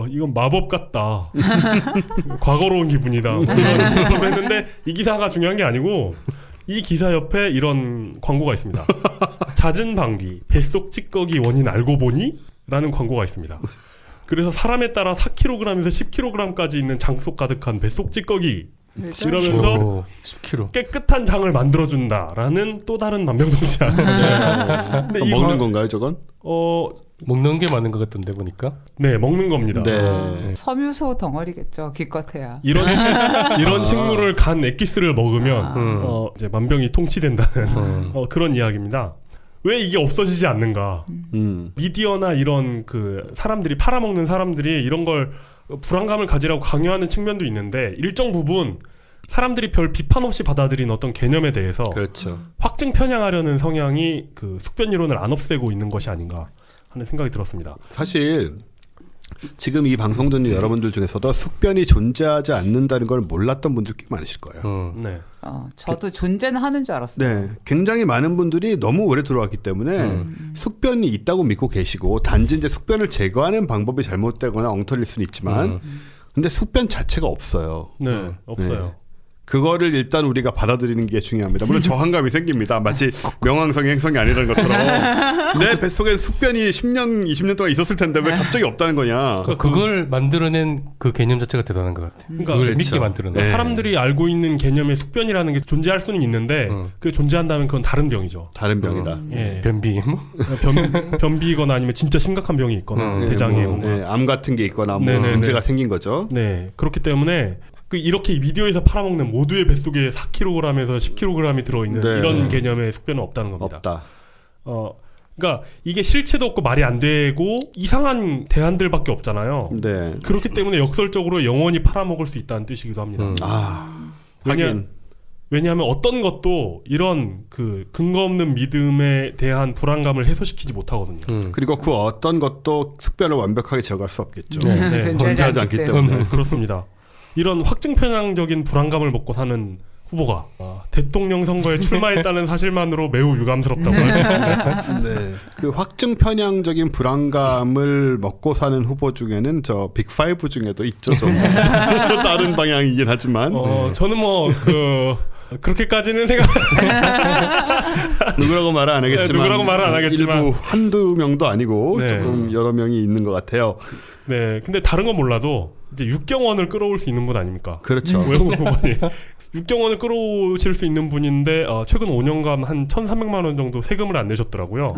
이건 마법 같다. 과거로운 기분이다. 뭐 이런 인터뷰를 했는데 이 기사가 중요한 게 아니고 이 기사 옆에 이런 광고가 있습니다. 잦은 방귀, 뱃속 찌꺼기 원인 알고 보니? 라는 광고가 있습니다. 그래서 사람에 따라 4kg에서 10kg까지 있는 장속 가득한 뱃속 찌꺼기 이러면서 오, 10kg. 깨끗한 장을 만들어준다라는 또 다른 만병통치약. 근데 이 먹는 광- 건가요, 저건? 먹는 게 많은 것 같던데 보니까. 네, 먹는 겁니다. 네. 섬유소 덩어리겠죠. 기껏해야. 이런 식물을 간 엑기스를 먹으면 이제 만병이 통치된다는 그런 이야기입니다. 왜 이게 없어지지 않는가? 미디어나 이런 그 사람들이 팔아먹는 사람들이 이런 걸 불안감을 가지라고 강요하는 측면도 있는데 일정 부분 사람들이 별 비판 없이 받아들인 어떤 개념에 대해서 그렇죠. 확증 편향하려는 성향이 그 숙변 이론을 안 없애고 있는 것이 아닌가 하는 생각이 들었습니다. 사실 지금 이 방송 듣는 여러분들 중에서도 숙변이 존재하지 않는다는 걸 몰랐던 분들 꽤 많으실 거예요. 네. 저도 존재는 하는 줄 알았어요. 네, 굉장히 많은 분들이 너무 오래 들어왔기 때문에 숙변이 있다고 믿고 계시고 단지 이제 숙변을 제거하는 방법이 잘못되거나 엉터리일 수는 있지만 근데 숙변 자체가 없어요. 네, 없어요. 그거를 일단 우리가 받아들이는 게 중요합니다. 물론 저항감이 생깁니다. 마치 명왕성이 행성이 아니라는 것처럼 내 뱃속에 숙변이 10년, 20년 동안 있었을 텐데 왜 갑자기 없다는 거냐. 그걸 만들어낸 그 개념 자체가 대단한 것 같아요. 그러니까 그걸 그렇죠. 믿게 만들어낸. 네. 사람들이 알고 있는 개념의 숙변이라는 게 존재할 수는 있는데 그게 존재한다면 그건 다른 병이죠. 다른 병이다. 예. 변비. 변비거나 아니면 진짜 심각한 병이 있거나 대장에 뭔가. 네, 암 같은 게 있거나 뭐 네네네. 문제가 생긴 거죠. 네. 그렇기 때문에 이렇게 미디어에서 팔아먹는 모두의 뱃속에 4kg에서 10kg이 들어있는 네. 이런 개념의 숙변은 없다는 겁니다. 없다. 그러니까 이게 실체도 없고 말이 안 되고 이상한 대안들밖에 없잖아요. 네. 그렇기 때문에 역설적으로 영원히 팔아먹을 수 있다는 뜻이기도 합니다. 하긴. 왜냐하면 어떤 것도 이런 그 근거 없는 믿음에 대한 불안감을 해소시키지 못하거든요. 그리고 그 어떤 것도 숙변을 완벽하게 제어할 수 없겠죠. 네. 존재하지 않기 때문에. 그렇습니다. 이런 확증 편향적인 불안감을 먹고 사는 후보가 대통령 선거에 출마했다는 사실만으로 매우 유감스럽다고 할 수 있습니다. 네. 그 확증 편향적인 불안감을 먹고 사는 후보 중에는 저 빅5 중에도 있죠. 좀 다른 방향이긴 하지만 저는 그렇게까지는 생각 누구라고 말은 안 하겠지만, 네, 누구라고 말은 안 하겠지만. 일부 한두 명도 아니고 네. 조금 여러 명이 있는 것 같아요. 네, 근데 다른 건 몰라도 이제 육경원을 끌어올 수 있는 분 아닙니까? 그렇죠. 외국 후보니 육경원을 끌어오실 수 있는 분인데 최근 5년간 한 1,300만 원 정도 세금을 안 내셨더라고요.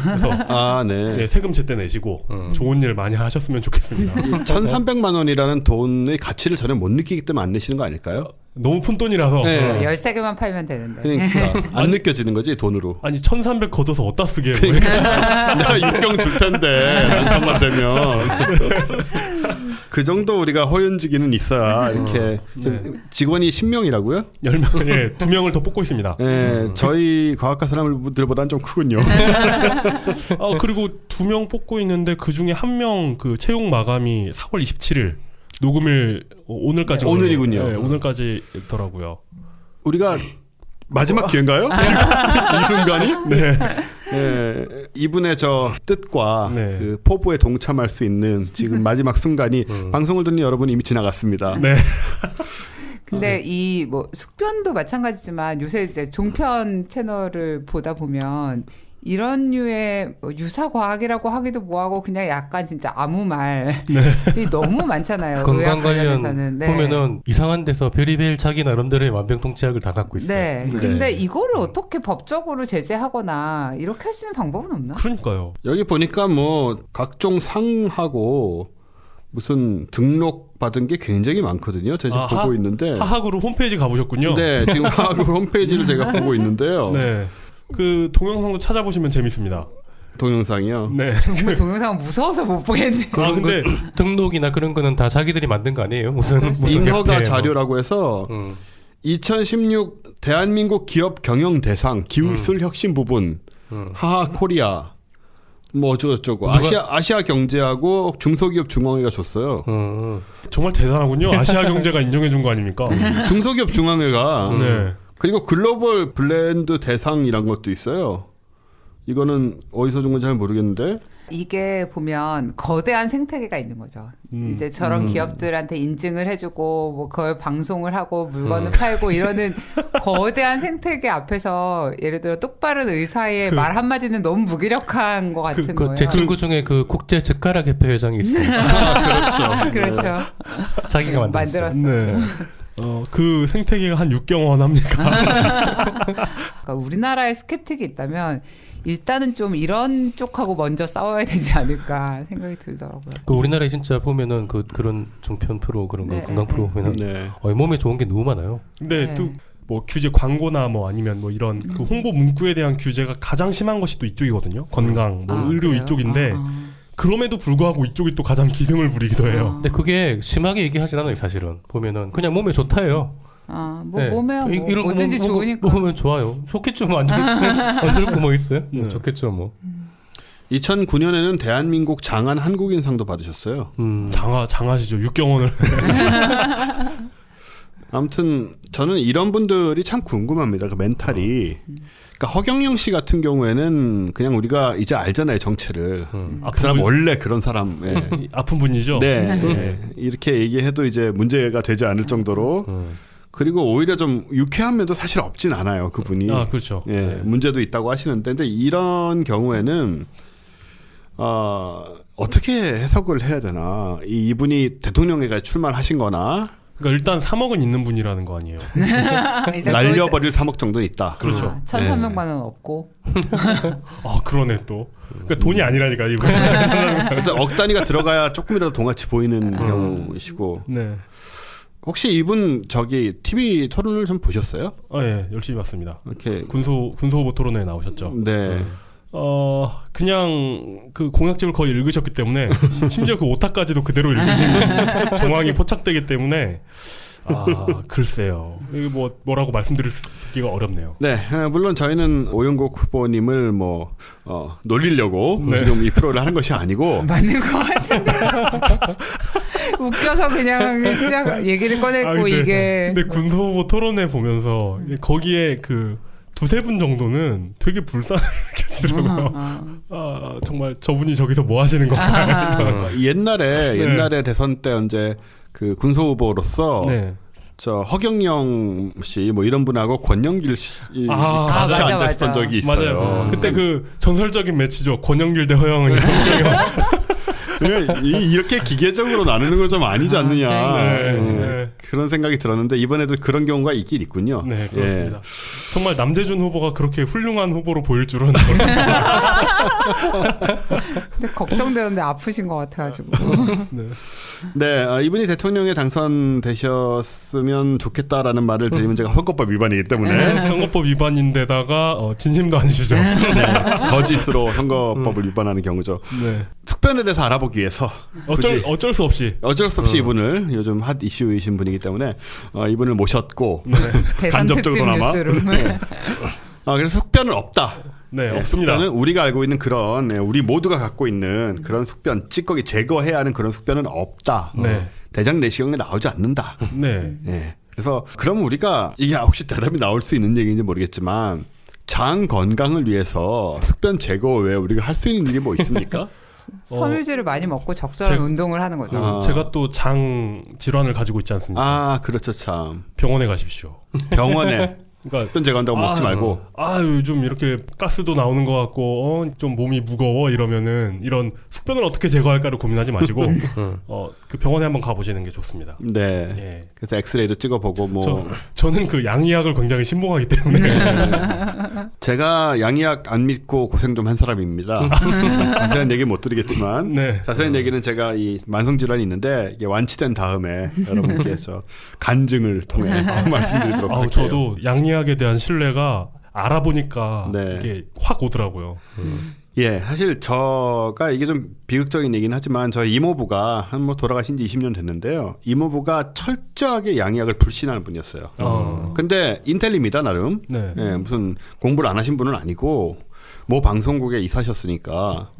그래서 네. 세금 제때 내시고 좋은 일 많이 하셨으면 좋겠습니다. 1,300만 원이라는 돈의 가치를 전혀 못 느끼기 때문에 안 내시는 거 아닐까요? 너무 푼돈이라서. 네. 13개만 팔면 되는데. 그러니까 안 느껴지는 거지 돈으로. 아니 1,300 걷어서 어디다 쓰게. 내가 육경 줄 텐데 난선만 되면 그 정도 우리가 허윤지기는 있어야 이렇게 지금 직원이 10명이라고요? 10명, 예, 2명을 더 뽑고 있습니다. 네, 저희 과학과 사람들보다는 좀 크군요. 그리고 2명 뽑고 있는데 그 중에 1명 그 채용 마감이 4월 27일 녹음일 오늘까지 오늘이군요. 네, 오늘까지 있더라고요. 우리가 마지막 기회인가요? 이 순간이? 네. 네, 이분의 저 뜻과 네. 그 포부에 동참할 수 있는 지금 마지막 순간이 방송을 듣는 여러분 이미 지나갔습니다. 네. 근데 이 뭐 숙변도 마찬가지지만 요새 이제 종편 채널을 보다 보면 이런 류의 유사 과학이라고 하기도 뭐하고 그냥 약간 진짜 아무 말이 너무 많잖아요. 건강 의학 관련 관련해서는. 네. 보면은 이상한 데서 별의별 자기 나름대로의 만병통치약을 다 갖고 있어요. 네. 네. 근데 이거를 어떻게 법적으로 제재하거나 이렇게 할 수 있는 방법은 없나? 그러니까요. 여기 보니까 뭐 각종 상하고 무슨 등록 받은 게 굉장히 많거든요. 제가 지금 보고 있는데. 하하그룹 홈페이지 가보셨군요. 네, 지금 하하그룹 홈페이지를 제가 보고 있는데요. 네. 그 동영상도 찾아보시면 재밌습니다. 동영상이요. 네. 정말 동영상은 무서워서 못 보겠네. 근데 등록이나 그런 거는 다 자기들이 만든 거 아니에요? 무슨 인허가 협회, 자료라고 해서 2016 대한민국 기업 경영 대상 기술 혁신 부분 하하 코리아 뭐 어쩌고저쩌고 아시아 경제하고 중소기업 중앙회가 줬어요. 정말 대단하군요. 아시아 경제가 인정해준 거 아닙니까? 중소기업 중앙회가 네. 그리고 글로벌 브랜드 대상이란 것도 있어요. 이거는 어디서 준 건지 잘 모르겠는데 이게 보면 거대한 생태계가 있는 거죠. 이제 저런 기업들한테 인증을 해주고 뭐 그걸 방송을 하고 물건을 팔고 이러는 거대한 생태계 앞에서 예를 들어 똑바른 의사의 말 한마디는 너무 무기력한 것 같은 거예요. 제 친구 중에 그 국제 젓가락 협회 회장이 있어요. 그렇죠. 자기가 만들었어요. 만들었어. 네. 그 생태계가 한 6경원 합니까? 그러니까 우리나라에 스캡틱이 있다면 일단은 좀 이런 쪽하고 먼저 싸워야 되지 않을까 생각이 들더라고요. 그 우리나라에 진짜 보면은 그런 종편 프로 그런 거 네, 건강 프로 보면은 네. 몸에 좋은 게 너무 많아요. 근데 네. 또 뭐 규제 광고나 뭐 아니면 뭐 이런 그 홍보 문구에 대한 규제가 가장 심한 것이 또 이쪽이거든요. 건강, 뭐 의료 그래요? 이쪽인데 그럼에도 불구하고 이쪽이 또 가장 기승을 부리기도 해요. 근데 그게 심하게 얘기하진 않아요, 사실은. 보면은 그냥 몸에 좋다예요. 뭐 몸에야 뭐 이런 거 뭐든지 좋으니까. 먹으면 좋아요. 좋겠죠, 뭐 안 좋을 거 뭐 있어요? 네. 좋겠죠, 뭐. 2009년에는 대한민국 장안 한국인상도 받으셨어요. 장하시죠. 6경원을. 아무튼 저는 이런 분들이 참 궁금합니다. 그 멘탈이. 그러니까 허경영 씨 같은 경우에는 그냥 우리가 이제 알잖아요, 정체를. 그 사람 원래 그런 사람. 예. 아픈 분이죠. 네. 예. 이렇게 얘기해도 이제 문제가 되지 않을 정도로 그리고 오히려 좀 유쾌한 면도 사실 없진 않아요. 그분이. 아, 그렇죠. 예, 네. 문제도 있다고 하시는데, 근데 이런 경우에는 어떻게 해석을 해야 되나? 이분이 대통령에게 출마하신거나 그러니까 일단 3억은 있는 분이라는 거 아니에요. 날려버릴 3억 정도는 있다. 그렇죠. 1,300만 원 없고. 아, 그러네 또. 그러니까 돈이 아니라니까 이거. 그래서 억 단위가 들어가야 조금이라도 돈같이 보이는 경우이시고. 네. 혹시 이분 저기 TV 토론을 좀 보셨어요? 예, 열심히 봤습니다. 이렇게 군소 후보 토론회에 나오셨죠. 네. 그냥 그 공약집을 거의 읽으셨기 때문에 심지어 그 오타까지도 그대로 읽으시는 정황이 포착되기 때문에 글쎄요. 이거 뭐라고 말씀드리기가 어렵네요. 네, 물론 저희는 오영국 후보님을 놀리려고 네. 지금 이 프로를 하는 것이 아니고 맞는 것 같은데. 웃겨서 그냥 시작 얘기를 꺼냈고 이게. 근데 군소 후보 토론회 보면서 거기에 그 두세 분 정도는 되게 불쌍하게 느껴지더라고요. 정말 저분이 저기서 뭐 하시는 건가. 옛날에 대선 때 언제 그 군소 후보로서 네. 저 허경영 씨 뭐 이런 분하고 권영길 씨 같이 맞아, 앉았던 맞아. 적이 있어요. 맞아요. 그때 그 전설적인 매치죠. 권영길 대 허영은. 이렇게 기계적으로 나누는 건 좀 아니지 않느냐. 네, 네. 그런 생각이 들었는데 이번에도 그런 경우가 있긴 있군요. 네, 그렇습니다. 예. 정말 남재준 후보가 그렇게 훌륭한 후보로 보일 줄은 근데 걱정되는데 아프신 것 같아가지고. 네. 네, 이분이 대통령에 당선되셨으면 좋겠다라는 말을 드리면 제가 헌법법 위반이기 때문에 선거법 위반인데다가 진심도 아니시죠. 네, 거짓으로 선거법을 위반하는 경우죠. 네. 숙변에 대해서 알아보기 위해서 어쩔 수 없이 이분을 요즘 핫 이슈이신 분이기 때문에 이분을 모셨고 대선 특집 간접적으로나마 뉴스룸. 네. 그래서 숙변은 없다. 네, 없습니다. 숙변은 우리가 알고 있는 그런 우리 모두가 갖고 있는 그런 숙변, 찌꺼기 제거해야 하는 그런 숙변은 없다. 네. 대장 내시경에 나오지 않는다. 네. 예. 그래서 그럼 우리가 이게 혹시 대답이 나올 수 있는 얘기인지 모르겠지만 장 건강을 위해서 숙변 제거 외에 우리가 할 수 있는 일이 뭐 있습니까? 섬유질을 많이 먹고 적절한 운동을 하는 거죠. 제가 또 장 질환을 가지고 있지 않습니까? 그렇죠 참. 병원에 가십시오. 병원에 그러니까 숙변 제거한다고 먹지 말고. 요즘 이렇게 가스도 나오는 것 같고 좀 몸이 무거워 이러면은 이런 숙변을 어떻게 제거할까를 고민하지 마시고 그 병원에 한번 가보시는 게 좋습니다. 네. 예. 그래서 엑스레이도 찍어보고 뭐. 저는 그 양의학을 굉장히 신봉하기 때문에 제가 양의학 안 믿고 고생 좀 한 사람입니다. 자세한 얘기 못 드리겠지만 네. 자세한 얘기는 제가 이 만성 질환이 있는데 이게 완치된 다음에 여러분께 저 간증을 통해 말씀드리도록 할게요. 저도 양의학에 대한 신뢰가 알아보니까 네. 이게 확 오더라고요. 예, 사실 저가 이게 좀 비극적인 얘기는 하지만 저희 이모부가 한 돌아가신 지 20년 됐는데요. 이모부가 철저하게 양의학을 불신하는 분이었어요. 근데 인텔리입니다, 나름. 네. 예, 무슨 공부를 안 하신 분은 아니고 모 방송국에 이사하셨으니까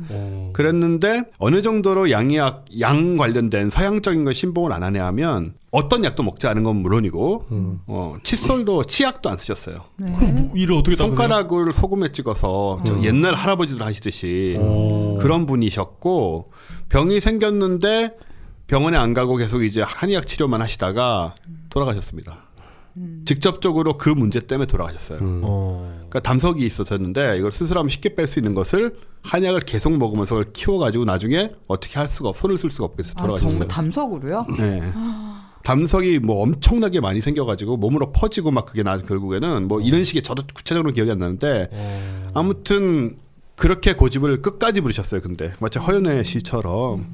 그랬는데 어느 정도로 양의학 양 관련된 서양적인 걸 신봉을 안 하냐 하면 어떤 약도 먹지 않은 건 물론이고 칫솔도 치약도 안 쓰셨어요. 그럼 일을 어떻게 다 손가락을 소금에 찍어서 저 옛날 할아버지들 하시듯이 그런 분이셨고 병이 생겼는데 병원에 안 가고 계속 이제 한의학 치료만 하시다가 돌아가셨습니다. 직접적으로 그 문제 때문에 돌아가셨어요. 그러니까 담석이 있었는데 이걸 수술하면 쉽게 뺄 수 있는 것을 한약을 계속 먹으면서 그걸 키워가지고 나중에 어떻게 할 수가 손을 쓸 수가 없게 돼서 돌아가셨어요. 정말 담석으로요? 네. 담석이 뭐 엄청나게 많이 생겨가지고 몸으로 퍼지고 막 그게 결국에는 뭐 이런 식의 저도 구체적으로 기억이 안 나는데 아무튼 그렇게 고집을 끝까지 부리셨어요. 근데 마치 허연애 씨처럼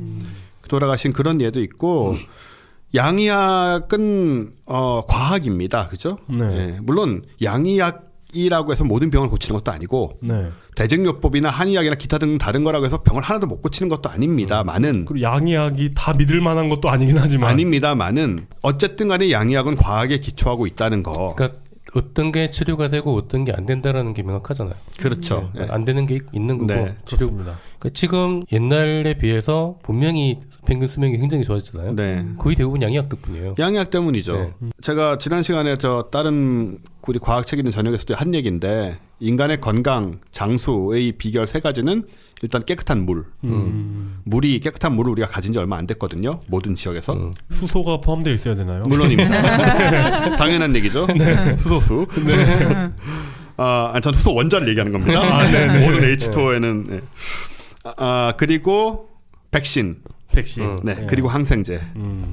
돌아가신 그런 예도 있고 양의학은 과학입니다. 그죠? 네. 네. 물론 양의학이라고 해서 모든 병을 고치는 것도 아니고 네. 대증요법이나 한의학이나 기타 등 다른 거라고 해서 병을 하나도 못 고치는 것도 아닙니다만은 그리고 양의학이 다 믿을 만한 것도 아니긴 하지만 아닙니다만은 어쨌든 간에 양의학은 과학에 기초하고 있다는 거. 그러니까 어떤 게 치료가 되고 어떤 게 안 된다라는 게 명확하잖아요. 그렇죠. 네. 안 되는 게 있는 거고 네, 그렇습니다. 그러니까 지금 옛날에 비해서 분명히 평균 수명이 굉장히 좋아졌잖아요. 네. 거의 대부분 양의학 덕분이에요. 양의학 때문이죠. 네. 제가 지난 시간에 저 다른 우리 과학 책 읽는 저녁에서도 한 얘기인데 인간의 건강, 장수의 비결 3가지는 일단 깨끗한 물. 물이 깨끗한 물을 우리가 가진 지 얼마 안 됐거든요. 모든 지역에서. 수소가 포함되어 있어야 되나요? 물론입니다. 당연한 얘기죠. 수소수. 전 수소 원자를 얘기하는 겁니다. 모든 H2O에는. 네. 그리고 백신. 네. 그리고 항생제.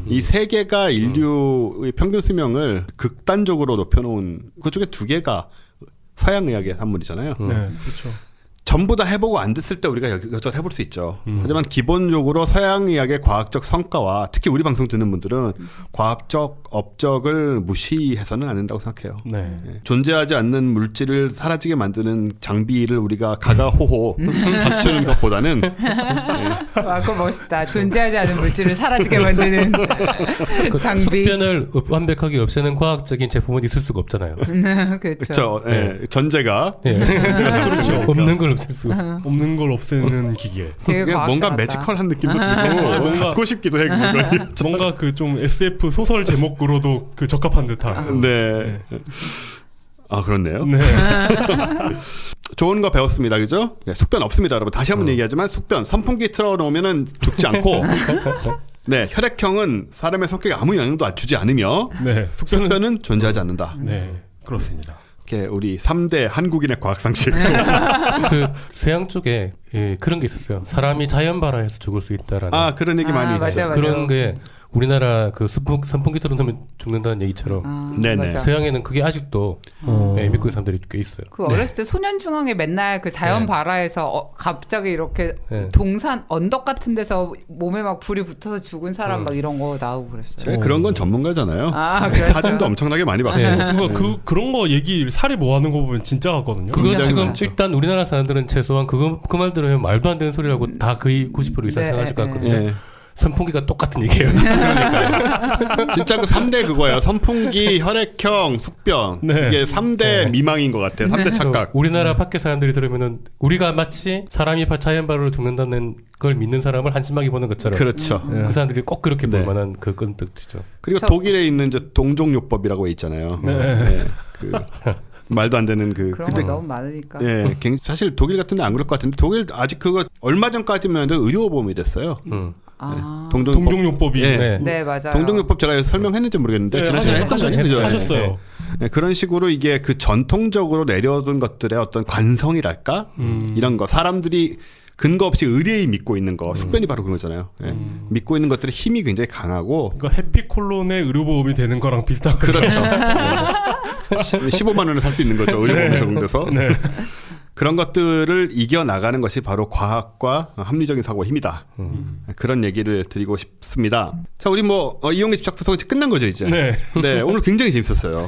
이 3개가 인류의 평균 수명을 극단적으로 높여놓은 그 중에 2개가 서양의학의 산물이잖아요. 네, 그렇죠. 전부 다 해보고 안 됐을 때 우리가 여기저기 해볼 수 있죠. 하지만 기본적으로 서양의학의 과학적 성과와 특히 우리 방송 듣는 분들은 과학적 업적을 무시해서는 안 된다고 생각해요. 네. 예. 존재하지 않는 물질을 사라지게 만드는 장비를 우리가 가가호호 감추는 것보다는 와, 그거 멋있다. 존재하지 않은 물질을 사라지게 만드는 그 장비. 숙변을 완벽하게 없애는 과학적인 제품은 있을 수가 없잖아요. 그렇죠. 전제가 그렇죠. 없는 걸 없앨 수. 없는 걸 없애는 기계. 되게 뭔가 과학자같다. 매지컬한 느낌도 들고 뭔가- 갖고 싶기도 해. 그건. 뭔가 그 좀 SF 소설 제목으로도 그 적합한 듯한. 네. 그렇네요. 네. 좋은 거 배웠습니다. 그죠? 네, 숙변 없습니다, 여러분. 다시 한번 얘기하지만 숙변 선풍기 틀어놓으면 죽지 않고 네, 혈액형은 사람의 성격에 아무 영향도 주지 않으며 네. 숙변은 존재하지 않는다. 네. 그렇습니다. 이렇게 우리 3대 한국인의 과학 상식. 그 서양 쪽에 그런 게 있었어요. 사람이 자연 발화해서 죽을 수 있다라는. 그런 얘기 많이 맞아, 있죠. 맞아. 그런 게 우리나라 그 선풍기 틀어놓으면 죽는다는 얘기처럼 네네. 맞아. 서양에는 그게 아직도 믿고 있는 사람들이 꽤 있어요. 그 어렸을 때 소년중앙에 맨날 그 자연 네. 발화해서 갑자기 이렇게 네. 동산 언덕 같은 데서 몸에 막 불이 붙어서 죽은 사람 막 이런 거 나오고 그랬어요. 제가 그런 건 전문가잖아요. 그랬어요? 사진도 엄청나게 많이 봤고. 네. 그런 거 얘기 사례 모아는 거 보면 진짜 같거든요. 그거 진짜 지금 맞죠. 일단 우리나라 사람들은 최소한 그 말 들으면 말도 안 되는 소리라고 다 거의 90% 이상 네, 생각하실 것 네, 같거든요. 예. 선풍기가 똑같은 얘기예요. 진짜 그 3대 그거예요. 선풍기, 혈액형, 숙변. 네. 이게 3대 미망인 것 같아요. 3대 착각. 우리나라 밖에 사람들이 들으면은 우리가 마치 사람이 자연 발화로 죽는다는 걸 믿는 사람을 한심하게 보는 것처럼 그렇죠. 그 사람들이 꼭 그렇게 볼 네. 만한 그건 뜻이죠. 그리고 독일에 있는 이제 동종요법이라고 있잖아요. 네. 그 말도 안 되는 그. 그런 거 너무 많으니까. 예, 사실 독일 같은 데 안 그럴 것 같은데 독일 아직 그거 얼마 전까지만 해도 의료보험이 됐어요. 동종요법이. 예. 네. 네, 맞아요. 동종요법 제가 설명했는지 모르겠는데 네, 지난 시간에 하셨어요. 했거든요. 하셨어요. 네, 그런 식으로 이게 그 전통적으로 내려오던 것들의 어떤 관성이랄까 이런 거 사람들이 근거 없이 의뢰히 믿고 있는 거 숙변이 바로 그런 거잖아요. 예. 믿고 있는 것들의 힘이 굉장히 강하고 그러니까 해피콜론의 의료보험이 되는 거랑 비슷한 거죠. 그렇죠. 15만 원에 살 수 있는 거죠. 의료보험에 적용돼서. 네. 그런 것들을 이겨나가는 것이 바로 과학과 합리적인 사고의 힘이다. 그런 얘기를 드리고 싶습니다. 자, 우리 이용의 집착 분석 이제 끝난 거죠, 이제. 네. 네, 오늘 굉장히 재밌었어요.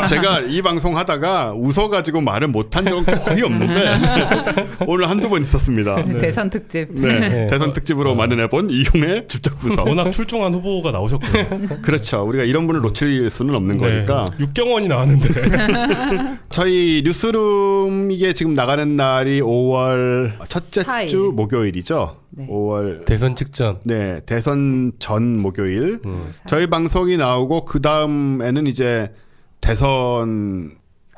제가 이 방송 하다가 웃어가지고 말을 못한 적은 거의 없는데 오늘 한두 번 있었습니다. 대선 특집. 네, 네. 대선 특집으로 마련해본 이용의 집착 분석. 워낙 출중한 후보가 나오셨고요. 그렇죠. 우리가 이런 분을 놓칠 수는 없는 거니까. 육경원이 나왔는데. 저희 뉴스룸 이게 지금 나가는 날이 5월 첫째 4일. 주 목요일이죠. 네. 5월 대선 직전. 네, 대선 전 목요일. 저희 방송이 나오고 그 다음에는 이제 대선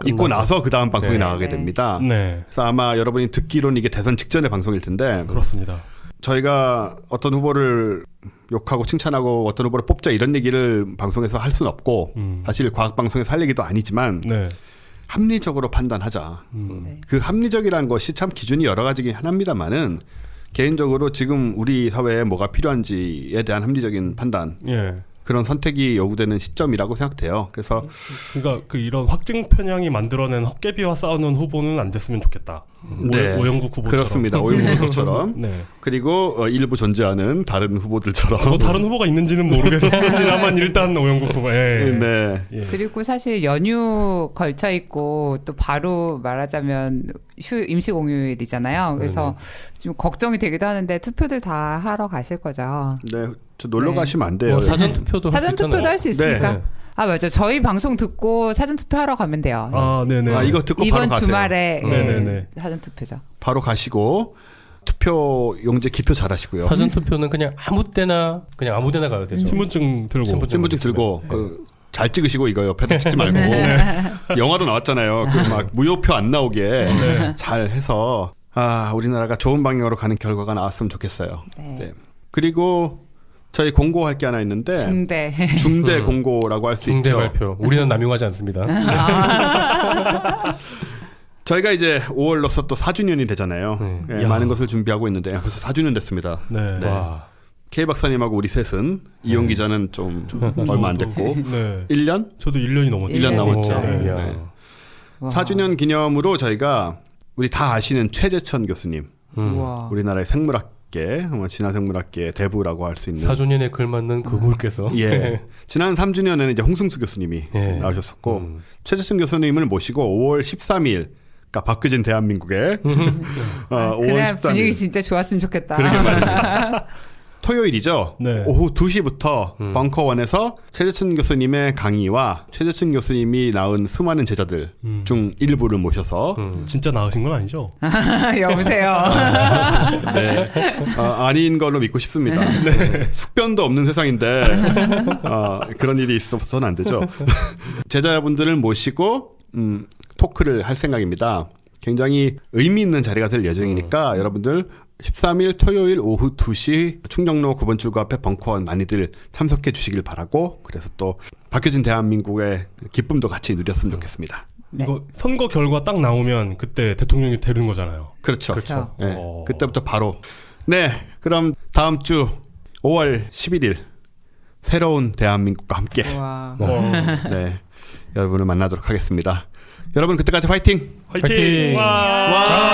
있고 나서 그 다음 방송이 네. 나가게 네. 됩니다. 네. 그래서 아마 여러분이 듣기로는 이게 대선 직전의 방송일 텐데 그렇습니다. 저희가 어떤 후보를 욕하고 칭찬하고 어떤 후보를 뽑자 이런 얘기를 방송에서 할 수는 없고 사실 과학 방송에서 할 얘기도 아니지만 네. 합리적으로 판단하자. 네. 그 합리적이라는 것이 참 기준이 여러 가지긴 합니다만은 개인적으로 지금 우리 사회에 뭐가 필요한지에 대한 합리적인 판단 예. 그런 선택이 요구되는 시점이라고 생각돼요. 그래서 그러니까 이런 확증 편향이 만들어낸 헛개비와 싸우는 후보는 안 됐으면 좋겠다. 네. 오영국 후보처럼. 그렇습니다. 오영국 후보처럼 네. 그리고 일부 존재하는 다른 후보들처럼 다른 후보가 있는지는 모르겠습니다만 일단 오영국 후보. 예. 네. 예. 그리고 사실 연휴 걸쳐 있고 또 바로 말하자면 임시 공휴일이잖아요. 그래서 지금 걱정이 되기도 하는데 투표들 다 하러 가실 거죠. 네. 저 놀러 네. 가시면 안 돼요. 사전 투표도 할 수 사전 투표도 있잖아요. 할 수 있으니까. 네. 맞아. 저희 방송 듣고 사전 투표하러 가면 돼요. 아, 네네. 이거 듣고 바로 이번 가세요. 주말에 네네네. 사전 투표죠. 바로 가시고 투표 용지 기표 잘 하시고요. 사전 투표는 그냥 아무 때나 가야 되죠. 신분증 들고. 신분증 들고 잘 찍으시고 이거 옆에다 찍지 말고 영화로 나왔잖아요. 그 막 무효표 안 나오게 잘 해서 우리나라가 좋은 방향으로 가는 결과가 나왔으면 좋겠어요. 네. 네. 그리고 저희 공고할 게 하나 있는데 중대 공고라고 할 수 중대 있죠. 발표. 우리는 남용하지 않습니다. 저희가 이제 5월로서 또 4주년이 되잖아요. 네, 많은 것을 준비하고 있는데 벌써 4주년 됐습니다. 네. 네. 와. K 박사님하고 우리 셋은 이용 기자는 좀 얼마 안 됐고 네. 1년? 저도 1년이 넘었죠. 1년 남았죠. 오, 네. 야. 네. 와. 4주년 기념으로 저희가 우리 다 아시는 최재천 교수님, 우와. 우리나라의 생물학계, 진화생물학계 대부라고 할 수 있는 4주년에 걸맞는 그분께서 예. 지난 3주년에는 이제 홍승수 교수님이 예. 나오셨었고 최재천 교수님을 모시고 5월 13일 그러니까 바뀌어진 대한민국의 5월 그날 13일 분위기 진짜 좋았으면 좋겠다. 그러게 말입니다. 토요일이죠. 네. 오후 2시부터 벙커원에서 최재천 교수님의 강의와 최재천 교수님이 낳은 수많은 제자들 중 일부를 모셔서 진짜 나으신 건 아니죠? 여보세요. 네. 아닌 걸로 믿고 싶습니다. 숙변도 없는 세상인데 그런 일이 있어서는 안 되죠. 제자분들을 모시고 토크를 할 생각입니다. 굉장히 의미 있는 자리가 될 예정이니까 여러분들 13일 토요일 오후 2시 충정로 9번 출구 앞에 벙커원 많이들 참석해 주시길 바라고 그래서 또 바뀌어진 대한민국의 기쁨도 같이 누렸으면 좋겠습니다. 네. 이거 선거 결과 딱 나오면 그때 대통령이 되는 거잖아요. 그렇죠. 그렇죠. 네, 그때부터 바로 네 그럼 다음 주 5월 11일 새로운 대한민국과 함께 와. 네 여러분을 만나도록 하겠습니다. 여러분 그때까지 화이팅! 화이팅! 화이팅! 와!